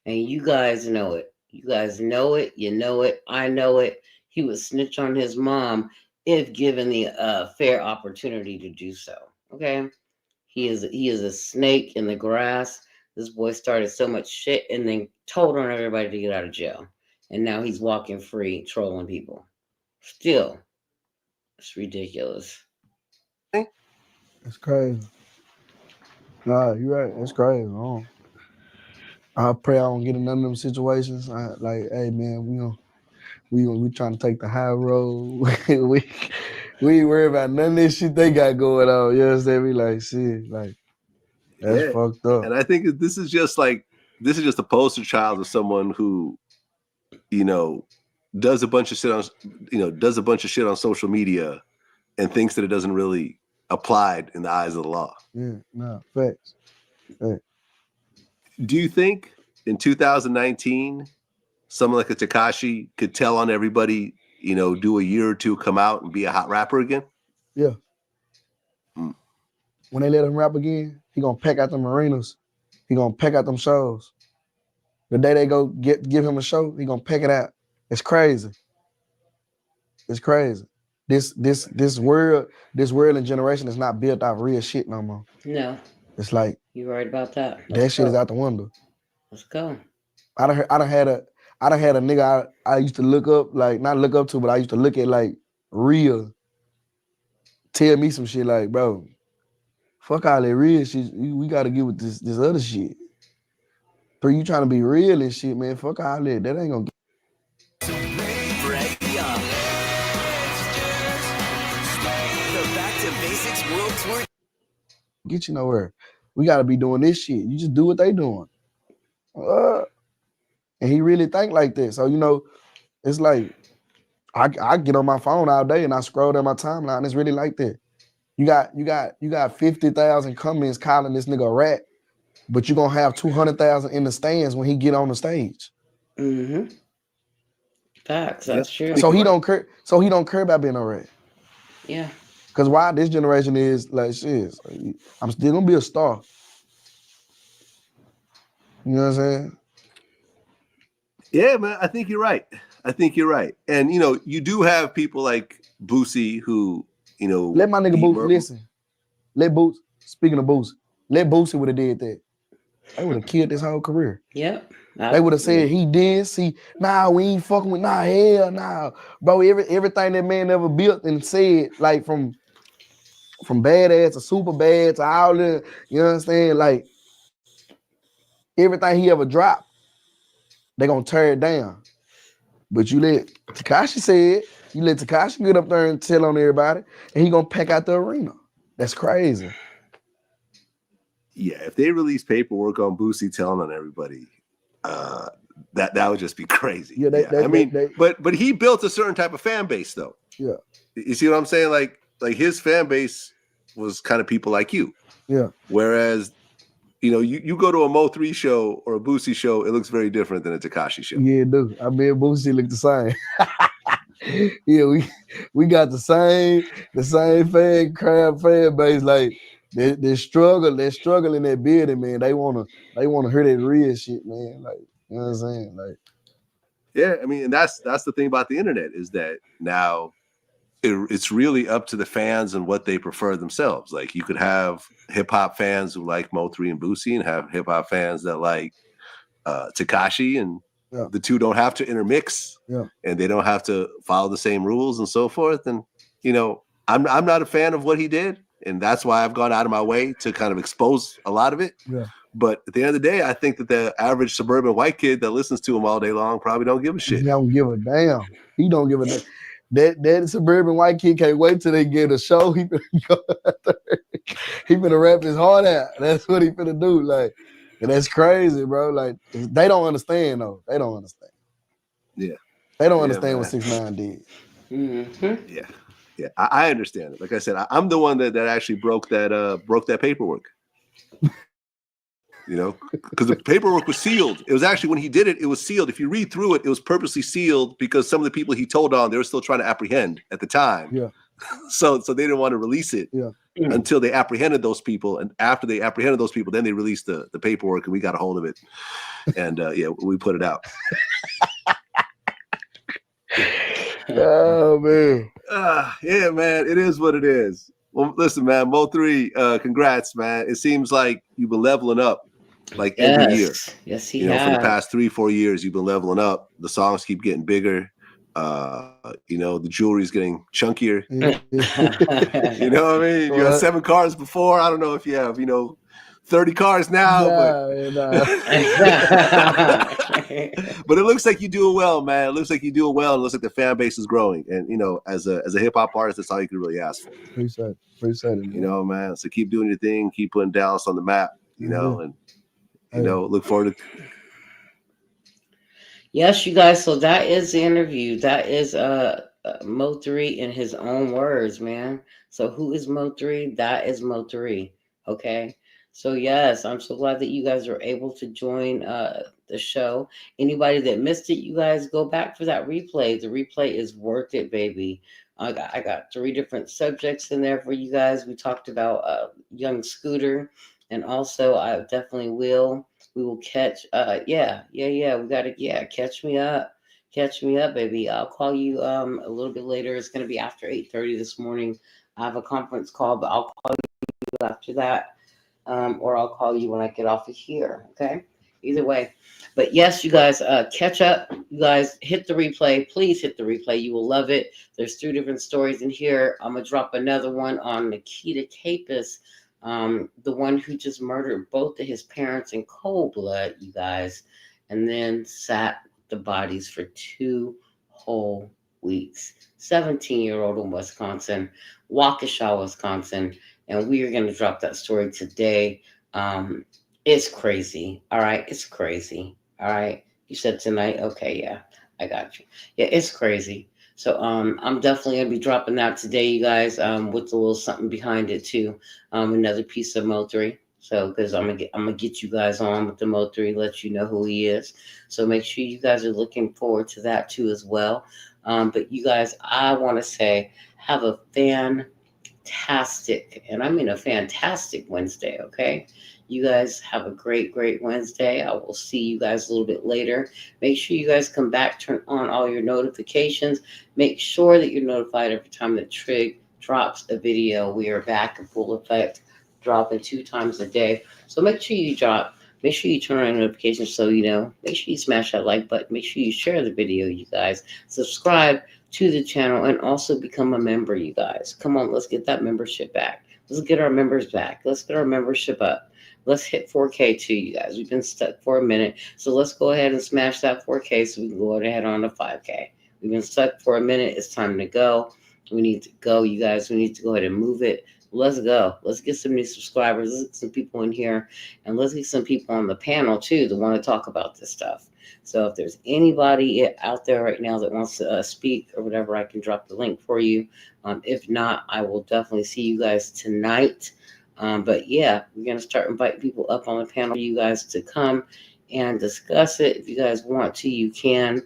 and you guys know it. You guys know it. You know it. I know it. He would snitch on his mom if given the fair opportunity to do so. Okay, he is a snake in the grass. This boy started so much shit and then told on everybody to get out of jail. And now he's walking free, trolling people. Still, it's ridiculous. It's crazy. Nah, you're right. It's crazy. I pray I don't get in none of them situations. Hey man, we trying to take the high road. we ain't worry about none of this shit they got going on. You know what I'm saying? We like shit, like that's fucked up. And I think this is just a poster child of someone who, does a bunch of shit on social media and thinks that it doesn't really apply in the eyes of the law. Yeah, no, facts. Hey. Do you think in 2019, someone like a Tekashi could tell on everybody, do a year or two, come out and be a hot rapper again? Yeah. When they let him rap again, he gonna pack out them arenas. He gonna pack out them shows. The day they go give him a show, he gonna pack it out. It's crazy. It's crazy. This world and generation is not built off real shit no more. No. It's like you're right about that. That shit is out the window. Let's go. I done had a nigga I used to look up, like not look up to, but I used to look at like real. Tell me some shit like, bro, fuck all that real shit. We gotta get with this other shit. But you trying to be real and shit, man. Fuck all that. That ain't gonna get. The Back to Basics World Tour. Get you nowhere. We gotta be doing this shit. You just do what they doing. And he really think like that. So, it's like I get on my phone all day and I scroll down my timeline. It's really like that. You got 50,000 comments calling this nigga a rat, but you're gonna have 200,000 in the stands when he get on the stage. Mm-hmm. Facts, that's true. So he don't care. So he don't care about being a rat. Yeah. Cause why this generation is like shit. I'm still gonna be a star. You know what I'm saying? Yeah, man. I think you're right. And you do have people like Boosie who, let my nigga Boosie listen. Let Boosie. Speaking of Boosie, let Boosie would have did that. They would have killed his whole career. Yep. They would have said he did. See, nah, we ain't fucking with. Nah, hell, nah, bro. Everything that man ever built and said, like from badass to super bad to all the, you know what I'm saying? Like everything he ever dropped, they gonna tear it down. But you let Tekashi get up there and tell on everybody, and he gonna pack out the arena. That's crazy. Yeah, if they release paperwork on Boosie telling on everybody, that would just be crazy. Yeah, but he built a certain type of fan base, though. Yeah, you see what I'm saying? Like his fan base was kind of people like you. Yeah. Whereas, you go to a MO3 show or a Boosie show, it looks very different than a Tekashi show. Yeah, it do. I mean, Boosie look the same. Yeah, we got the same fan base. Like they struggle in that building, man. They wanna hear that real shit, man. Like, you know what I'm saying? Like, yeah, I mean, and that's the thing about the internet is that now it's really up to the fans and what they prefer themselves. Like you could have hip hop fans who like Mo3 and Boosie, and have hip hop fans that like Tekashi, and the two don't have to intermix, and they don't have to follow the same rules and so forth. And I'm not a fan of what he did, and that's why I've gone out of my way to kind of expose a lot of it. Yeah. But at the end of the day, I think that the average suburban white kid that listens to him all day long probably don't give a shit. He don't give a damn. He don't give a damn. That suburban white kid can't wait till they get a show. He finna rap his heart out. That's what he finna do. Like, and that's crazy, bro. Like, they don't understand though. They don't understand. Yeah. They don't understand what 6ix9ine did. Mm-hmm. Yeah. Yeah. I understand it. Like I said, I'm the one that actually broke that paperwork. Because the paperwork was sealed. It was actually, when he did it, it was sealed. If you read through it, it was purposely sealed because some of the people he told on, they were still trying to apprehend at the time. Yeah. So they didn't want to release it until they apprehended those people. And after they apprehended those people, then they released the paperwork, and we got a hold of it. And we put it out. Oh, man. Yeah, man. It is what it is. Well, listen, man, Mo3, congrats, man. It seems like you've been leveling up like every year. Yes, he has. For the past 3-4 years, you've been leveling up. The songs keep getting bigger. You know, the jewelry's getting chunkier. You know what I mean? You had What? 7 cars before. I don't know if you have, 30 cars now, but but it looks like you're doing well, man. It looks like you're doing well. It looks like the fan base is growing. And as a hip hop artist, that's all you can really ask for. Appreciate it, man. You know, man. So keep doing your thing, keep putting Dallas on the map, and look forward to. Yes, you guys. So that is the interview. That is Mo3 in his own words, man. So who is Mo3? That is Mo3. Okay. So yes, I'm so glad that you guys were able to join the show. Anybody that missed it, you guys go back for that replay. The replay is worth it, baby. I got 3 different subjects in there for you guys. We talked about young Scooter, and also I definitely will. We will catch we gotta catch me up, baby. I'll call you a little bit later. It's gonna be after 8:30 this morning. I have a conference call, but I'll call you after that, or I'll call you when I get off of here. Okay, either way. But yes, you guys, catch up. You guys hit the replay. Please hit the replay. You will love it. There's 3 different stories in here. I'm gonna drop another one on Nikita Capus. The one who just murdered both of his parents in cold blood, you guys, and then sat the bodies for 2 whole weeks. 17-year-old in Wisconsin, Waukesha, Wisconsin, and we are going to drop that story today. It's crazy. All right, it's crazy. All right, you said tonight. Okay, yeah, I got you. Yeah, it's crazy. So I'm definitely gonna be dropping that today, you guys, with a little something behind it too. Another piece of Mo3. So because I'm gonna get you guys on with the Mo3, let you know who he is. So make sure you guys are looking forward to that too as well. But you guys, I want to say have a fantastic, and I mean a fantastic Wednesday, okay? You guys have a great Wednesday. I will see you guys a little bit later. Make sure you guys come back, turn on all your notifications. Make sure that you're notified every time that Trig drops a video. We are back in full effect, dropping 2 times a day. So make sure you make sure you turn on notifications so you know. Make sure you smash that like button. Make sure you share the video, you guys. Subscribe to the channel and also become a member, you guys. Come on, let's get that membership back. Let's get our members back. Let's get our membership up. Let's hit 4K too, you guys. We've been stuck for a minute. So let's go ahead and smash that 4K so we can go ahead on to 5K. We've been stuck for a minute. It's time to go. We need to go, you guys. We need to go ahead and move it. Let's go. Let's get some new subscribers. Let's get some people in here. And let's get some people on the panel too that want to talk about this stuff. So if there's anybody out there right now that wants to speak or whatever, I can drop the link for you. If not, I will definitely see you guys tonight. But yeah, we're going to start inviting people up on the panel for you guys to come and discuss it. If you guys want to, you can.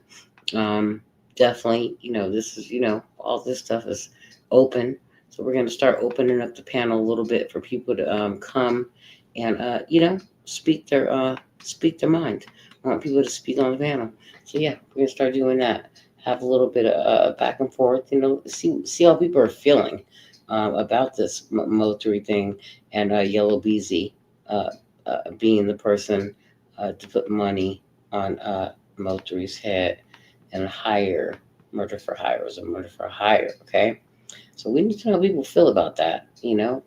Definitely, this is, all this stuff is open. So we're going to start opening up the panel a little bit for people to come and, speak their mind. I want people to speak on the panel. So yeah, we're going to start doing that. Have a little bit of back and forth, see how people are feeling about this Mo3 thing, and Yellow Beezy being the person to put money on Mo3's head and hire murder for hire was a murder for hire. Okay, so we need to know how people feel about that. The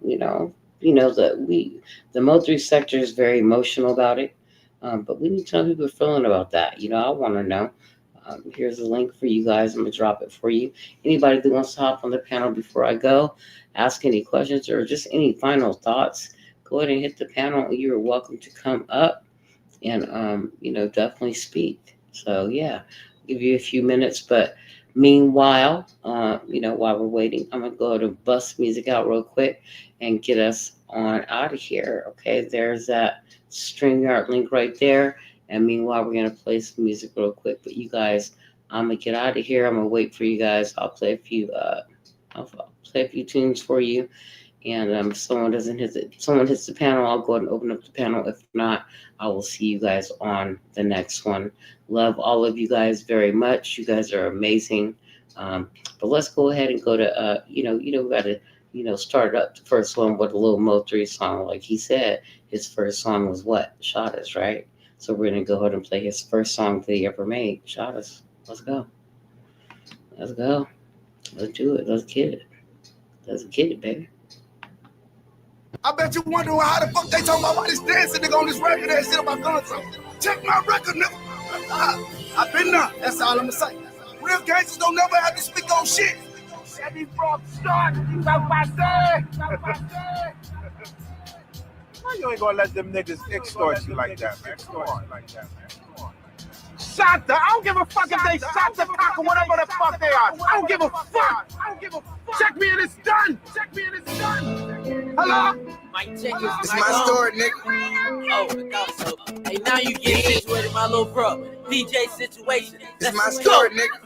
Mo3 sector is very emotional about it, but we need to know how people are feeling about that. I want to know. Here's a link for you guys. I'm going to drop it for you. Anybody that wants to hop on the panel before I go, ask any questions or just any final thoughts, go ahead and hit the panel. You're welcome to come up and, definitely speak. So, yeah, I'll give you a few minutes. But meanwhile, while we're waiting, I'm going to go ahead and bust music out real quick and get us on out of here. Okay, there's that StreamYard link right there. And meanwhile, we're going to play some music real quick. But you guys, I'm going to get out of here. I'm going to wait for you guys. I'll play a few tunes for you. And if someone hits the panel, I'll go ahead and open up the panel. If not, I will see you guys on the next one. Love all of you guys very much. You guys are amazing. But let's go ahead and go to, we got to, start up the first one with a little Mo3 song. Like he said, his first song was what? Shot Us, right? So we're going to go ahead and play his first song that he ever made, Shot Us. Let's go. Let's go. Let's do it. Let's get it. Let's get it, baby. I bet you wonder how the fuck they talking about why this dancing nigga on this record that shit about guns on. Check my record, nigga. I've been there. That's all I'ma say. Real gangsters don't never have to speak on shit. Let me from start. About my side. Why you ain't gonna let them niggas extort you like that, man? Come on. Shot the. I don't give a fuck if they shot the cock or whatever the fuck they are. I don't give a fuck. Check me and it's done. Hello? It's my story, nigga. Oh, so. Hey, now you get situated, my little bro. PJ situation. It's my story, nigga.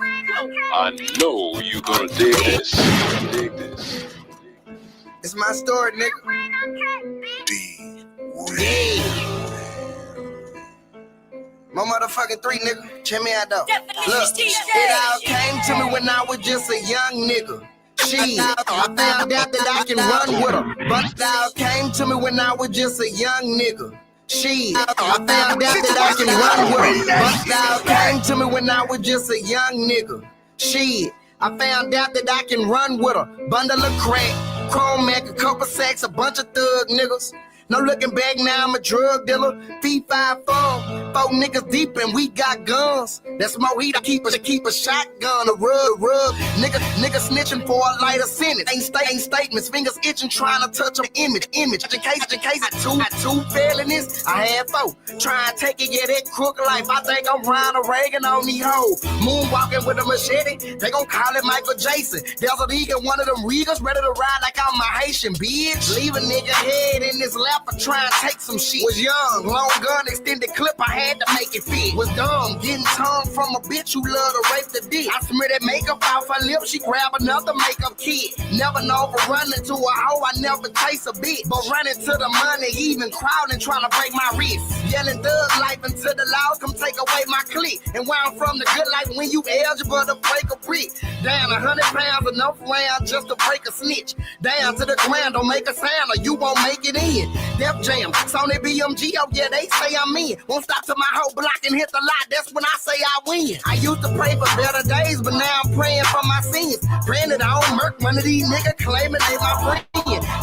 I know you gonna dig this. It's my story, nigga. My motherfucking 3, nigga. Check me out though. Look, it all came to me when I was just a young nigga. Shit, I found out that I can run with her. But it all came to me when I was just a young nigga. Shit, I found out that I can run with her. But it all came to me when I was just a young nigga. Shit, I found out that I can run with her. Bundle of crack, chrome mac, a couple sacks, a bunch of thug niggas. No looking back now, I'm a drug dealer. Fee-5-4, 4 niggas deep and we got guns. That's my weed, I keep a shotgun, a rug. Nigga snitching for a lighter sentence. Ain't statements, fingers itching, trying to touch an image. In case I two felonies, I had 4. Try and take it, yeah, that crook life. I think I'm Ronald Reagan on these hoes. Moonwalking with a machete, they gon' call it Michael Jason. There's a nigga, one of them Regals, ready to ride like I'm a Haitian, bitch. Leave a nigga head in this lap for trying to take some shit. Was young, long gun, extended clip, I had to make it fit. Was dumb, getting tongue from a bitch who love to rape the dick. I smear that makeup off her lips, she grab another makeup kit. Never know for running to a hoe, I never taste a bit. But running to the money, even crowding, trying to break my wrist. Yelling thug life until the laws come take away my clique. And where I'm from, the good life when you eligible to break a brick. Down 100 pounds, enough round just to break a snitch. Down to the ground, don't make a sound or you won't make it in. Def Jam, Sony BMG, oh yeah, they say I'm in. Won't stop till my whole block and hit the lot, that's when I say I win. I used to pray for better days, but now I'm praying for my sins. Praying that I don't murk one of these niggas claiming they my friend.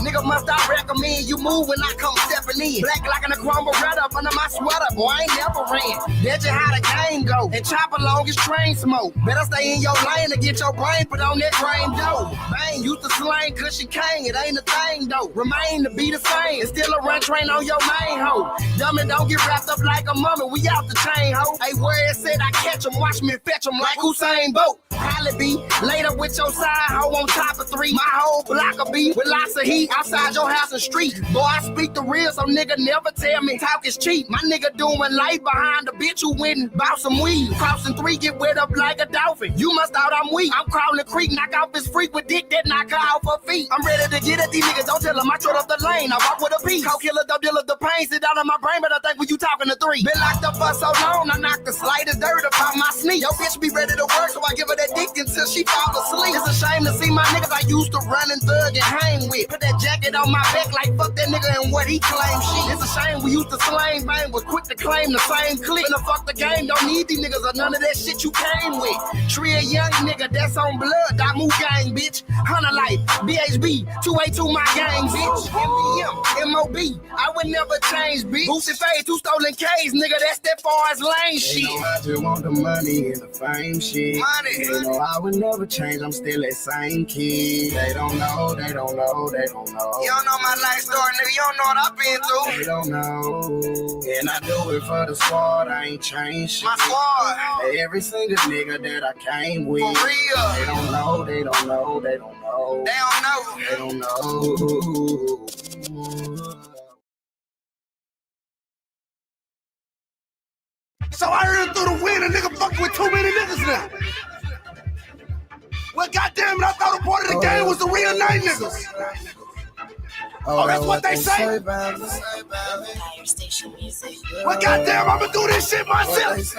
Nigga must I recommend you move when I come stepping in. Black like in a crumble right up under my sweater, boy, I ain't never ran. That's just how the game go, and chop along is train smoke. Better stay in your lane to get your brain put on that train dough. Bang, used to slang cushion cane, it ain't a thing though. Remain to be the same, it's still a run train on your main hoe. Dummy, don't get wrapped up like a mummy, we out the chain hoe. Hey, where it said I catch 'em, watch me fetch 'em like Usain Bolt. Probably be later with your side hoe on top of 3. My whole block will be with lots of heat outside your house and street. Boy, I speak the real, so nigga never tell me talk is cheap. My nigga doing life behind the bitch who went and bought some weed. Crossing 3, get wet up like a dolphin. You must thought I'm weak. I'm crawling the creek, knock off this freak with dick that knock her off her feet. I'm ready to get at these niggas, don't tell them I trot up the lane. I walk with a piece. Coke killer, dope dealer, the pain sit down in my brain, but I think when you talking to 3. Been locked up for so long, I knocked the slightest dirt about my sneak. Yo, bitch be ready to work, so I give her that dick until she fall asleep. It's a shame to see my niggas I used to run and thug and hang with. Put that jacket on my back like fuck that nigga and what he claims shit. It's a shame we used to slang bang, was quick to claim the same clique. Finna fuck the game, don't need these niggas or none of that shit you came with. Tree a young nigga that's on blood, I move gang, bitch. Hunter Life, BHB, 282 my gang, bitch. MBM, MOB, I would never change, bitch. Boots and fade, 2 stolen K's, nigga, that's that far as lane shit. They know I just want the money and the fame shit. Money. They know I would never change, I'm still that same kid. They don't know. You don't know my life story, nigga, you don't know what I've been through. They don't know. And I do it for the squad, I ain't changed shit. My squad. Every single nigga that I came with. For real. They don't know. They don't know. So I heard through the wind, a nigga fucking with too many niggas now. Well, goddamn it, I thought a part of the game was the real night niggas. Oh, that's what they say. Well, goddamn, I'ma do this shit myself.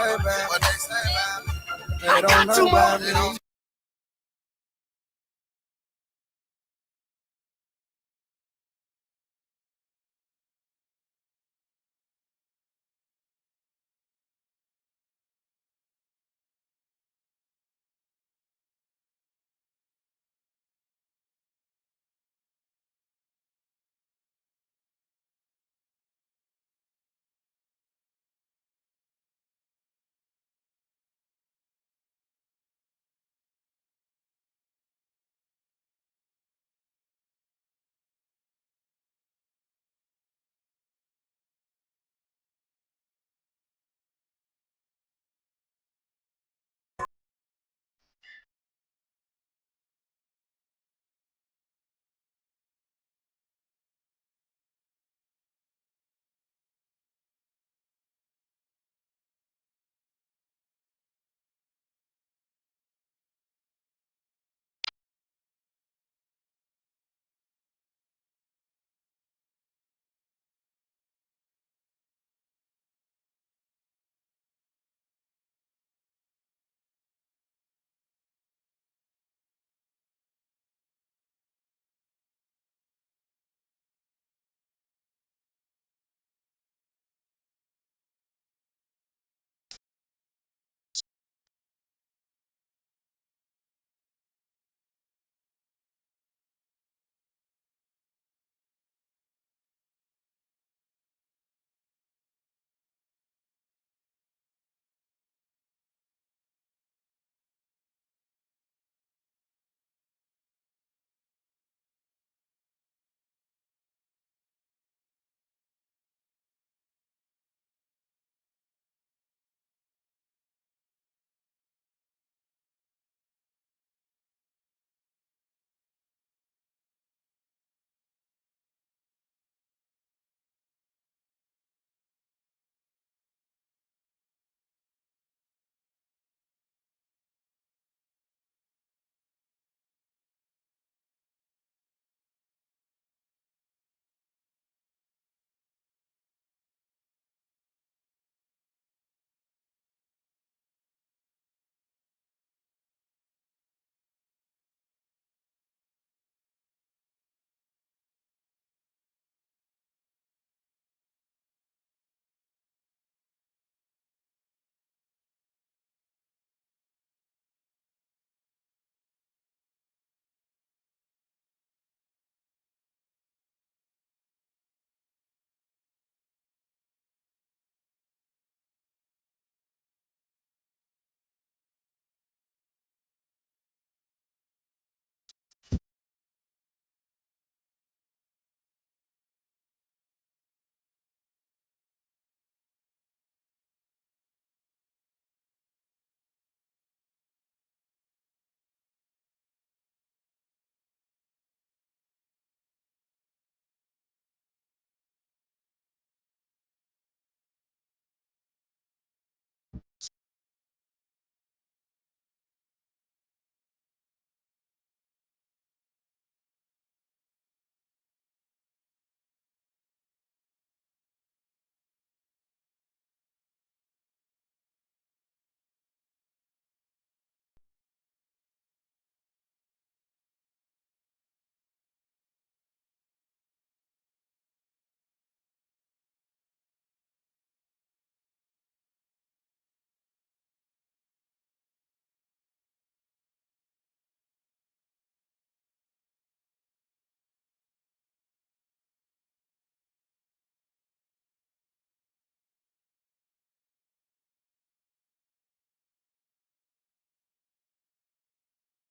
I got too much.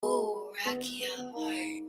Ooh, Rocky Alert.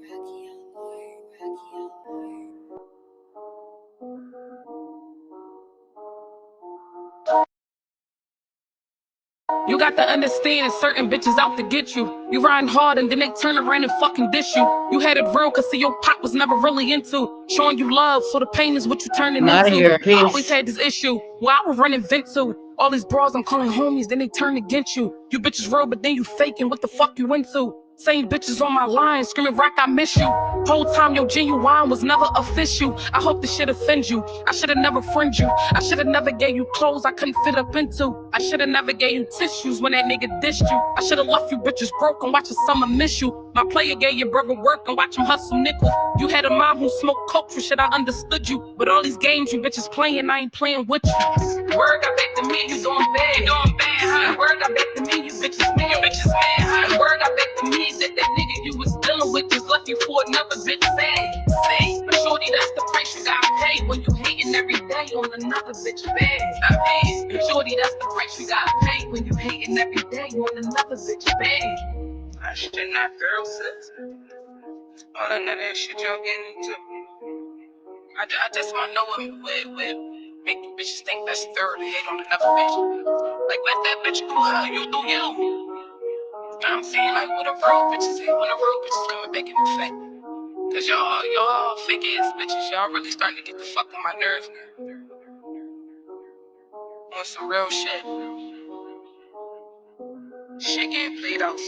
You got to understand certain bitches out to get you. You riding hard and then they turn around and fucking dish you. You had it real cause see your pop was never really into showing you love, so the pain is what you turning I'm out of into. here. I always Peace. had this issue where I was running vent to. All these bras I'm calling homies, then they turn against you. You bitches real, but then you faking. What the fuck you into? Same bitches on my line, screaming rock, I miss you. Whole time your genuine was never official. I hope this shit offends you. I should've never friend you. I should've never gave you clothes I couldn't fit up into. I should've never gave you tissues when that nigga dissed you. I should've left you bitches broke and watch your summer miss you. My player gave your brother work and watch him hustle nickels. You had a mom who smoked coke for shit, I understood you. But all these games you bitches playing, I ain't playing with you. Word got back to me, you doing bad. You doing bad, huh? Word got back to me, you bitches mad. You bitches mad, huh? Word got back to me that nigga you was dealing with just left you for another bitch sad. Say, but shorty, that's the price you gotta pay when you hating every day on another bitch bed. I mean, shorty, that's the price you gotta pay when you hating every day on another bitch bed. I should not girl sis. All of that shit y'all getting into. I just wanna know what make you bitches think that's third and hate on another bitch. Like let that bitch do her, you do you. I'm saying like what a real bitches hate when a real bitches coming back in effect. Cause y'all fake ass bitches, y'all really starting to get the fuck on my nerves now. On some real shit. Shit getting played out.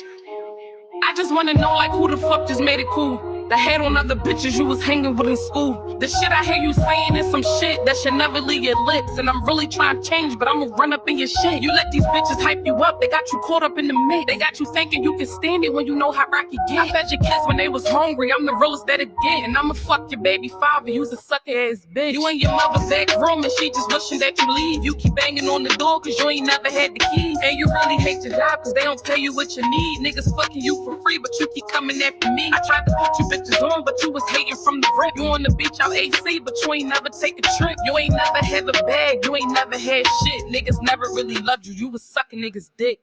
I just wanna know like who the fuck just made it cool. The head on other bitches you was hanging with in school. The shit I hear you saying is some shit that should never leave your lips. And I'm really trying to change, but I'ma run up in your shit. You let these bitches hype you up, they got you caught up in the mix. They got you thinking you can stand it when you know how rocky get. I fed your kids when they was hungry, I'm the realest that it get. And I'ma fuck your baby father, you's a sucker ass bitch. You in your mother's back room and she just wishing that you leave. You keep banging on the door cause you ain't never had the keys. And you really hate your job cause they don't pay you what you need. Niggas fucking you for free, but you keep coming after me. I tried to put you bitches on, but you was hating from the rip. You on the beach out AC, but you ain't never take a trip. You ain't never have a bag, you ain't never had shit. Niggas never really loved you, you was sucking niggas' dick.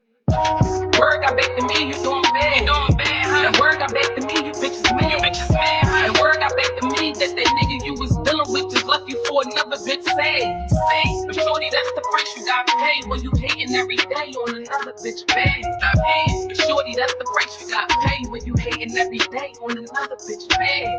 Word got back to me, you doing bad. You doing bad, huh? And word got back to me, you bitches mad. You bitches mad, huh? And word got back to me that nigga you was dealing with just left you for another bitch sad. Say, but shorty, that's the price you gotta pay when you hating every day on another bitch bed. Stop paying. But shorty, that's the price you gotta pay when you hating every day on another bitch bed.